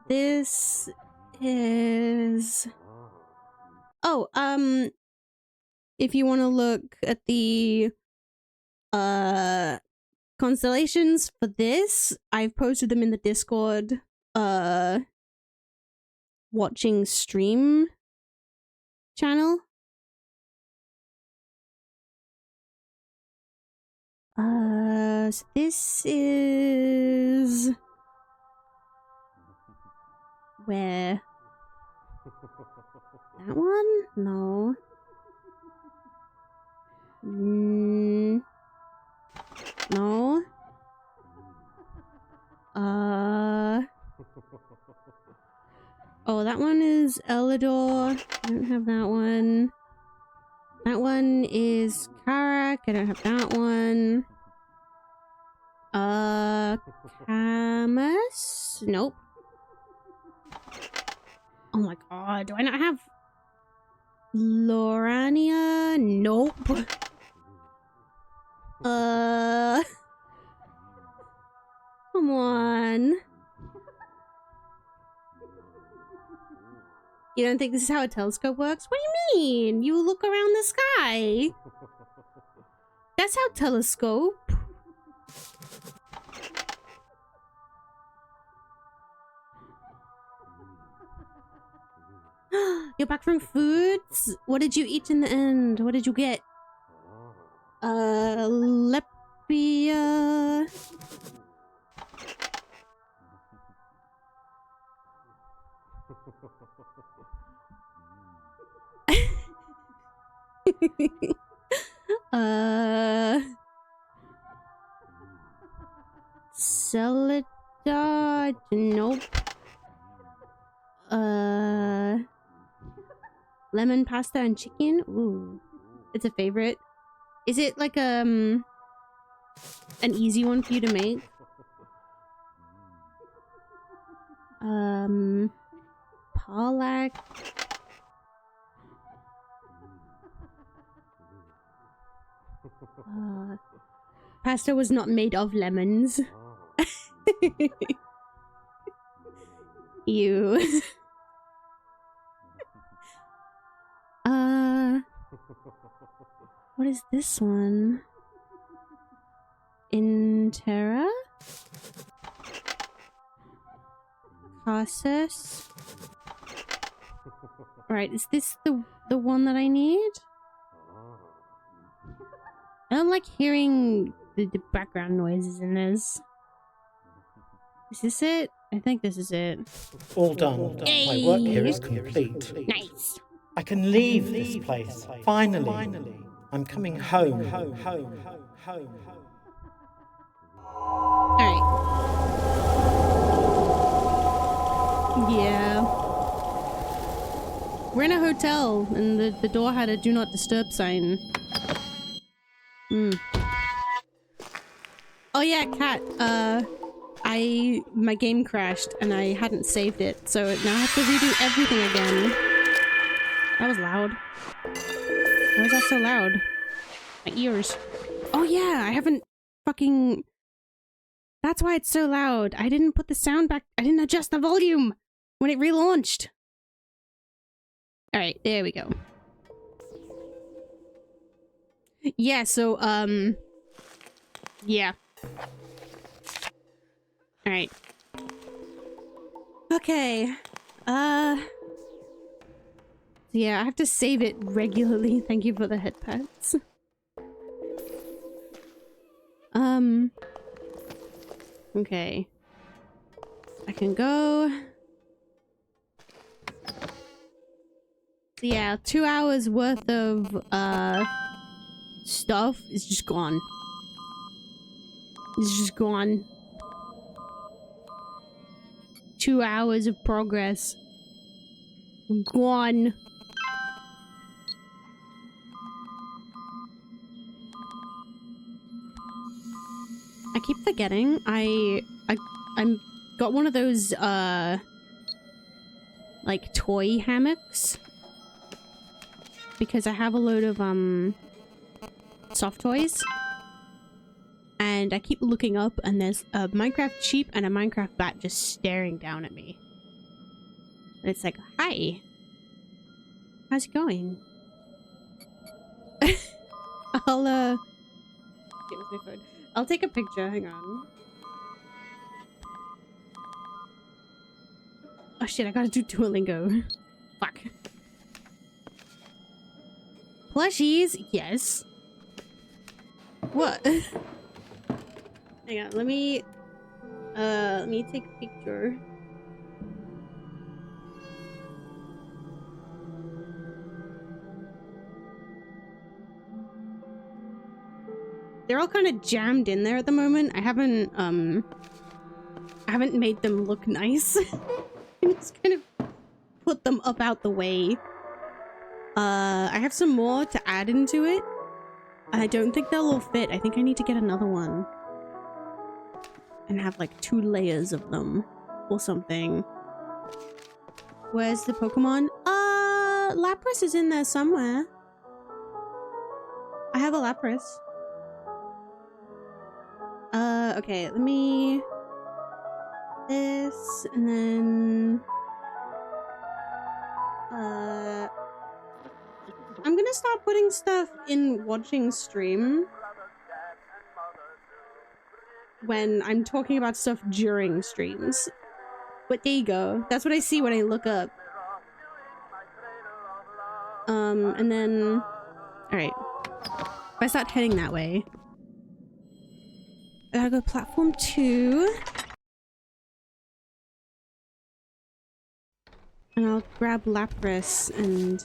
This is... Oh, if you want to look at the, constellations for this, I've posted them in the Discord, watching stream channel. So this is... Where? That one? No. No. Oh, that one is Elador. I don't have that one. That one is Karak. I don't have that one. Camus? Nope. Oh my god, do I not have Lorania? Nope. Come on. You don't think this is how a telescope works? What do you mean? You look around the sky. That's how telescope. You're back from foods? What did you eat in the end? What did you get? Lepia. Celadon. Nope. Lemon pasta and chicken. Ooh, it's a favorite. Is it like an easy one for you to make? Pollack. Pasta was not made of lemons. You. What is this one? Intera? Casas? Right, is this the one that I need? I don't like hearing the background noises in this. Is this it? I think this is it. All done. My work here is complete. Nice. I can leave this place. Finally. I'm coming home. Alright. Yeah. We're in a hotel, and the door had a do not disturb sign. Oh yeah, Cat, my game crashed and I hadn't saved it, so now I have to redo everything again. That was loud. Why is that so loud? My ears. Oh yeah, I haven't fucking... That's why it's so loud. I didn't put the sound back. I didn't adjust the volume when it relaunched. Alright, there we go. Yeah, so, yeah. Alright. Okay. Yeah, I have to save it regularly. Thank you for the head pats. Okay. I can go. Yeah, 2 hours worth of, stuff is just gone. It's just gone. 2 hours of progress. Gone. I keep forgetting. I'm got one of those like toy hammocks because I have a load of soft toys. And I keep looking up and there's a Minecraft sheep and a Minecraft bat just staring down at me. And it's like, hi. How's it going? I'll get with my phone. I'll take a picture, hang on. Oh shit, I gotta do Duolingo. Fuck. Plushies? Yes. What? Hang on, let me take a picture. They're all kind of jammed in there at the moment. I haven't made them look nice. I just kind of put them up out the way. I have some more to add into it. I don't think they'll all fit. I think I need to get another one. And have like 2 layers of them. Or something. Where's the Pokemon? Lapras is in there somewhere. I have a Lapras. Okay, let me... This, and then... I'm gonna start putting stuff in watching stream when I'm talking about stuff during streams. But there you go. That's what I see when I look up. And then... Alright. If I start heading that way... I gotta go platform 2. And I'll grab Lapras and...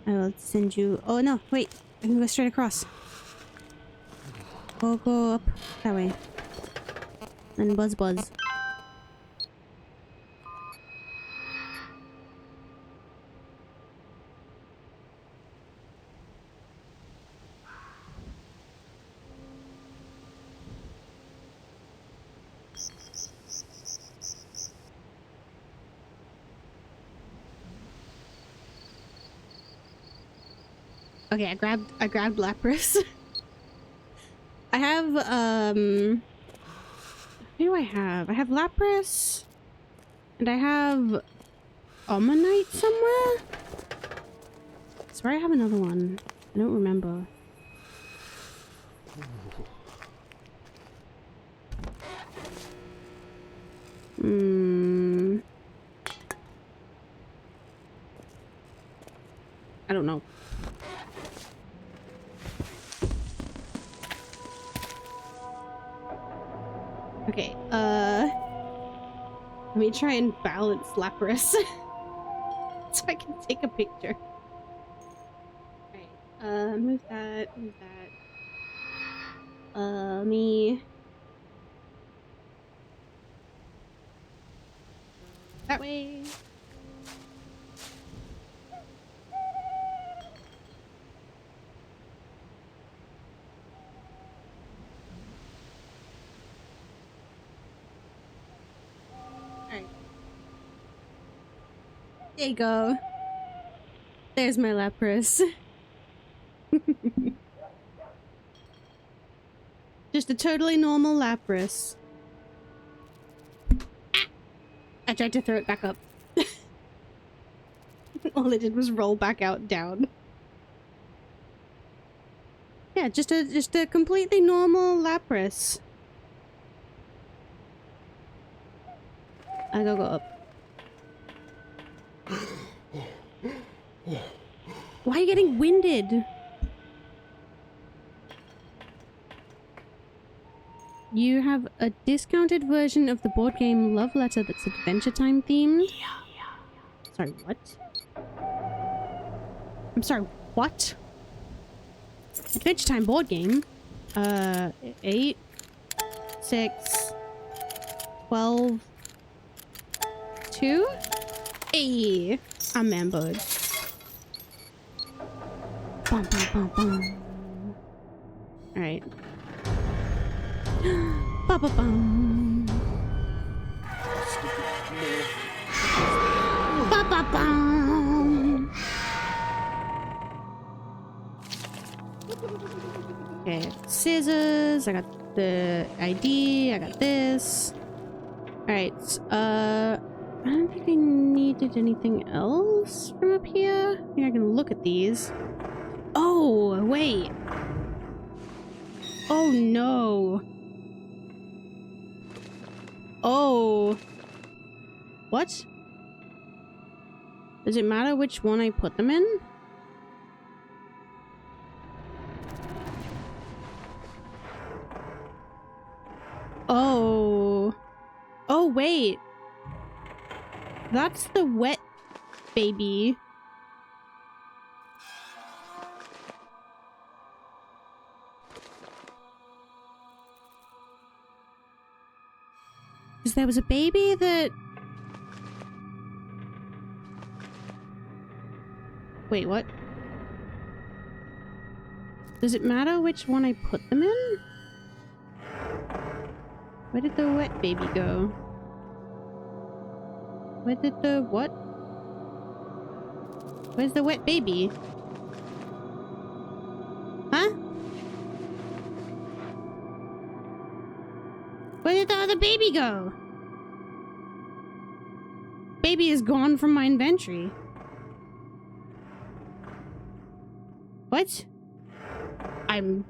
I will send you... Oh no, wait. I can go straight across. We'll go up that way. And Buzz. Okay, I grabbed Lapras. I have, who do I have? I have Lapras. And I have Omanyte somewhere? I swear I have another one. I don't remember. I don't know. Okay, let me try and balance Lapras so I can take a picture. Alright, move that, me... That way. Alright. There you go. There's my Lapras. Just a totally normal Lapras. Ah! I tried to throw it back up. All it did was roll back out down. Yeah, just a completely normal Lapras. I gotta go up. Why are you getting winded? You have a discounted version of the board game Love Letter that's Adventure Time themed? Sorry, what? I'm sorry, what? Adventure Time board game? 8, 6, 12, 2? Hey, I'm ambered. Bum, bum, bum, bum. Alright. Ba ba bum. Ba ba bum. Okay, scissors. I got the ID. I got this. Alright, I don't think I needed anything else from up here. I think I can look at these. Oh, wait. Oh, no. Oh. What? Does it matter which one I put them in? Oh. Oh, wait. That's the wet baby. Because there was a baby that... Wait, what? Does it matter which one I put them in? Where did the wet baby go? Where did the what? Where's the wet baby? Huh? Where did the other baby go? Baby is gone from my inventory. What? I've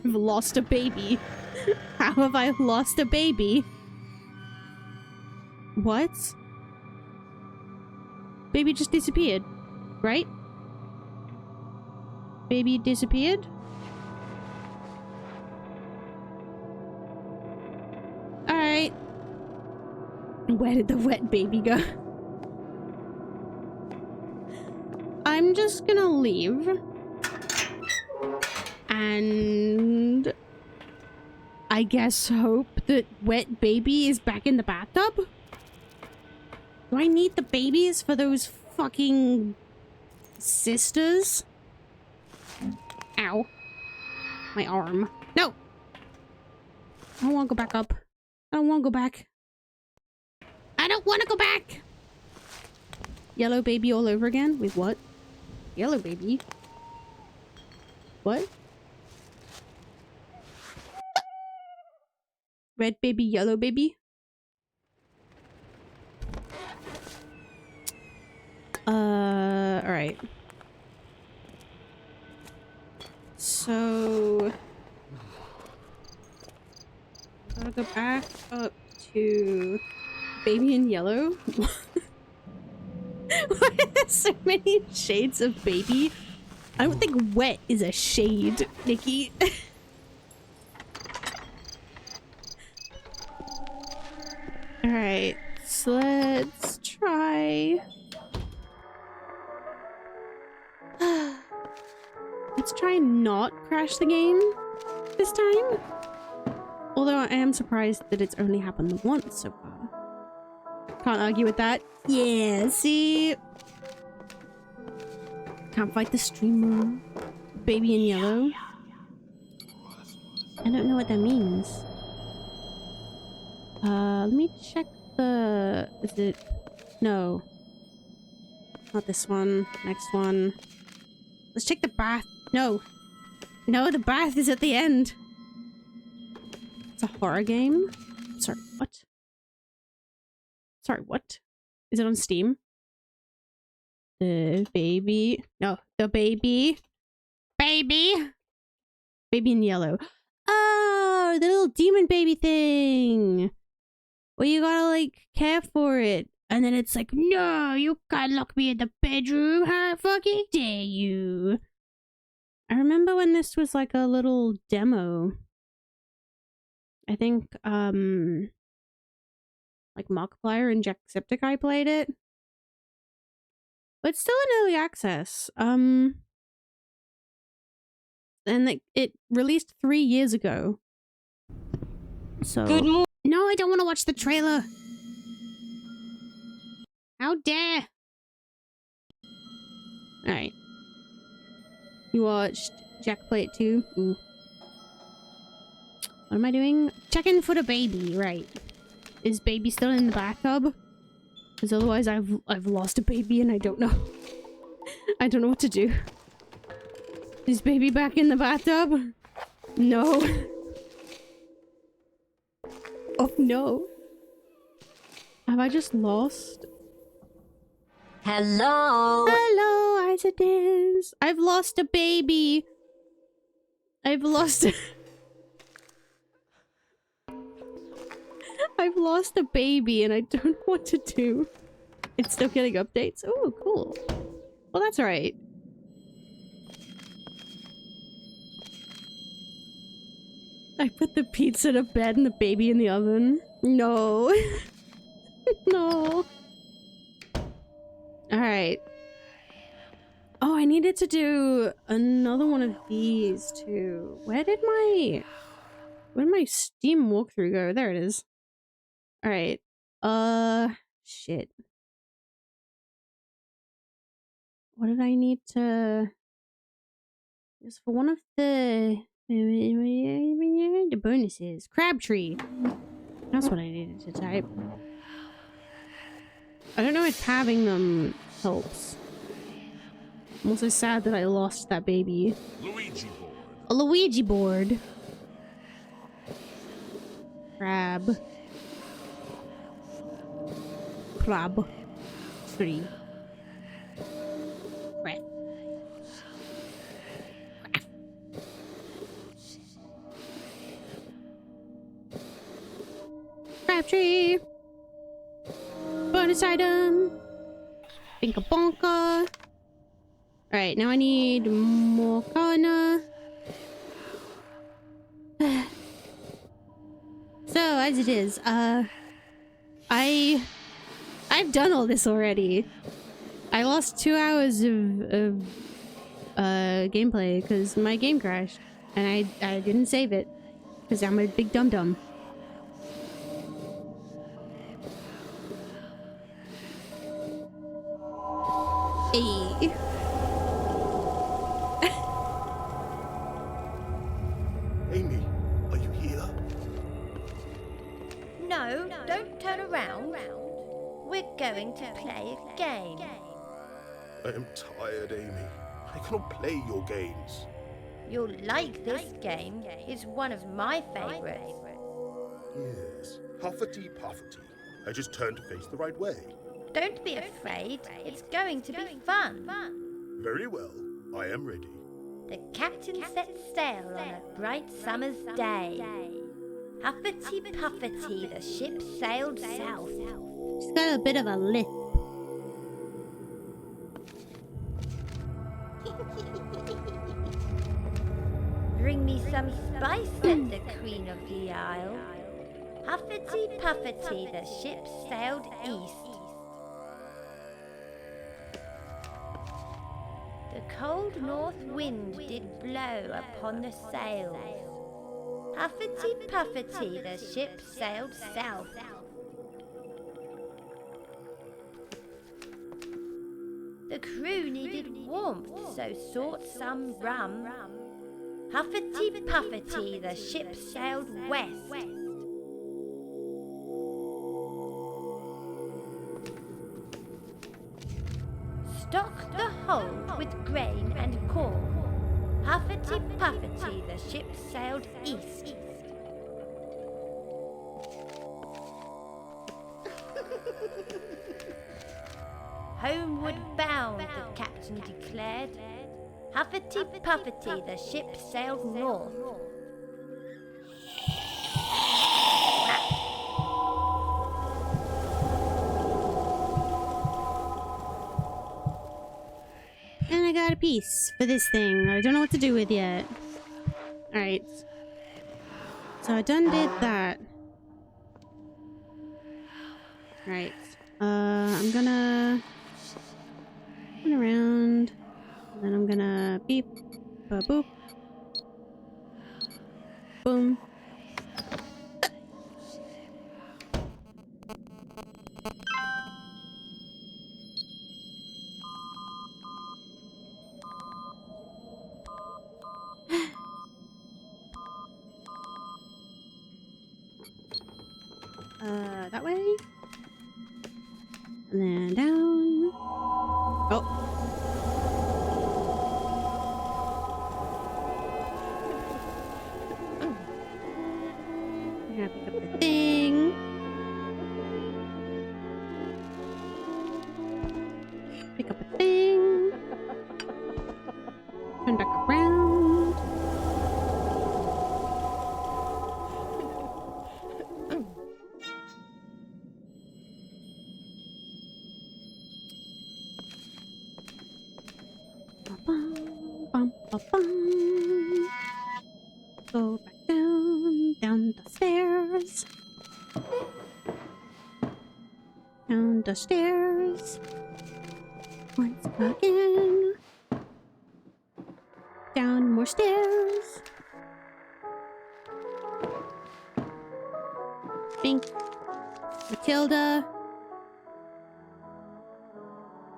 lost a baby. How have I lost a baby? What? Baby just disappeared, right? Baby disappeared? Alright. Where did the wet baby go? I'm just gonna leave. And... I guess hope that wet baby is back in the bathtub? Do I need the babies for those fucking sisters? Ow. My arm. No! I don't want to go back up. I don't want to go back. I don't want to go back! Yellow baby all over again? Wait, what? Yellow baby? What? Red baby, yellow baby? Alright. So... I'll go back up to baby in yellow. Why are there so many shades of baby? I don't think wet is a shade, Nikki. Alright, so let's try. Let's try not crash the game this time. Although I am surprised that it's only happened once so far. Can't argue with that. Yeah, see? Can't fight the streamer. Baby in yellow. I don't know what that means. Let me check the... Is it... No. Not this one. Next one. Let's check the bath. No. No, the bath is at the end. It's a horror game? Sorry, what? Sorry, what? Is it on Steam? The baby... No, the baby. Baby! Baby in yellow. Oh, the little demon baby thing! Well, you gotta, like, care for it. And then it's like, no, you can't lock me in the bedroom. How fucking dare you? I remember when this was like a little demo. I think, like Markiplier and Jacksepticeye played it. But it's still in early access. And like, it released 3 years ago. So... Good morning. No, I don't want to watch the trailer. How dare! Alright. You watched Jack play it too? Ooh. What am I doing? Checking for the baby, right. Is baby still in the bathtub? Because otherwise I've lost a baby and I don't know. I don't know what to do. Is baby back in the bathtub? No. Oh no. Have I just lost? Hello. Hello, Isidis. I've lost a baby. I've lost I've lost a baby and I don't know what to do. It's still getting updates. Oh, cool. Well, that's alright. I put the pizza to bed and the baby in the oven. No. No. Alright. Oh, I needed to do another one of these too. Where'd my Steam walkthrough go? There it is. Alright. Shit. What did I need to... It was for one of the bonuses. Crabtree. That's what I needed to type. I don't know if having them helps. I'm also sad that I lost that baby. Luigi board. A Luigi board. Crab. Crab. Tree. Crab. Crabtree. Bonus item. Binka bonka. Alright, now I need more kana. So, as it is, I've done all this already. I lost 2 hours of gameplay because my game crashed. And I didn't save it. Because I'm a big dum-dum. Hey. Amy, are you here? No, don't turn around. We're going to play a game. I am tired, Amy. I cannot play your games. You'll like this game. It's one of my favorites. Yes, Huffety Puffety. I just turned to face the right way. Don't be afraid. It's going to be fun. Very well, I am ready. The captain set sail on a bright summer's day. Huffety puffety, the ship sailed south. She's got a bit of a lisp. Bring me some spice, said the Queen of the Isle. Huffety puffety, the ship sailed east. The cold north wind did blow upon the sails. Huffety puffety, the ship sailed south. The crew needed warmth, so sought some rum. Huffety puffety, the ship sailed west. Stock the hold with grain and corn. Huffety puffety, the ship sailed east. Homeward bound, the captain declared. Huffety puffety, the ship sailed north. And I got a piece for this thing I don't know what to do with yet. Alright. So I done did that. Right. I'm gonna run around. And then I'm gonna beep, boop, boom. That way. And then down. Oh. Pick up the thing. Pick up a thing. Turn back around. Bum, bum, bum. Go back down the stairs. Down the stairs. Once again. Down more stairs. Bink. Matilda.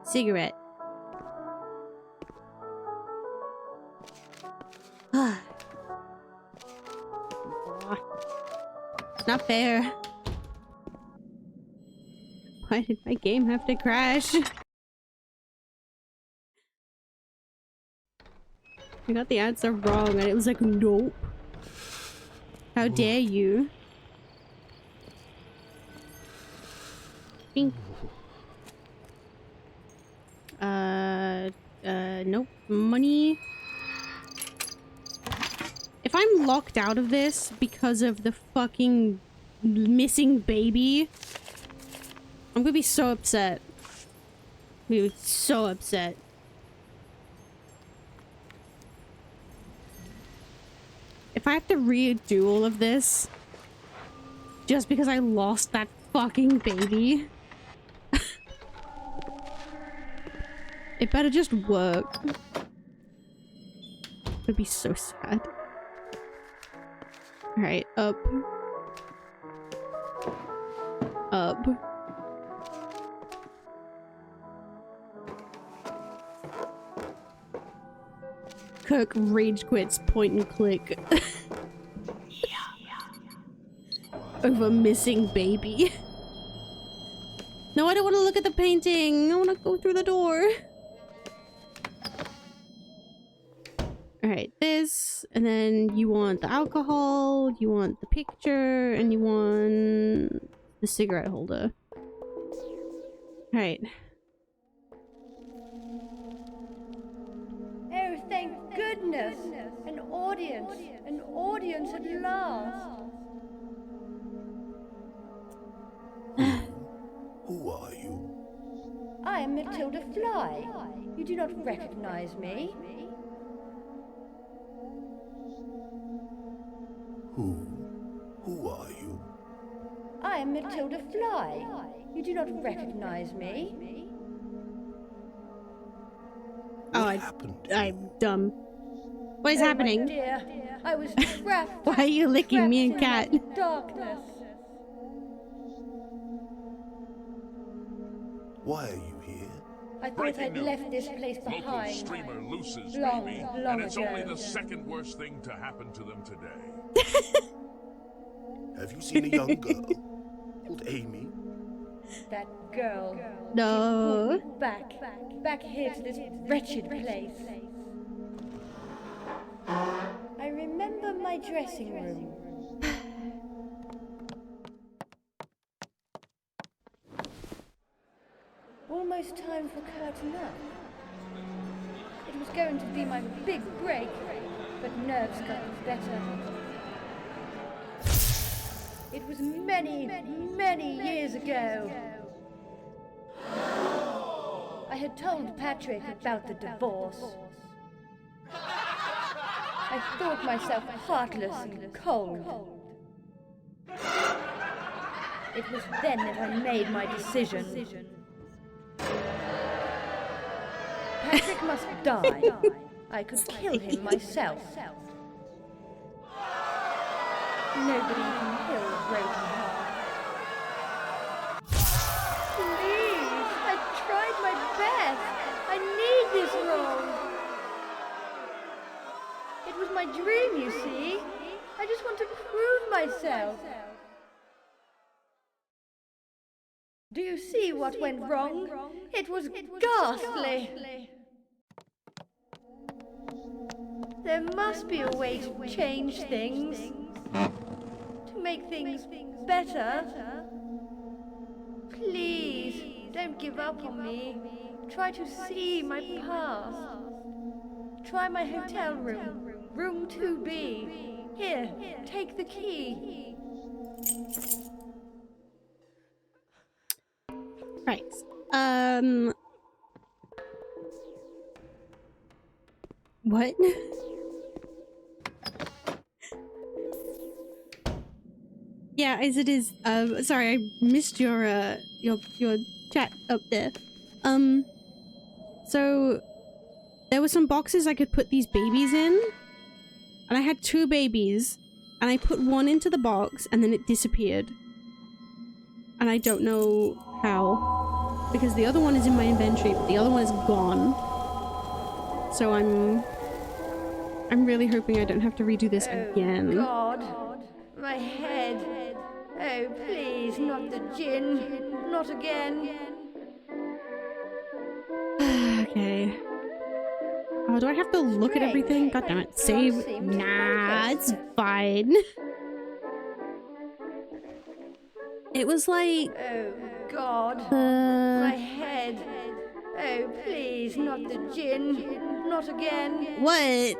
Cigarette. It's not fair. Why did my game have to crash? I got the answer wrong and it was like, nope. How dare you? Bing. Nope. Money. If I'm locked out of this because of the fucking missing baby, I'm gonna be so upset. I'm gonna be so upset. If I have to redo all of this just because I lost that fucking baby, it better just work. I'd be so sad. Alright, up. Up. Kirk rage quits point and click. Over missing baby. No, I don't want to look at the painting. I want to go through the door. Alright, this, and then you want the alcohol, you want the picture, and you want the cigarette holder. Alright. Oh, thank goodness! An audience at last! Who are you? I am Matilda Fly. You do not recognize me. Who are you? I am Matilda Fly. You do not recognize me. What happened? I'm dumb. What is Oh, happening? my dear, I was trapped. Why are you licking me and trapped Cat? in that darkness. Why are you here? I thought I'd left this place Local behind. streamer loses, Long, baby. long And it's only ago. the second worst thing to happen to them today. Have you seen a young girl called Amy? That girl. No. Back here to this wretched place. I remember my dressing room. Almost time for curtain up. It was going to be my big break, but nerves got the better. It was many, many years ago. I had told Patrick about the divorce. I thought myself heartless and cold. It was then that I made my decision. Patrick must die. I could kill him myself. Nobody can kill a broken heart. Please, I tried my best. I need this role. It was my dream, you see. I just want to prove myself. Do you see what went wrong? It was ghastly. There must be a way to change things. To make things better. Please, don't give up on me. Try to see my past. Try my hotel room. Room 2B. Here, take the key. Right. What? Yeah, as it is. Sorry, I missed your chat up there. So there were some boxes I could put these babies in, and I had 2 babies, and I put one into the box, and then it disappeared, and I don't know how, because the other one is in my inventory, but the other one is gone. So I'm really hoping I don't have to redo this again. God, my head. Oh, please, not the gin. Not again. Okay. Oh, do I have to look at everything? God damn it. Save. Nah, it's fine. It was like... Oh, God. My head. Oh, please, not the gin. Not again. What?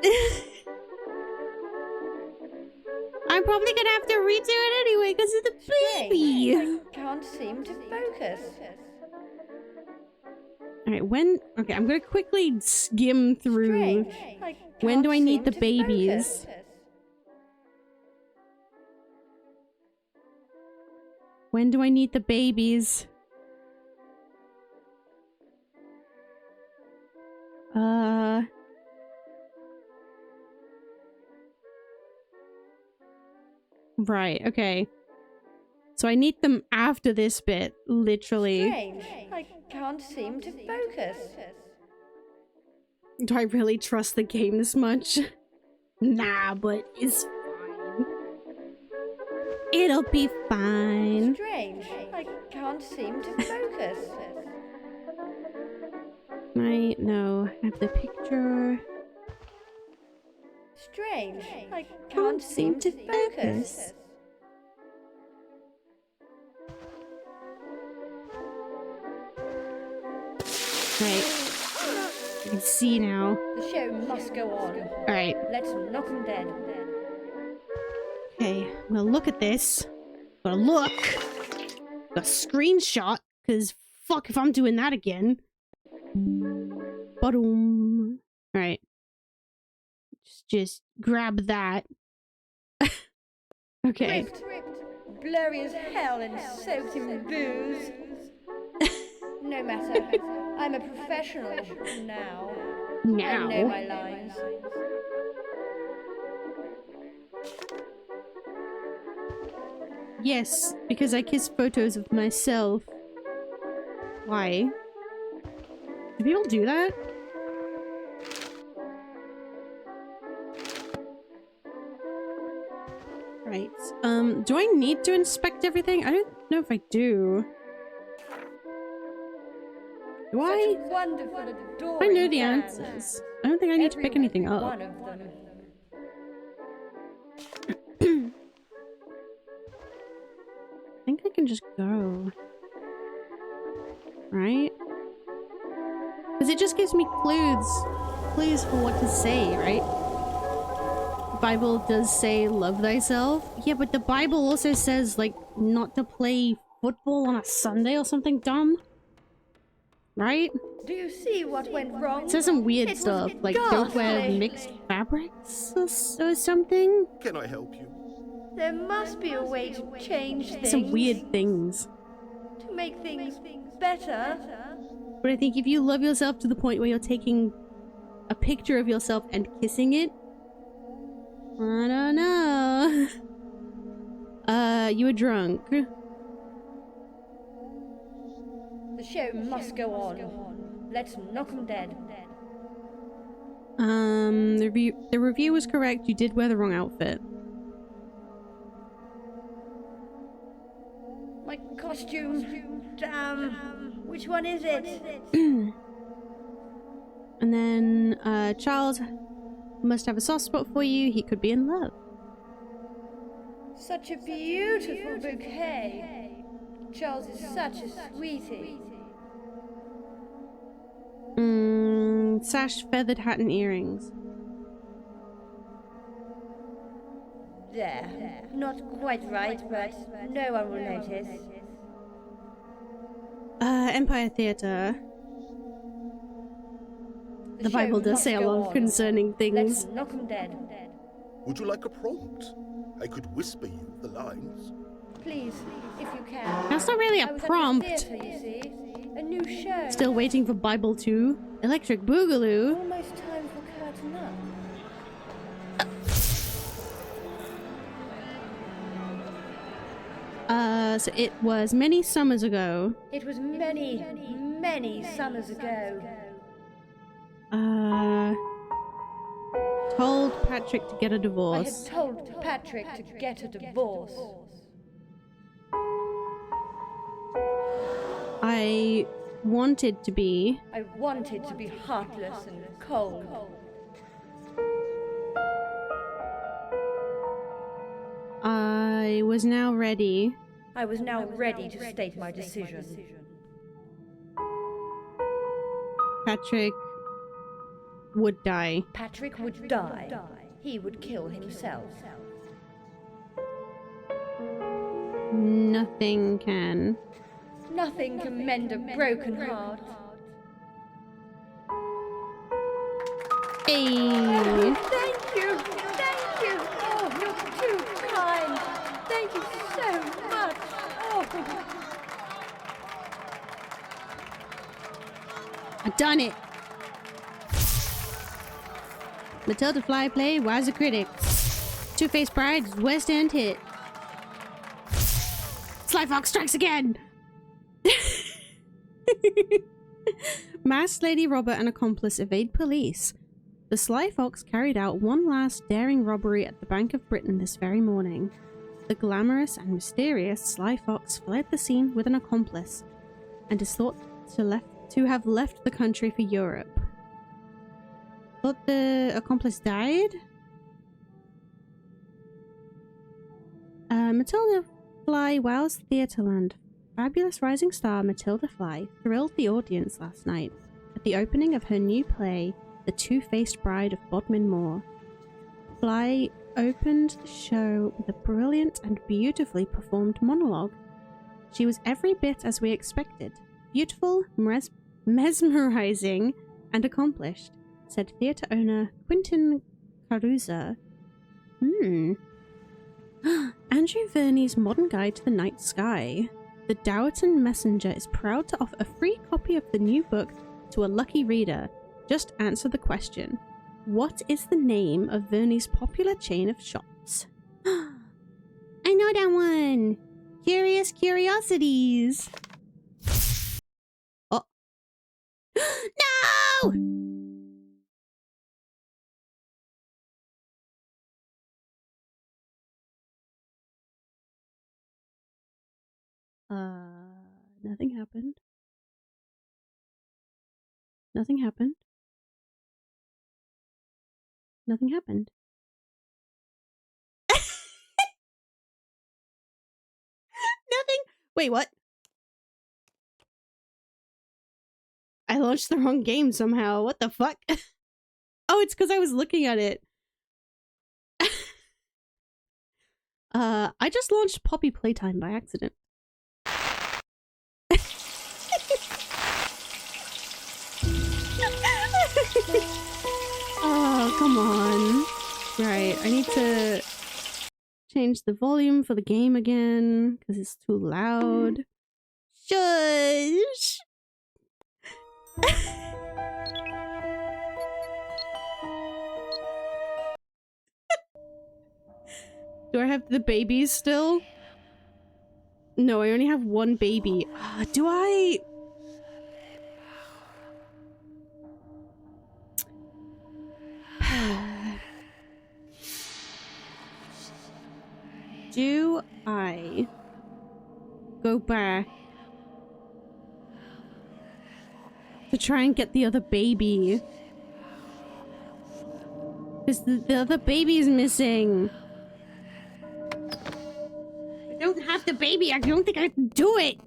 I'm probably gonna have to redo it anyway because of the baby. I can't seem to focus. Alright, when... Okay, I'm gonna quickly skim through. When do I need the babies? When do I need the babies? Right, okay. So I need them after this bit, literally. Strange. I can't seem to focus. Do I really trust the game this much? Nah, but it's fine. It'll be fine. Strange. I can't seem to focus. Right, no. I have the picture. Strange. I can't seem to focus. Right. You can see now. The show must go on. Alright. Let's knock 'em dead. Okay, I'm gonna look at this. I'm gonna look. A screenshot, because fuck if I'm doing that again. Ba-doom. Alright. Just grab that. Okay. Ripped. blurry as hell and soaked in booze. No matter. I'm a professional now. I know my lines. Yes, because I kiss photos of myself. Why? Do people do that? Right. Do I need to inspect everything? I don't know if I do. Do I? Such a wonderful, adoring I know the plan. answers. I don't think I need to pick anything up. One of them. I think I can just go. Right? Because it just gives me clues for what to say, right? The Bible does say love thyself. Yeah, but the Bible also says, like, not to play football on a Sunday or something dumb. Right? Do you see what went wrong? It says some weird It was stuff, like don't wear ghastly. mixed fabrics or something. Can I help you? There must be a way to change things. Some weird things. To make things better. But I think if you love yourself to the point where you're taking a picture of yourself and kissing it, I don't know. You were drunk. The show must go on. Let's knock 'em dead. The review was correct. You did wear the wrong outfit. My costume. Damn. Which one is it? And then, Charles must have a soft spot for you. He could be in love. Such a beautiful bouquet. Charles is such a sweetie. Sash, feathered hat, and earrings. There. Not quite right, but no one will notice. Empire Theatre. The show Bible does must say a go lot on. concerning Let's things. knock 'em dead. Would you like a prompt? I could whisper you the lines. Please, if you can. That's not really I a was prompt. At the theatre, you see. A new show. Still waiting for Bible 2. Electric Boogaloo. Almost time for curtain up. So it was many summers ago. It was many, many summers ago. Told Patrick to get a I had divorce. told Patrick to get a divorce. I wanted to be. I wanted to be heartless and cold. I was now ready. I was now ready to state my decision. Patrick would die. Patrick would die. He would kill himself. Nothing can. Nothing can mend a broken heart. Hey! Thank you! Thank you! Oh, you're too kind! Thank you so much! Oh. I've done it! Matilda Fly play, Wise a Critic. Two-Faced Bride's West End hit. Sly Fox strikes again! Masked Lady Robber and accomplice evade police. The Sly Fox carried out one last daring robbery at the Bank of Britain this very morning. The glamorous and mysterious Sly Fox fled the scene with an accomplice, and is thought to have left the country for Europe. Thought the accomplice died? Matilda Fly wows Theatreland. Fabulous rising star Matilda Fly thrilled the audience last night at the opening of her new play, The Two-Faced Bride of Bodmin Moor. Fly opened the show with a brilliant and beautifully performed monologue. She was every bit as we expected. Beautiful, mesmerizing, and accomplished, said theatre owner Quentin Caruza. Andrew Verney's Modern Guide to the Night Sky. The Dowerton Messenger is proud to offer a free copy of the new book to a lucky reader. Just answer the question. What is the name of Verney's popular chain of shops? I know that one! Curious Curiosities! Oh. No! Nothing happened. Nothing happened. Nothing happened. Nothing. Wait, what? I launched the wrong game somehow. What the fuck? Oh, it's because I was looking at it. I just launched Poppy Playtime by accident. Oh, come on. Right, I need to change the volume for the game again because it's too loud. Shush! Do I have the babies still? No, I only have one baby. Do I? Do I go back to try and get the other baby? Because the other baby is missing. I don't have the baby. I don't think I can do it.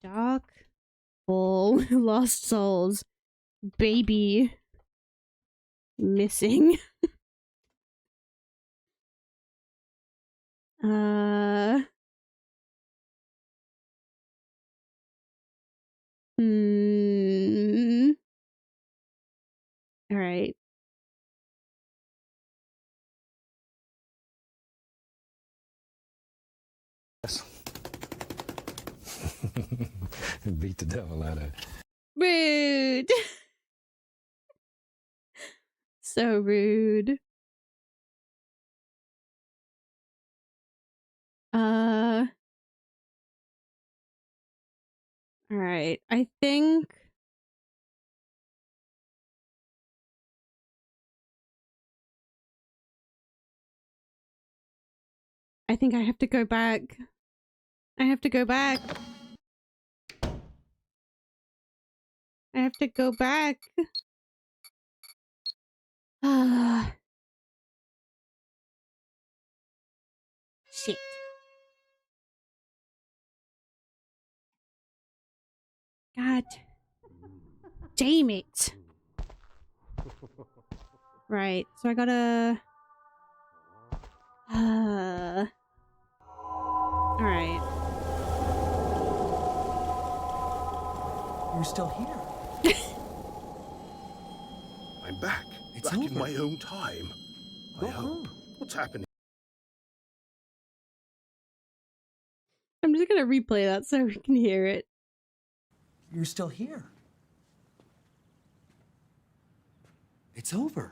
Dark Ball, Lost Souls, baby missing. All right. Beat the devil out of it. Rude. So rude. All right. I think I have to go back. I have to go back. I have to go back. Shit. God damn it. Right, so I gotta... Alright. You're still here. I'm back. It's back over. in my own time. I Go hope. home. What's happening? I'm just gonna replay that so we can hear it. You're still here. It's over.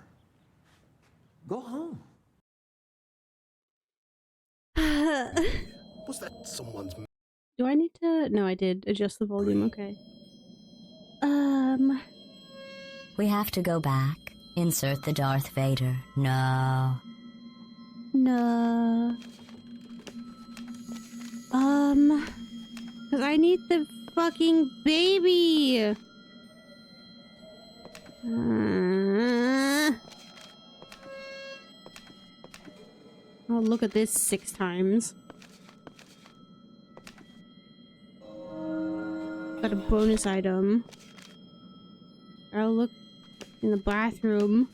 Go home. Was that someone's... Do I need to... No, I did adjust the volume, okay. We have to go back. Insert the Darth Vader. No. No. Because I need the fucking baby. I'll look at this 6 times. Got a bonus item. I'll look in the bathroom.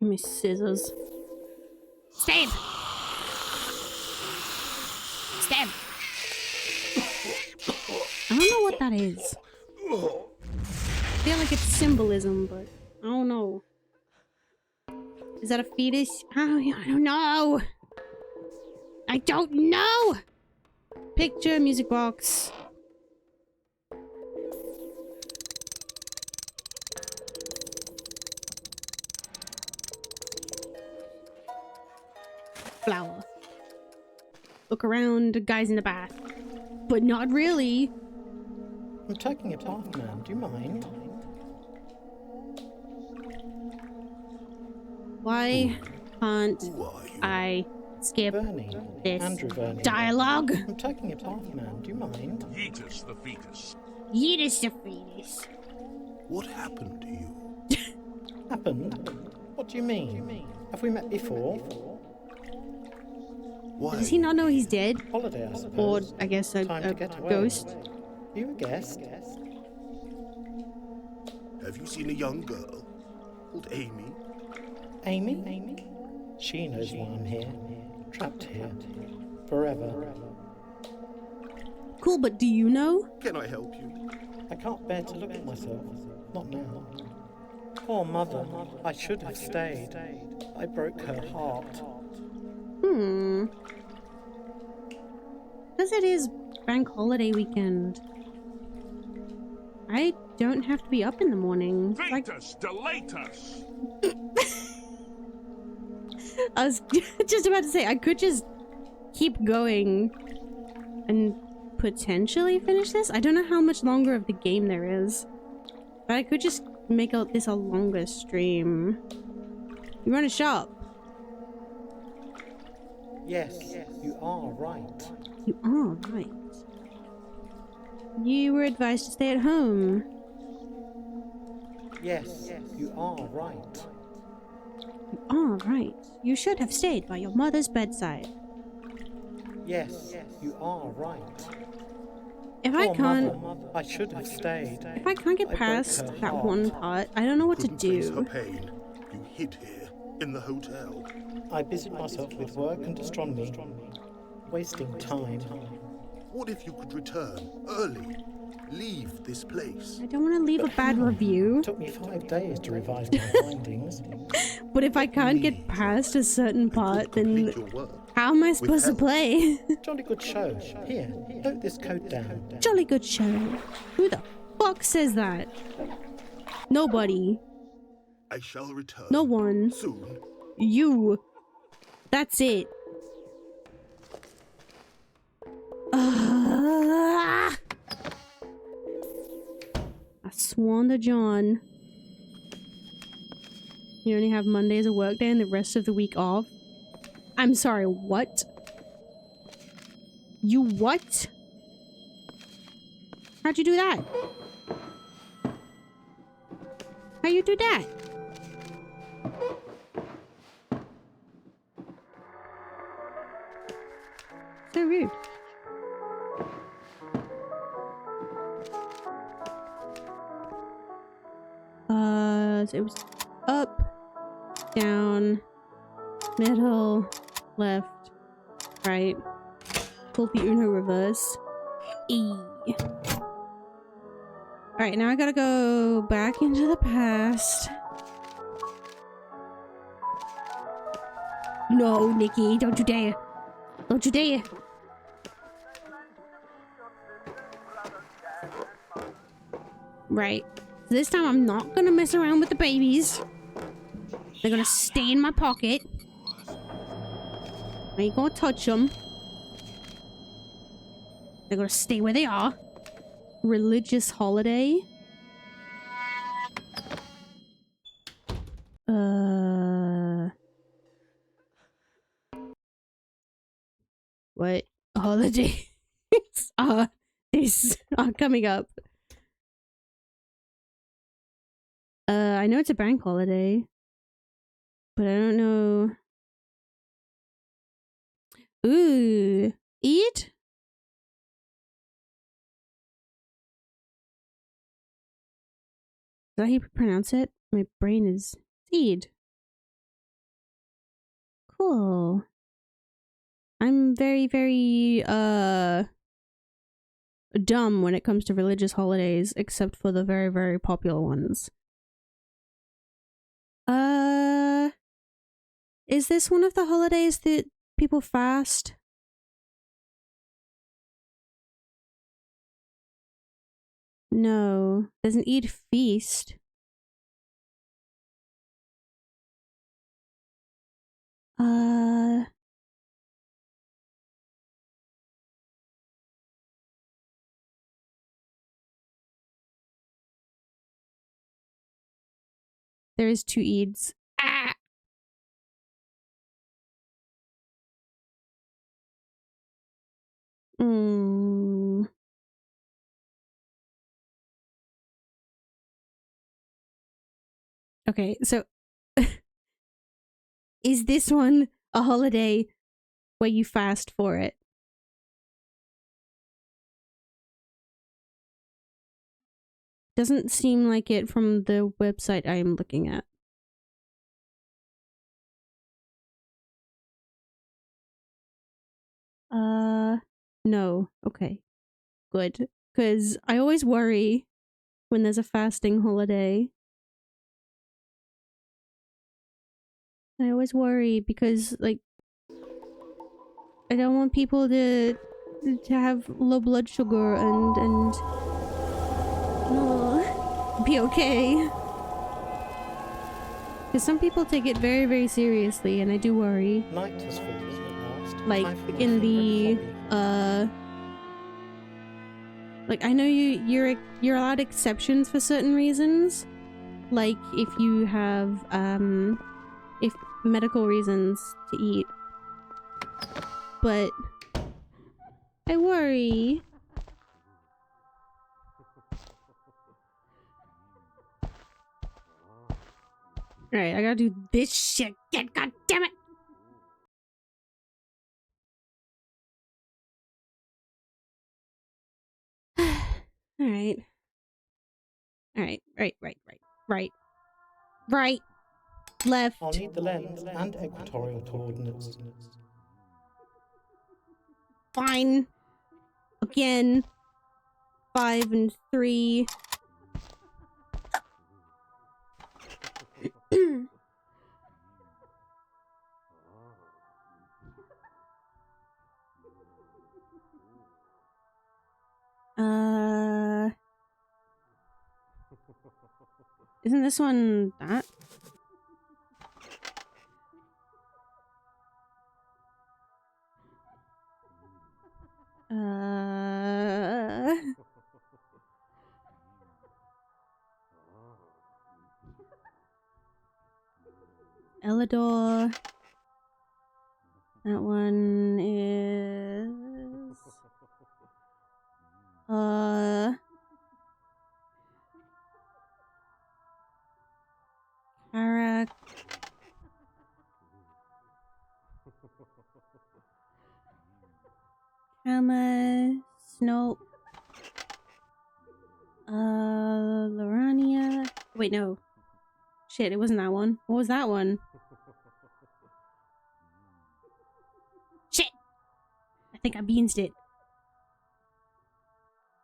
Give me scissors. Stab! Stab! I don't know what that is. I feel like it's symbolism, but I don't know. Is that a fetus? Oh, I don't know. I don't know. Picture, music box. Flower. Look around, guys in the bath. But not really. I'm taking a bath, man. Do you mind? Why can't Who are you? I skip Bernie. this Andrew Bernie. dialogue? I'm taking a bath, man. Do you mind? Yeetus the fetus. Yeetus the fetus. What happened to you? Happened? What do you mean? Have we met before? Why? Does he not know he's dead? Holiday, I Or, suppose. I guess, Time a to get away. ghost? You a guest? Have you seen a young girl called Amy? Amy? She knows why I'm here. Trapped here. Forever. Cool, but do you know? Can I help you? I can't bear to look at myself. Not now. Poor mother. I should have stayed. I broke her heart. Because it is bank holiday weekend. I don't have to be up in the morning. Like, Fetus delatus. I was just about to say, I could just keep going and potentially finish this. I don't know how much longer of the game there is. But I could just make this a longer stream. You run a shop. Yes, you are right. You are right. You were advised to stay at home. Yes, you are right. You are right. You should have stayed by your mother's bedside. Yes, you are right. If I Poor can't, mother. I should have stayed. if I can't get I broke past her that heart. one part, I don't know what to Couldn't face her do. pain. You hid here in the hotel. I busied myself with work and astronomy, wasting time. What if you could return early? Leave this place. I don't want to leave a bad review, It took me 5 days to revise my findings. but if I can't get past a certain part, then Complete your work. how am I supposed to help. play? Jolly good show. Here, note this code down. Jolly good show. Who the fuck says that? Nobody. I shall return. No one. Soon. You. That's it. I swan to John. You only have Monday as a work day and the rest of the week off? I'm sorry, what? You what? How'd you do that? How you do that? So rude. So it was up, down, middle, left, right. Pull the Uno reverse. E. Alright, now I gotta go back into the past. No, Nikki, don't you dare. Don't you dare. Right. So this time I'm not gonna mess around with the babies. They're gonna stay in my pocket. I ain't gonna touch them. They're gonna stay where they are. Religious holiday. What holidays are these are coming up? I know it's a bank holiday, but I don't know. Ooh, Eid? Is that how you pronounce it? My brain is Eid. Cool. I'm very, very, dumb when it comes to religious holidays, except for the very, very popular ones. Is this one of the holidays that people fast? No. There's an Eid feast. There is 2 Eids. Ah! Okay, so is this one a holiday where you fast for it? Doesn't seem like it from the website I am looking at. No. Okay. Good. Because I always worry when there's a fasting holiday. I always worry because, like, I don't want people to have low blood sugar and be okay. Because some people take it very, very seriously, and I do worry. Night has fallen at last. Like Time for my in the favourite like I know you're allowed exceptions for certain reasons, like if you have if medical reasons to eat, but I worry. Alright, I gotta do this shit. God damn it! Alright. Alright, right. Left. I'll need the lens and equatorial coordinates. Fine. Again. 5 and 3. Isn't this one that? Elador. That one is Karak. Kama, Snope. Lorania. Wait, no. Shit, it wasn't that one. What was that one? Shit! I think I beansed it.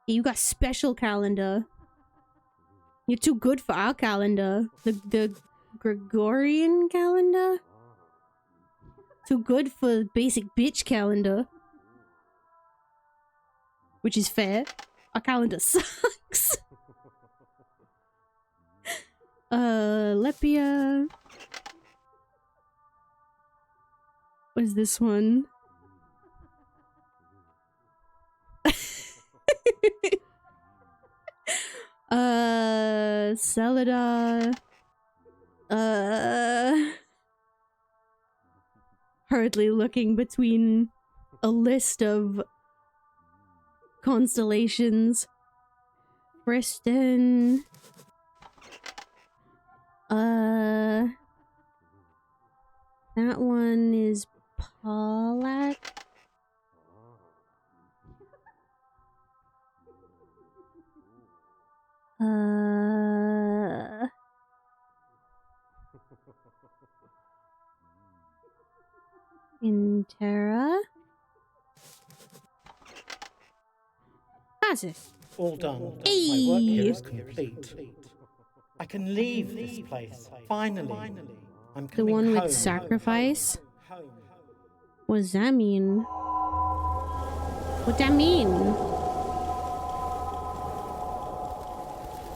Yeah, you got special calendar. You're too good for our calendar. The Gregorian calendar? Too good for basic bitch calendar. Which is fair. Our calendar sucks. Lepia. What is this one? Celida. Hurriedly looking between a list of constellations. Kristen. That one is Pollack. Intera. That's it. All done. Hey. My work here is complete. I can leave this place. Finally. I'm The coming one home. with sacrifice? Home. What does that mean? What that mean?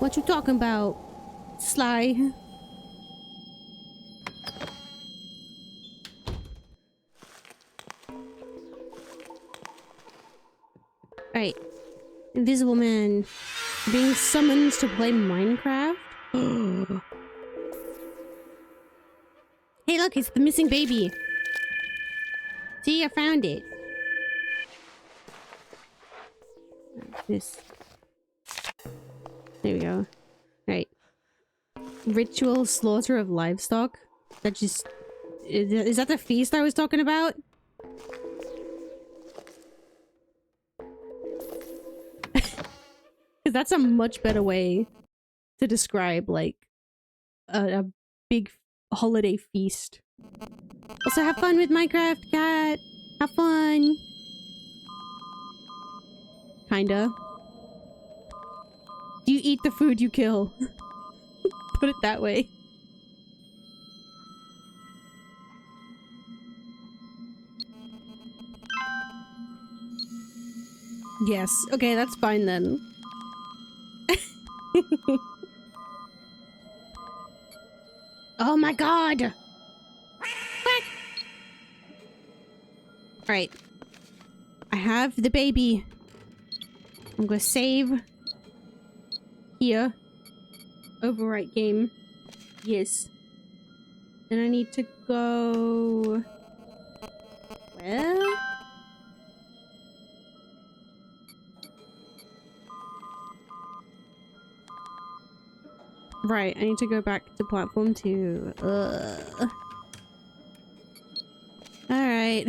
What you talking about, Sly? Right. Invisible Man being summoned to play Minecraft? Hey look, it's the missing baby. See, I found it. This. There we go. Right. Ritual slaughter of livestock? That just... Is that the feast I was talking about? Because that's a much better way to describe, like, a big holiday feast. Also, have fun with Minecraft, cat! Have fun! Kinda. Do you eat the food you kill? Put it that way. Yes. Okay, that's fine then. Oh my god! What? Alright. I have the baby. I'm gonna save. Here. Overwrite game. Yes. Then I need to go... Well... Right, I need to go back to platform 2. Alright.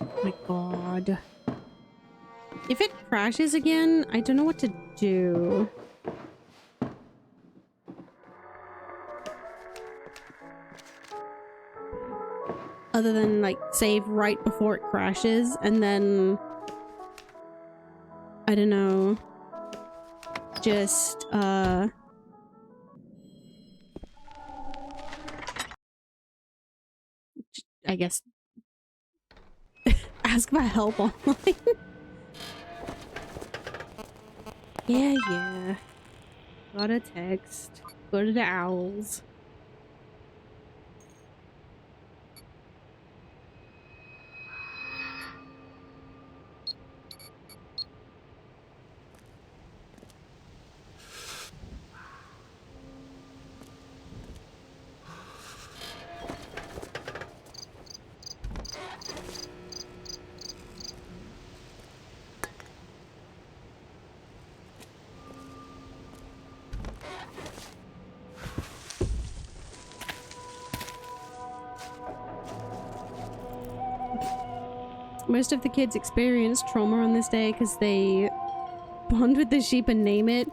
Oh my god. If it crashes again, I don't know what to do. Other than, like, save right before it crashes, and then... I don't know. Just, I guess... ask for help online. Yeah. Got a text. Go to the owls. Most of the kids experience trauma on this day because they bond with the sheep and name it.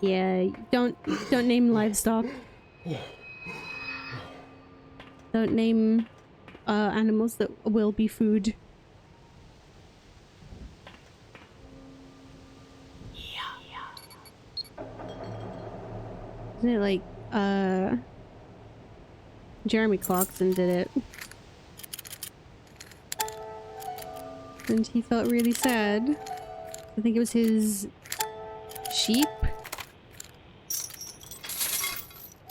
Yeah, don't name livestock. Don't name animals that will be food. Isn't it like Jeremy Clarkson did it? And he felt really sad. I think it was his sheep.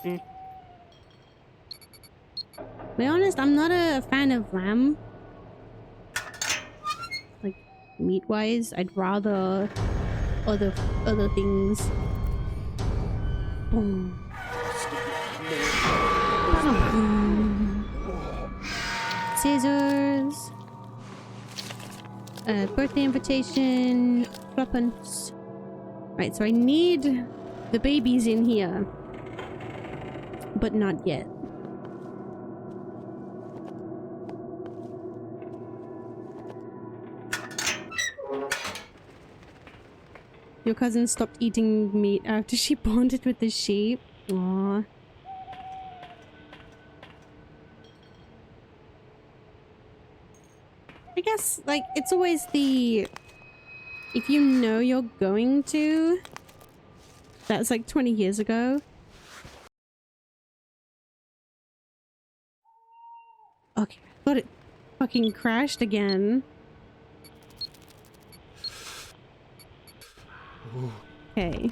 To be honest, I'm not a fan of lamb. Like, meat-wise, I'd rather other things. Boom. Scissors. Birthday invitation. Flippants. Right, so I need the babies in here. But not yet. Your cousin stopped eating meat after she bonded with the sheep. Aww. guess, like, it's always the... If you know you're going to... That's like 20 years ago. Okay, but it fucking crashed again. Okay.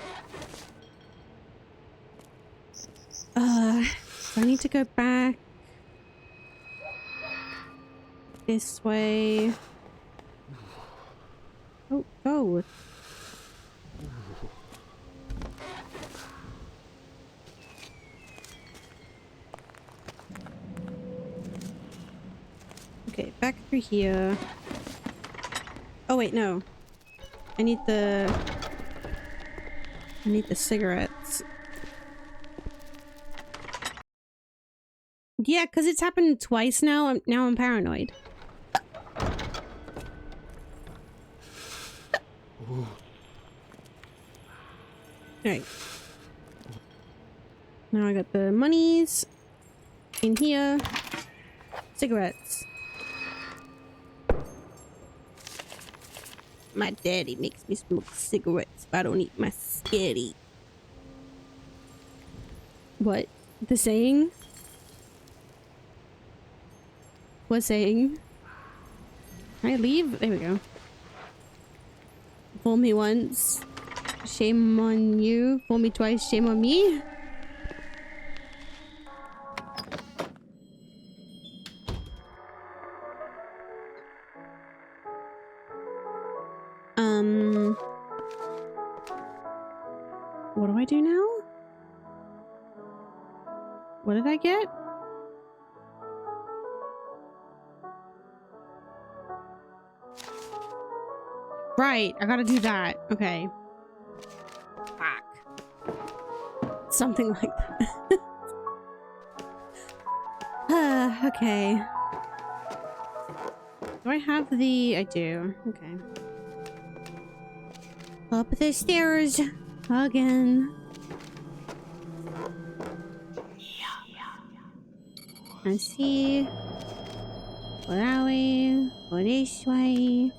So I need to go back this way. Oh, go. Okay, back through here. Oh wait, no. I need the cigarettes. Yeah, because it's happened twice now. Now I'm paranoid. Alright. Now I got the monies in here. Cigarettes. My daddy makes me smoke cigarettes, but I don't eat my spaghetti. What? The saying? What saying? Can I leave? There we go. Fool me once, shame on you. Fool me twice, shame on me. What do I do now? What did I get? Right, I gotta do that. Okay. Fuck. Something like that. Okay. Do I have the... I do. Okay. Up the stairs again. Let's see. Where are we? Go this way.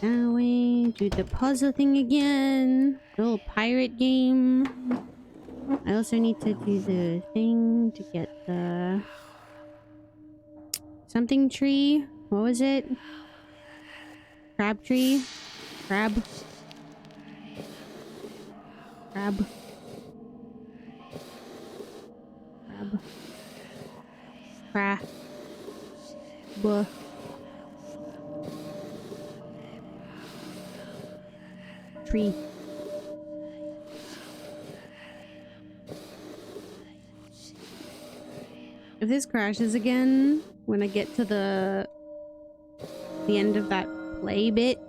That way. Do the puzzle thing again. Little pirate game. I also need to do the thing to get the... something tree. What was it? Crab tree? Crab. Crab. Crab. Crab. Buh. Tree. If this crashes again when I get to the end of that play bit,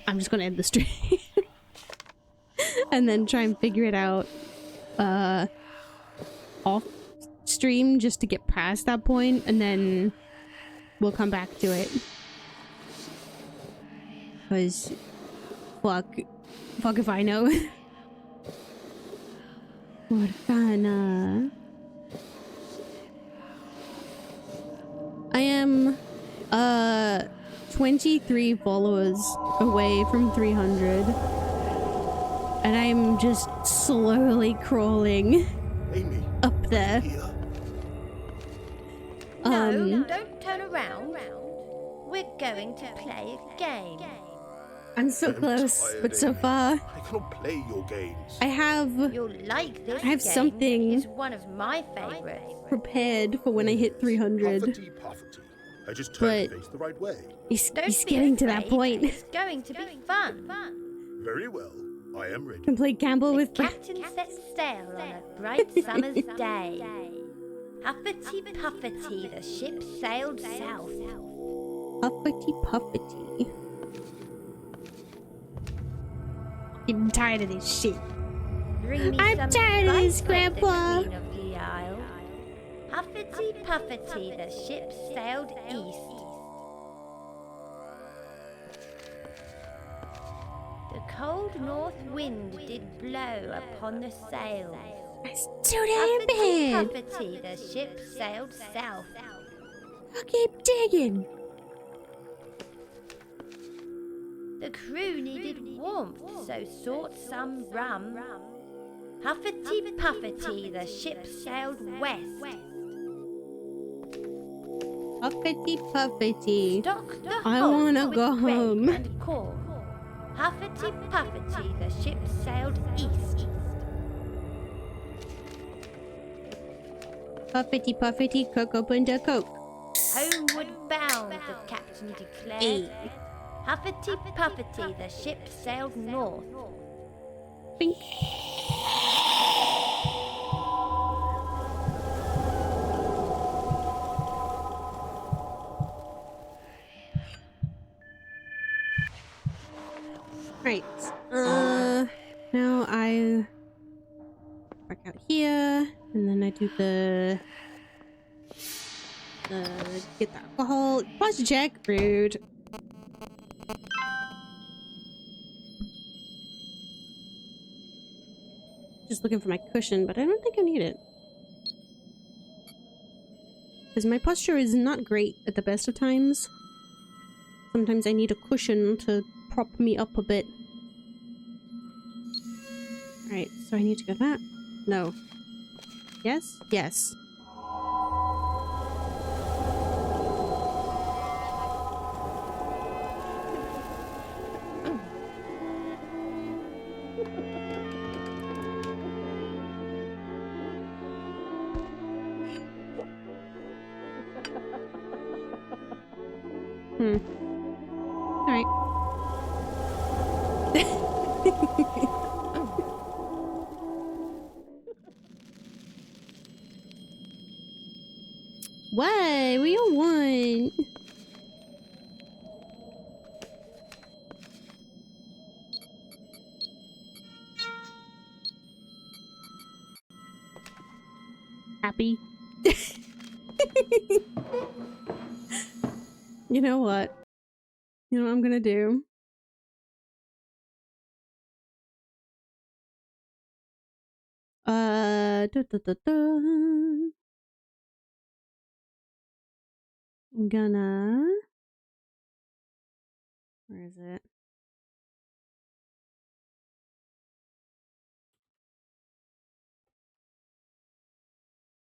I'm just gonna end the stream and then try and figure it out off stream just to get past that point, and then we'll come back to it. Cause fuck if I know. What gonna... I am 23 followers away from 300, and I'm just slowly crawling Amy, up there. No, don't turn around. We're going to play a game. I'm so close, tired, but so Amy. far. I cannot play your games. I have You'll like this. I have game. something It's one of my favorites. prepared for when I hit 300. Puffety, puffety. I just turned But- to face the right way. He's Don't be getting to that afraid. point. It's going to be fun. Very well. I am ready. Can play gamble The with captain set sail on a bright summer's day. Huffety puffety, the ship sailed south. Puffety puffety. I'm tired of this shit. Bring me I'm some tired of this, spice, went the Grandpa. Queen of the Isle. Huffety puffety, the ship sailed east. The cold north wind did blow upon the sails. It's too damn Huffety bad. puffety, the ship sailed south. I'll keep digging. The crew needed warmth, so sought some rum. Huffety puffety, the ship sailed west. Puffety puffety. Stock the I hold wanna with go grain home. and corn. Huffety puffety, the ship sailed east. Puffety puffety, cook open the coke. Homeward bound, the captain declared. Hey. Huffety puffety, the ship sailed north. Bink. Right. Now I back out here, and then I do the get the alcohol. Posture check. Rude. Just looking for my cushion, but I don't think I need it. Because my posture is not great at the best of times. Sometimes I need a cushion to prop me up a bit. Alright, so I need to go that. No. Yes? Yes. Alright. What? We all won. Happy? You know what? You know what I'm gonna do? I'm gonna... Where is it?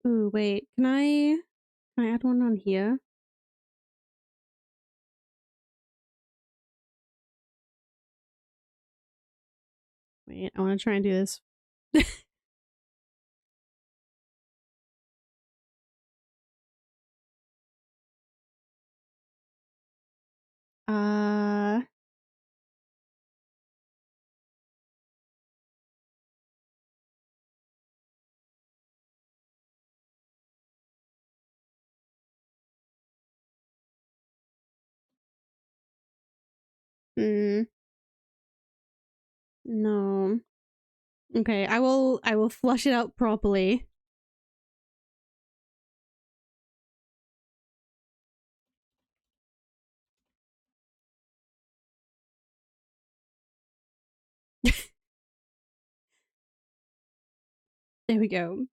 Ooh, wait. Can I add one on here? Wait, I want to try and do this. No. Okay, I will flush it out properly. There we go.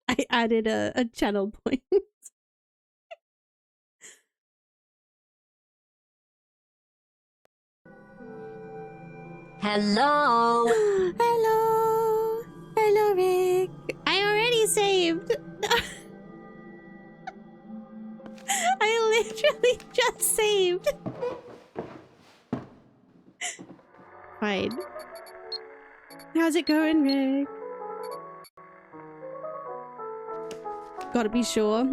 I added a channel point. Hello. Hello. Hello, Rick. I already saved. I literally just saved. Fine. How's it going, Rick? Gotta be sure.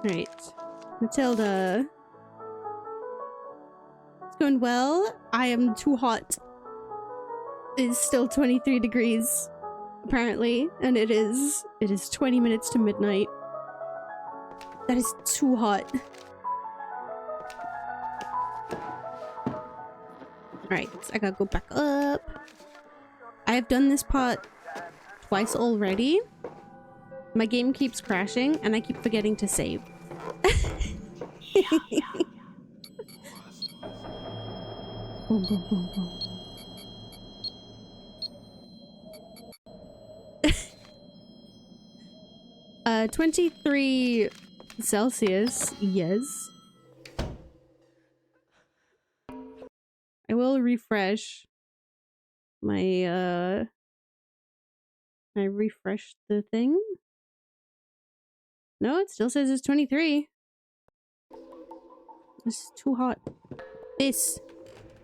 Right. Matilda. It's going well. I am too hot. It's still 23 degrees, apparently, and it is 20 minutes to midnight. That is too hot. Right, I gotta go back up. I have done this part twice already. My game keeps crashing, and I keep forgetting to save. Boom, boom, boom, boom. 23 Celsius, yes. I will refresh my, I refreshed the thing. No, it still says it's 23. This is too hot. This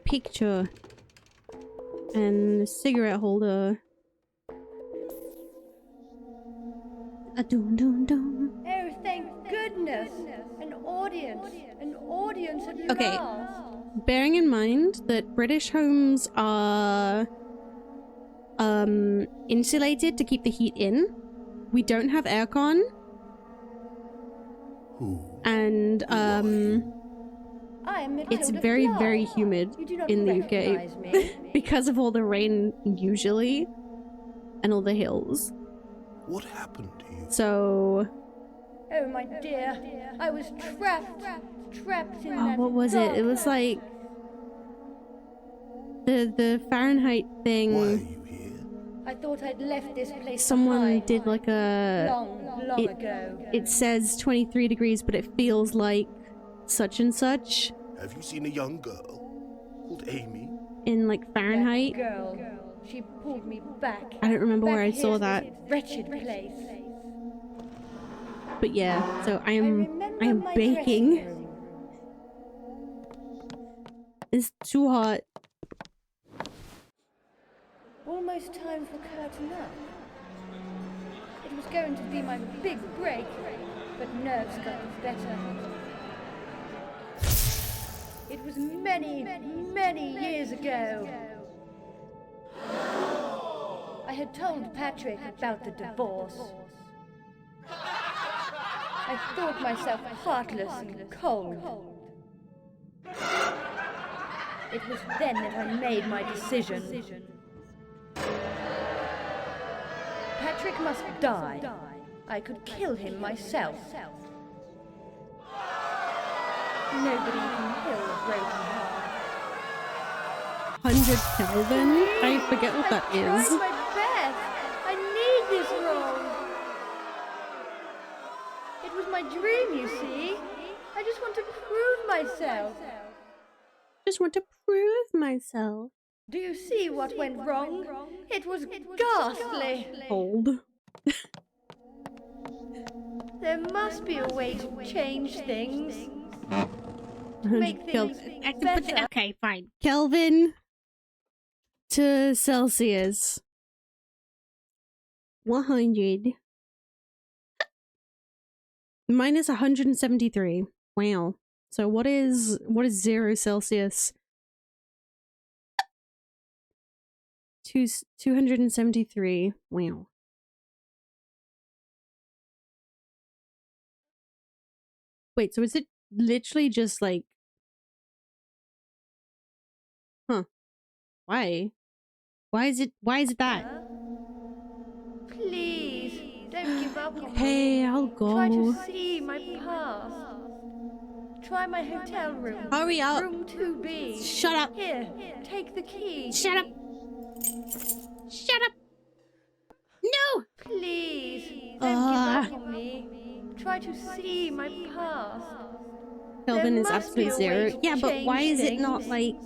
picture and the cigarette holder. A dum dum dum. Oh, thank goodness! An audience at Okay. last. Bearing in mind that British homes are insulated to keep the heat in. We don't have aircon. Who? And I am it's Matilda very, Fly. very humid You do not in the recognize UK me. because of all the rain usually and all the hills. What happened to you? So Oh my dear, I was trapped in that what was it? It was dark like the Fahrenheit Why are thing. you here? I thought I'd left this place Someone behind did like a long ago. it says 23 degrees, but it feels like such and such Have you seen a young girl called Amy? in like Fahrenheit. That girl, she pulled me back. I don't remember where I Back saw here to that, this wretched place. but yeah. So I remember am my baking. dressing room. It's too hot. Almost time for curtain up. It was going to be my big break, but nerves got the better. It was many, many years ago. I had told Patrick about the divorce. I thought myself heartless and cold. It was then that I made my decision. Patrick must die. I could kill him myself. Nobody can kill a broken heart. 100 Kelvin? I forget what that I is. tried my best. I need this role. It was my dream, you see. I just want to prove myself. Just want to prove myself. Do you see what went wrong? It was ghastly. Cold. There must be a way to change things. To make things better. Okay, fine. Kelvin to Celsius. 100. Minus 173. Wow. So what is 0 Celsius? 273. Wow. Wait, so is it literally just like... Huh. Why? Why is it that? Please, don't give up on me. Hey, I'll go. Try to see my past. Try my hotel room. Hurry up. Room 2B. Shut up. Here, take the key. Shut up. Shut up. No. Please, don't give up on me. Try to see my past. Kelvin is must be absolute a zero. way to Yeah, but why change is it not things. like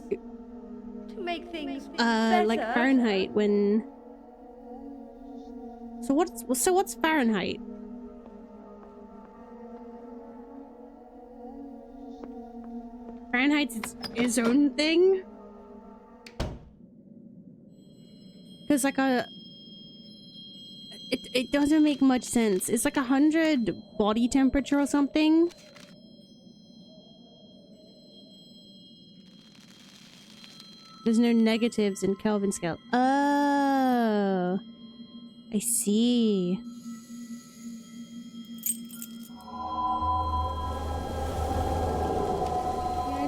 To make things better. like Fahrenheit when... So what's Fahrenheit? Fahrenheit's its own thing? Cause like it doesn't make much sense. It's like 100 body temperature or something. There's no negatives in Kelvin scale. Oh, I see.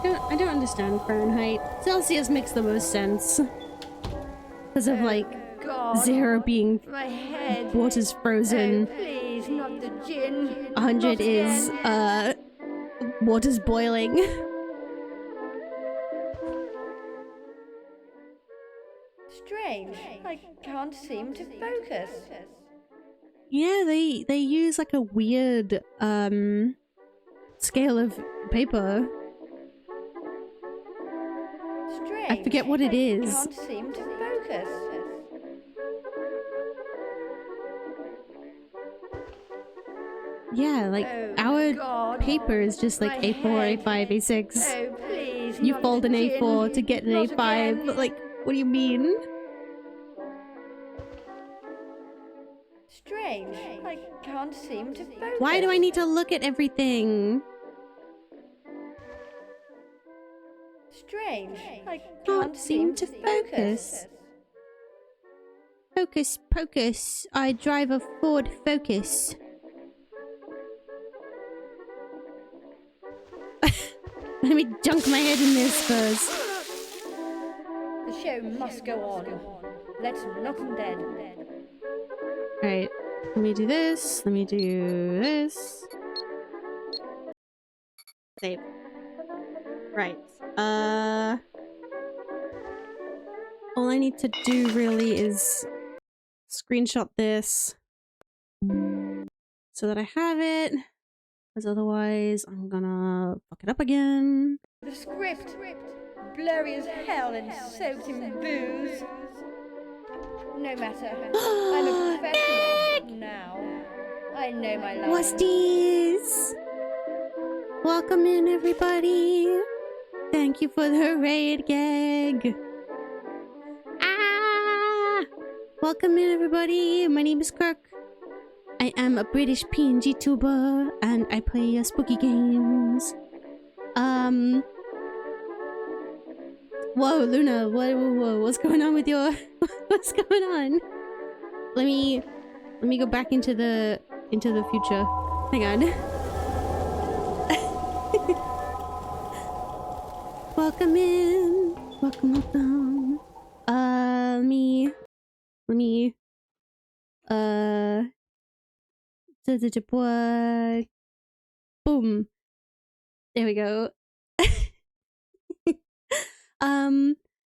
Yeah, I don't understand Fahrenheit. Celsius makes the most sense because of like God, 0 being my head. water's frozen. Oh, please, not the gin. 100 Not is again. water's boiling. Strange. I can't seem to focus. Yeah, they use like a weird scale of paper. Strange. I forget what it is. Can't seem to focus. Yeah, like Oh, our God. paper is just like My A4, head. A5, A6. Oh, please. You not fold an the A4 gin. to get an Not A5. again. Like, what do you mean? Strange. I can't seem to focus. Why do I need to look at everything? Strange. I Can't can't seem to focus. Focus pocus. I drive a Ford Focus. Let me dunk my head in this first. The show must go on. Let's knock them dead. Alright. Let me do this. Let me do this. Save. Right. All I need to do really is screenshot this so that I have it, because otherwise I'm gonna fuck it up again. The script. Blurry as hell and soaked in booze. No matter. I'm a professional now. I know my lines. Wusties! Welcome in, everybody! Thank you for the raid, Gag! Ah! Welcome in, everybody! My name is Kirk. I am a British PNG tuber, and I play spooky games. Whoa, Luna, whoa, what's going on with your... What's going on? Let me go back into the future. Hang on. Welcome in. Welcome. Let me boom. There we go.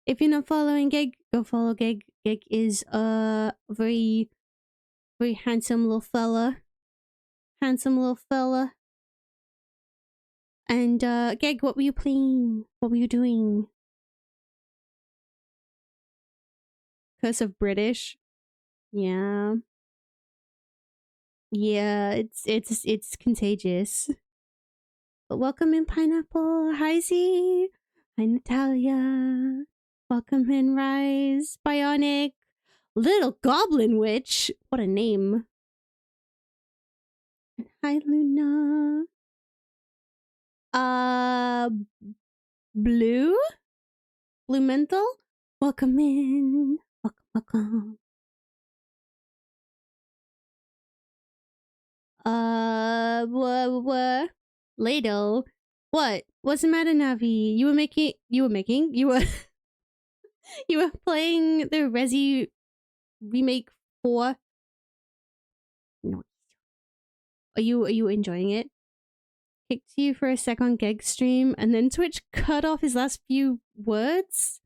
If you're not following Geg, go follow Geg. Geg is a very, very handsome little fella. And Geg, what were you playing? What were you doing? Curse of British. Yeah. Yeah, it's contagious. But welcome in, Pineapple. Hi, Z. Hi, Natalia. Welcome in, Rise. Bionic. Little Goblin Witch. What a name. Hi, Luna. Blue Mental. Welcome in. Welcome. What? Ladle. What? What's the matter, Navi? You were you were playing the Resi remake 4. No. Are you enjoying it? Kicked you for a sec on Geg's stream, and then Twitch cut off his last few words?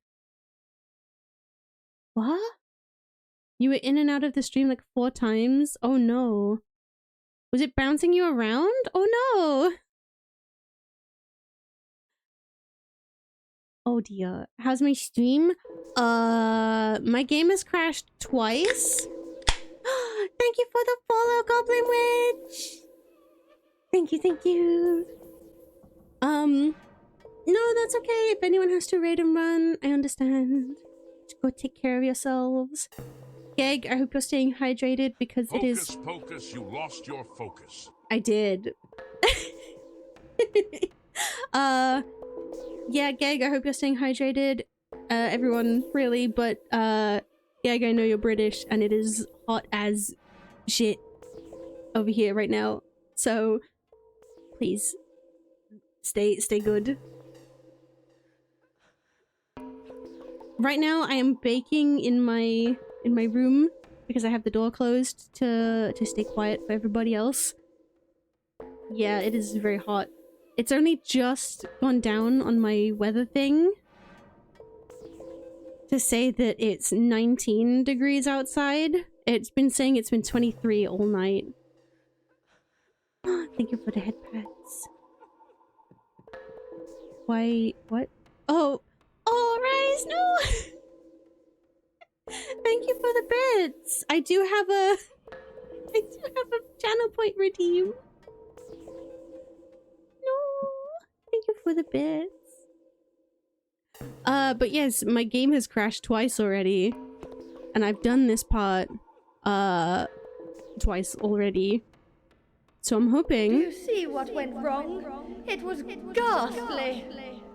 What? You were in and out of the stream like 4 times? Oh no. Was it bouncing you around? Oh no! Oh dear. How's my stream? My game has crashed twice. Thank you for the follow, Goblin Witch! Thank you. No, that's okay. If anyone has to raid and run, I understand. Just go take care of yourselves. Geg, I hope you're staying hydrated because it is... Focus, Pocus, you lost your focus. I did. Yeah, Geg, I hope you're staying hydrated. Everyone, really, but, Geg, I know you're British, and it is hot as shit over here right now. So, please, stay good. Right now, I am baking in my room because I have the door closed to stay quiet for everybody else. Yeah, it is very hot. It's only just gone down on my weather thing to say that it's 19 degrees outside, It's been saying it's been 23 all night. Thank you for the head pats. Why? What? Oh! Oh, Rise, no! Thank you for the bits! I do have a channel point redeem. No! Thank you for the bits. But yes, my game has crashed twice already. And I've done this part, twice already. So I'm hoping... Do you see what went wrong? It was ghastly.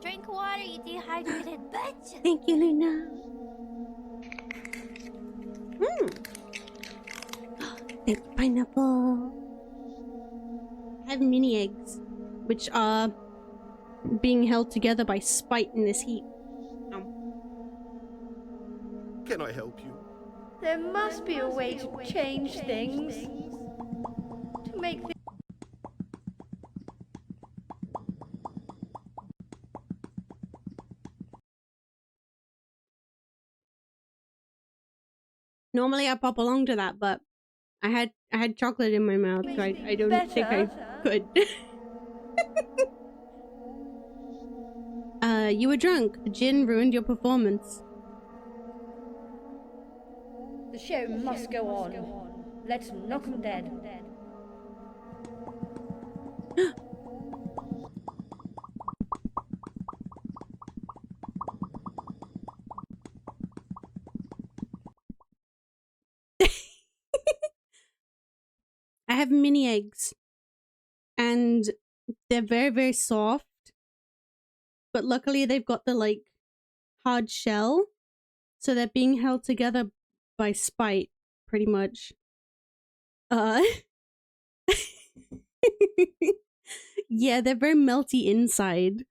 Drink water, you dehydrated bitch. Thank you, Luna. It's pineapple. I have mini eggs, which are being held together by spite in this heat. Can I help you? There must be a way to change things. To make things... Normally I pop along to that, but I had chocolate in my mouth, so I don't think I could. You were drunk. The gin ruined your performance. The show must go on. Let's knock 'em dead. I have mini eggs. And they're very, very soft. But luckily they've got the, like, hard shell. So they're being held together by spite, pretty much. Yeah, they're very melty inside.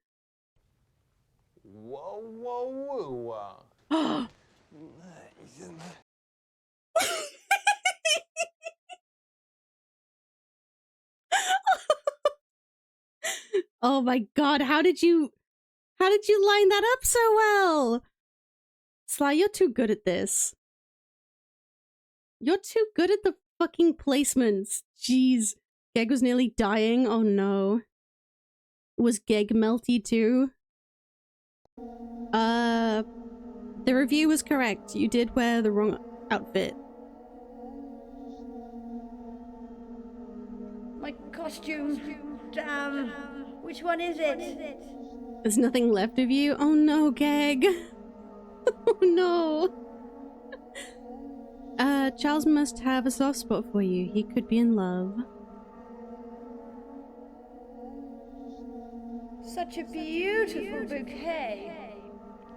Whoa, whoa, whoa. Oh my god, how did you line that up so well? Sly, you're too good at this. You're too good at the fucking placements. Jeez. Geg was nearly dying. Oh no. Was Geg melty too? The review was correct. You did wear the wrong outfit. My costume. Damn. Which one is it? There's nothing left of you? Oh no, Geg. Oh no. Charles must have a soft spot for you. He could be in love. Such a beautiful bouquet.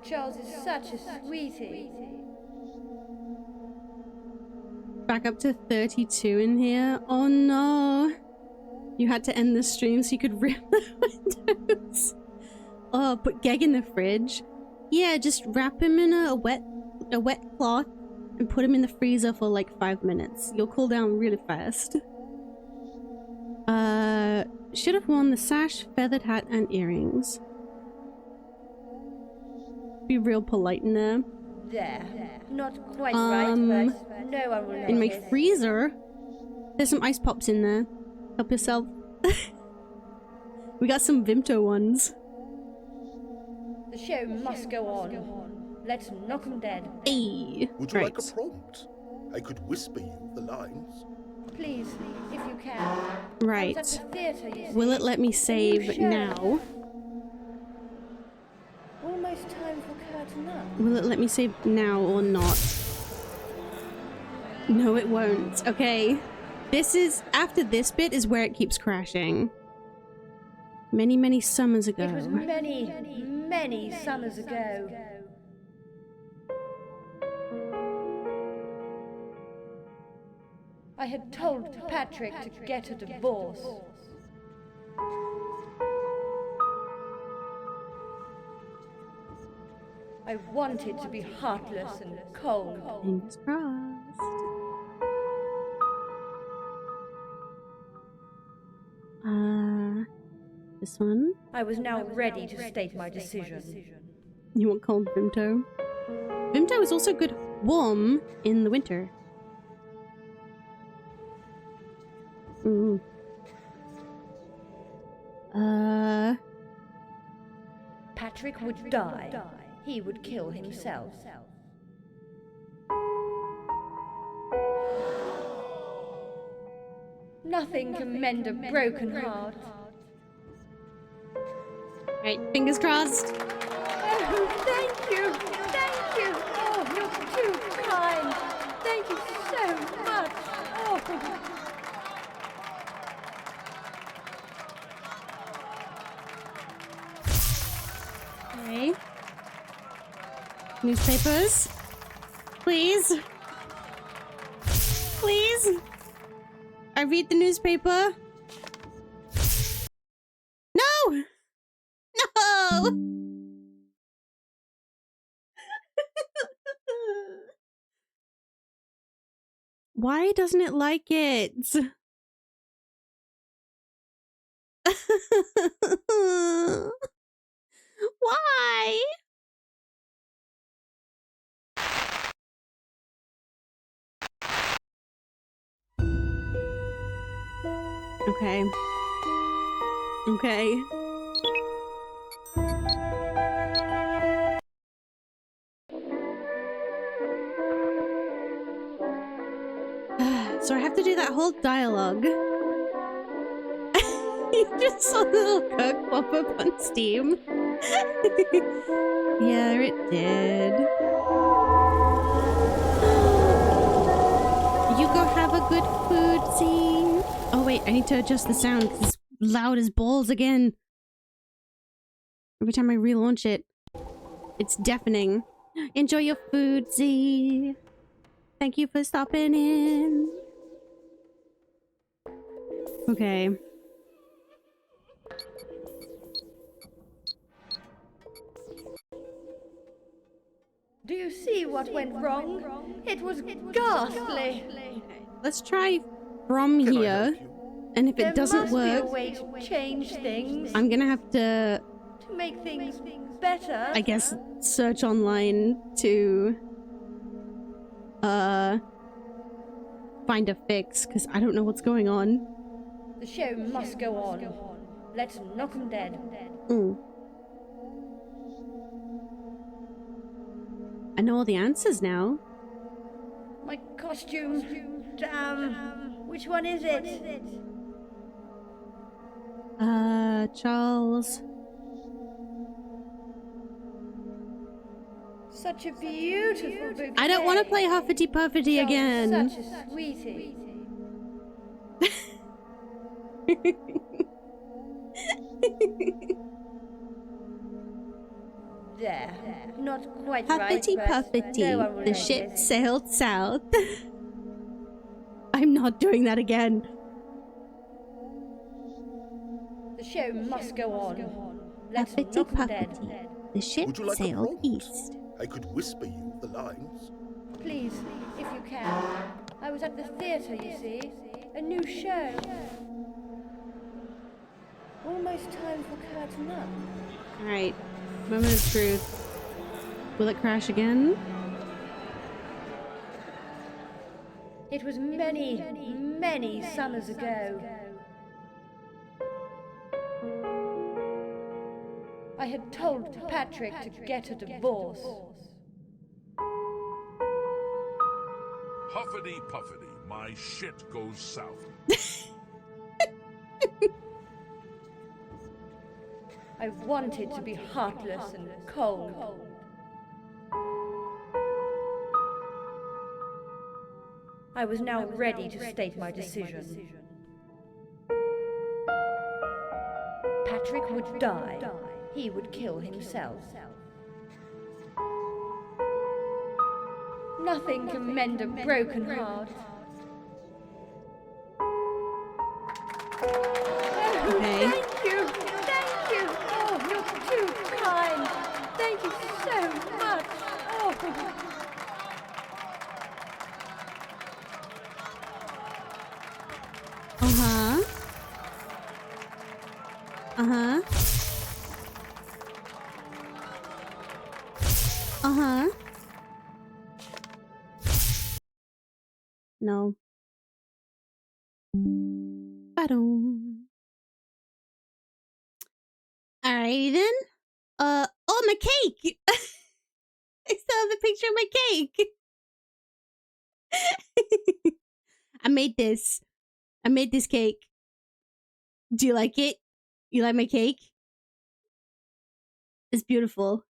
Charles is such a sweetie. Back up to 32 in here. Oh no. You had to end the stream so you could rip the windows. Oh, put Geg in the fridge. Yeah, just wrap him in a wet cloth and put him in the freezer for like 5 minutes. You'll cool down really fast. Should have worn the sash, feathered hat, and earrings. Be real polite in there. There. Not quite right, but no one will notice. In my freezer, there's some ice pops in there. Help yourself. We got some Vimto ones. The show must go on. Let's knock 'em dead. Hey. Would you like a prompt? I could whisper you the lines. Please, if you can. Right. I was at the theatre, you see. Will it let me save now? Almost time for curtain up. Will it let me save now or not? No, it won't. Okay. This is... After this bit is where it keeps crashing. Many, many summers ago. It was many, many summers ago. I had told Patrick to get a divorce. I wanted to be heartless and cold. Fingers crossed. This one? I was now ready to state my decision. You want cold Vimto? Vimto is also good warm in the winter. Ooh. Patrick would die. He would kill himself. Nothing can mend a broken heart. Right, fingers crossed. Oh, thank you! Thank you! Oh, you're too kind! Thank you so much! Oh. Okay. Newspapers. Please. Please. I read the newspaper. No! No! Why doesn't it like it? Why? Okay. Okay. So I have to do that whole dialogue. You just saw the little Kirk pop up on Steam. Yeah, it did. You go have a good food scene. Oh wait, I need to adjust the sound because it's loud as balls again. Every time I relaunch it, it's deafening. Enjoy your food, Z. Thank you for stopping in. Okay. Do you see what went wrong? It was ghastly. Let's try from here. And if it doesn't work, there must be a way to change things. I'm gonna have to make things better. I guess search online to find a fix, because I don't know what's going on. The show must go on. Let's knock 'em dead. I know all the answers now. My costume. Damn. Which one is it? Charles. Such a beautiful bouquet. I don't want to play Huffity Puffity again. Such a sweetie. There. Not quite Huffity right, Puffity, the ship sailed south. I'm not doing that again. The show must go on. Let's Huffity knock 'em Puffity, dead. the ship Would you like a sailed prompt? east. I could whisper you the lines. Please, if you can. I was at the theatre, you see. A new show. Almost time for curtain up. Alright, moment of truth. Will it crash again? It was many, many summers ago. I had told Patrick to get a divorce. Huffity Puffity, my shit goes south. I wanted to be heartless and cold. I was now ready to state my decision. Patrick would die. He would kill himself. Nothing can mend a broken heart. Okay. Thank you! Thank you! Oh, you're too kind! Thank you so much! Oh! Uh-huh. Uh-huh. Uh-huh. No. Ba-dum. Alrighty then. Oh, my cake! I still have the picture of my cake! I made this cake. Do you like it? You like my cake? It's beautiful.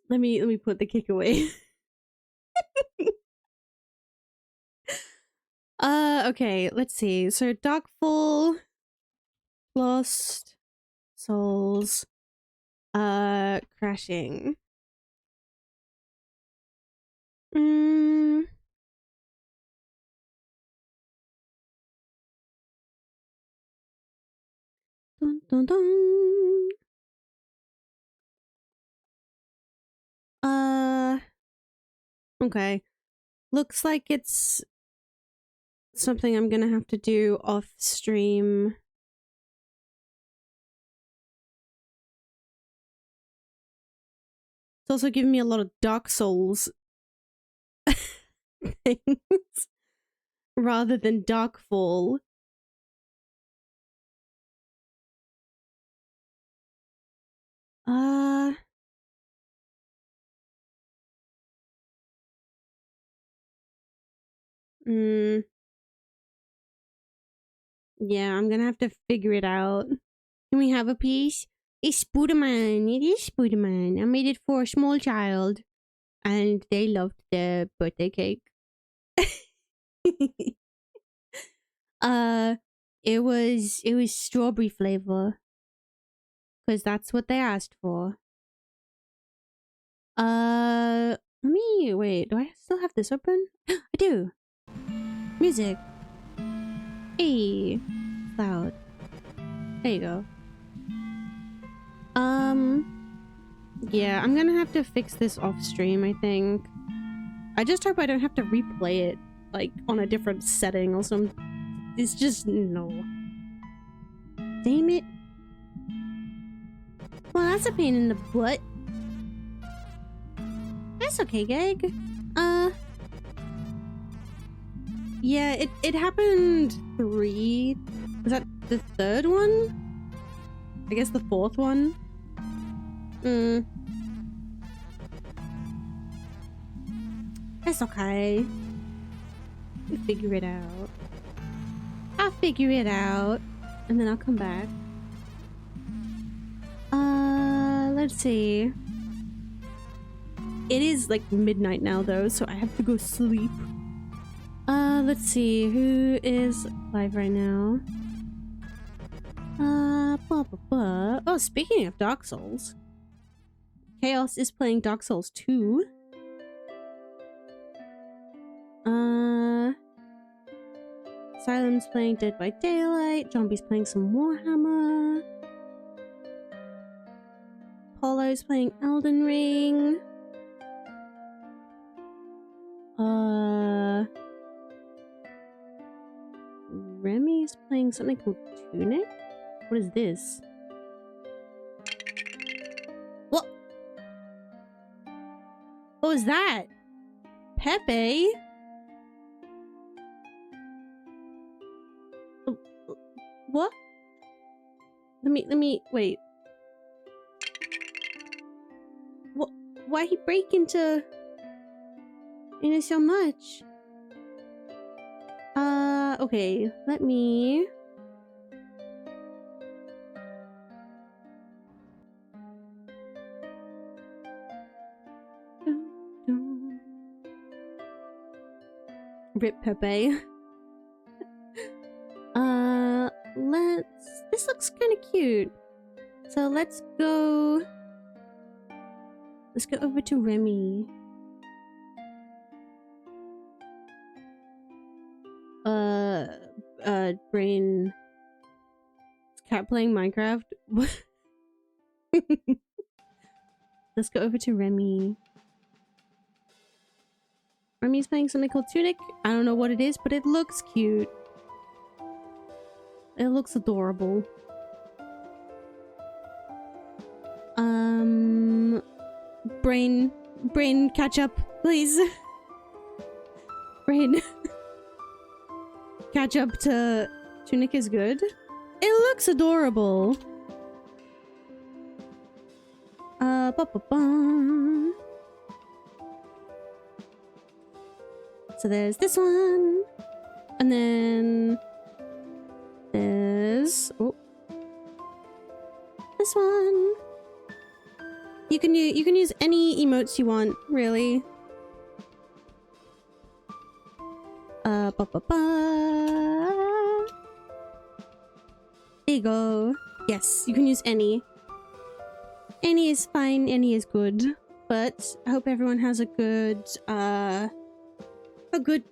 Let me put the cake away. Okay, let's see. So Darkfall, Lost Souls, Crashing. Dun, dun, dun. Okay. Looks like it's something I'm gonna have to do off stream. It's also giving me a lot of Dark Souls things rather than Darkfall. Yeah, I'm gonna have to figure it out. Can we have a piece? It's Spooderman. It is Spooderman. I made it for a small child. And they loved the birthday cake. It was strawberry flavor. Because that's what they asked for. Let me wait, do I still have this open? I do. Music. Hey, loud. There you go. Yeah, I'm gonna have to fix this off stream, I think. I just hope I don't have to replay it, like, on a different setting or something. It's just, no. Damn it. Well, that's a pain in the butt. That's okay, Gag. Yeah, it happened 3... Was that the 3rd one? I guess the 4th one? It's okay. We'll figure it out. I'll figure it out. And then I'll come back. Let's see. It is like midnight now though, so I have to go sleep. Let's see. Who is live right now? Oh, speaking of Dark Souls. Chaos is playing Dark Souls 2. Silence playing Dead by Daylight. Zombie's playing some Warhammer. Apollo's playing Elden Ring. Remy's playing something called Tunic? What is this? What? What was that? Pepe? What? Let me wait. What? Why he break into so much? Okay, let me... Rip Pepe. This looks kind of cute. So let's go over to Remy. Brain. Is Cat playing Minecraft? Let's go over to Remy. Remy's playing something called Tunic. I don't know what it is, but it looks cute. It looks adorable. brain catch up, please. Brain catch up to Tunic is good. It looks adorable. So there's this one, and then there's this one. You can use any emotes you want, really. There you go. Yes, you can use any. Any is fine, any is good. But I hope everyone has a good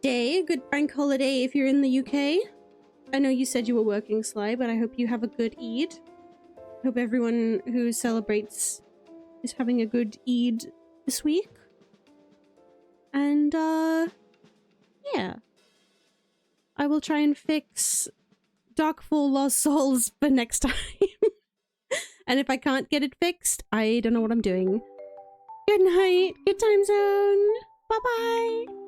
day, a good bank holiday if you're in the UK. I know you said you were working, Sly, but I hope you have a good Eid. I hope everyone who celebrates is having a good Eid this week. And, yeah. I will try and fix Darkfall Lost Souls for next time. And if I can't get it fixed, I don't know what I'm doing. Good night. Good time zone. Bye-bye.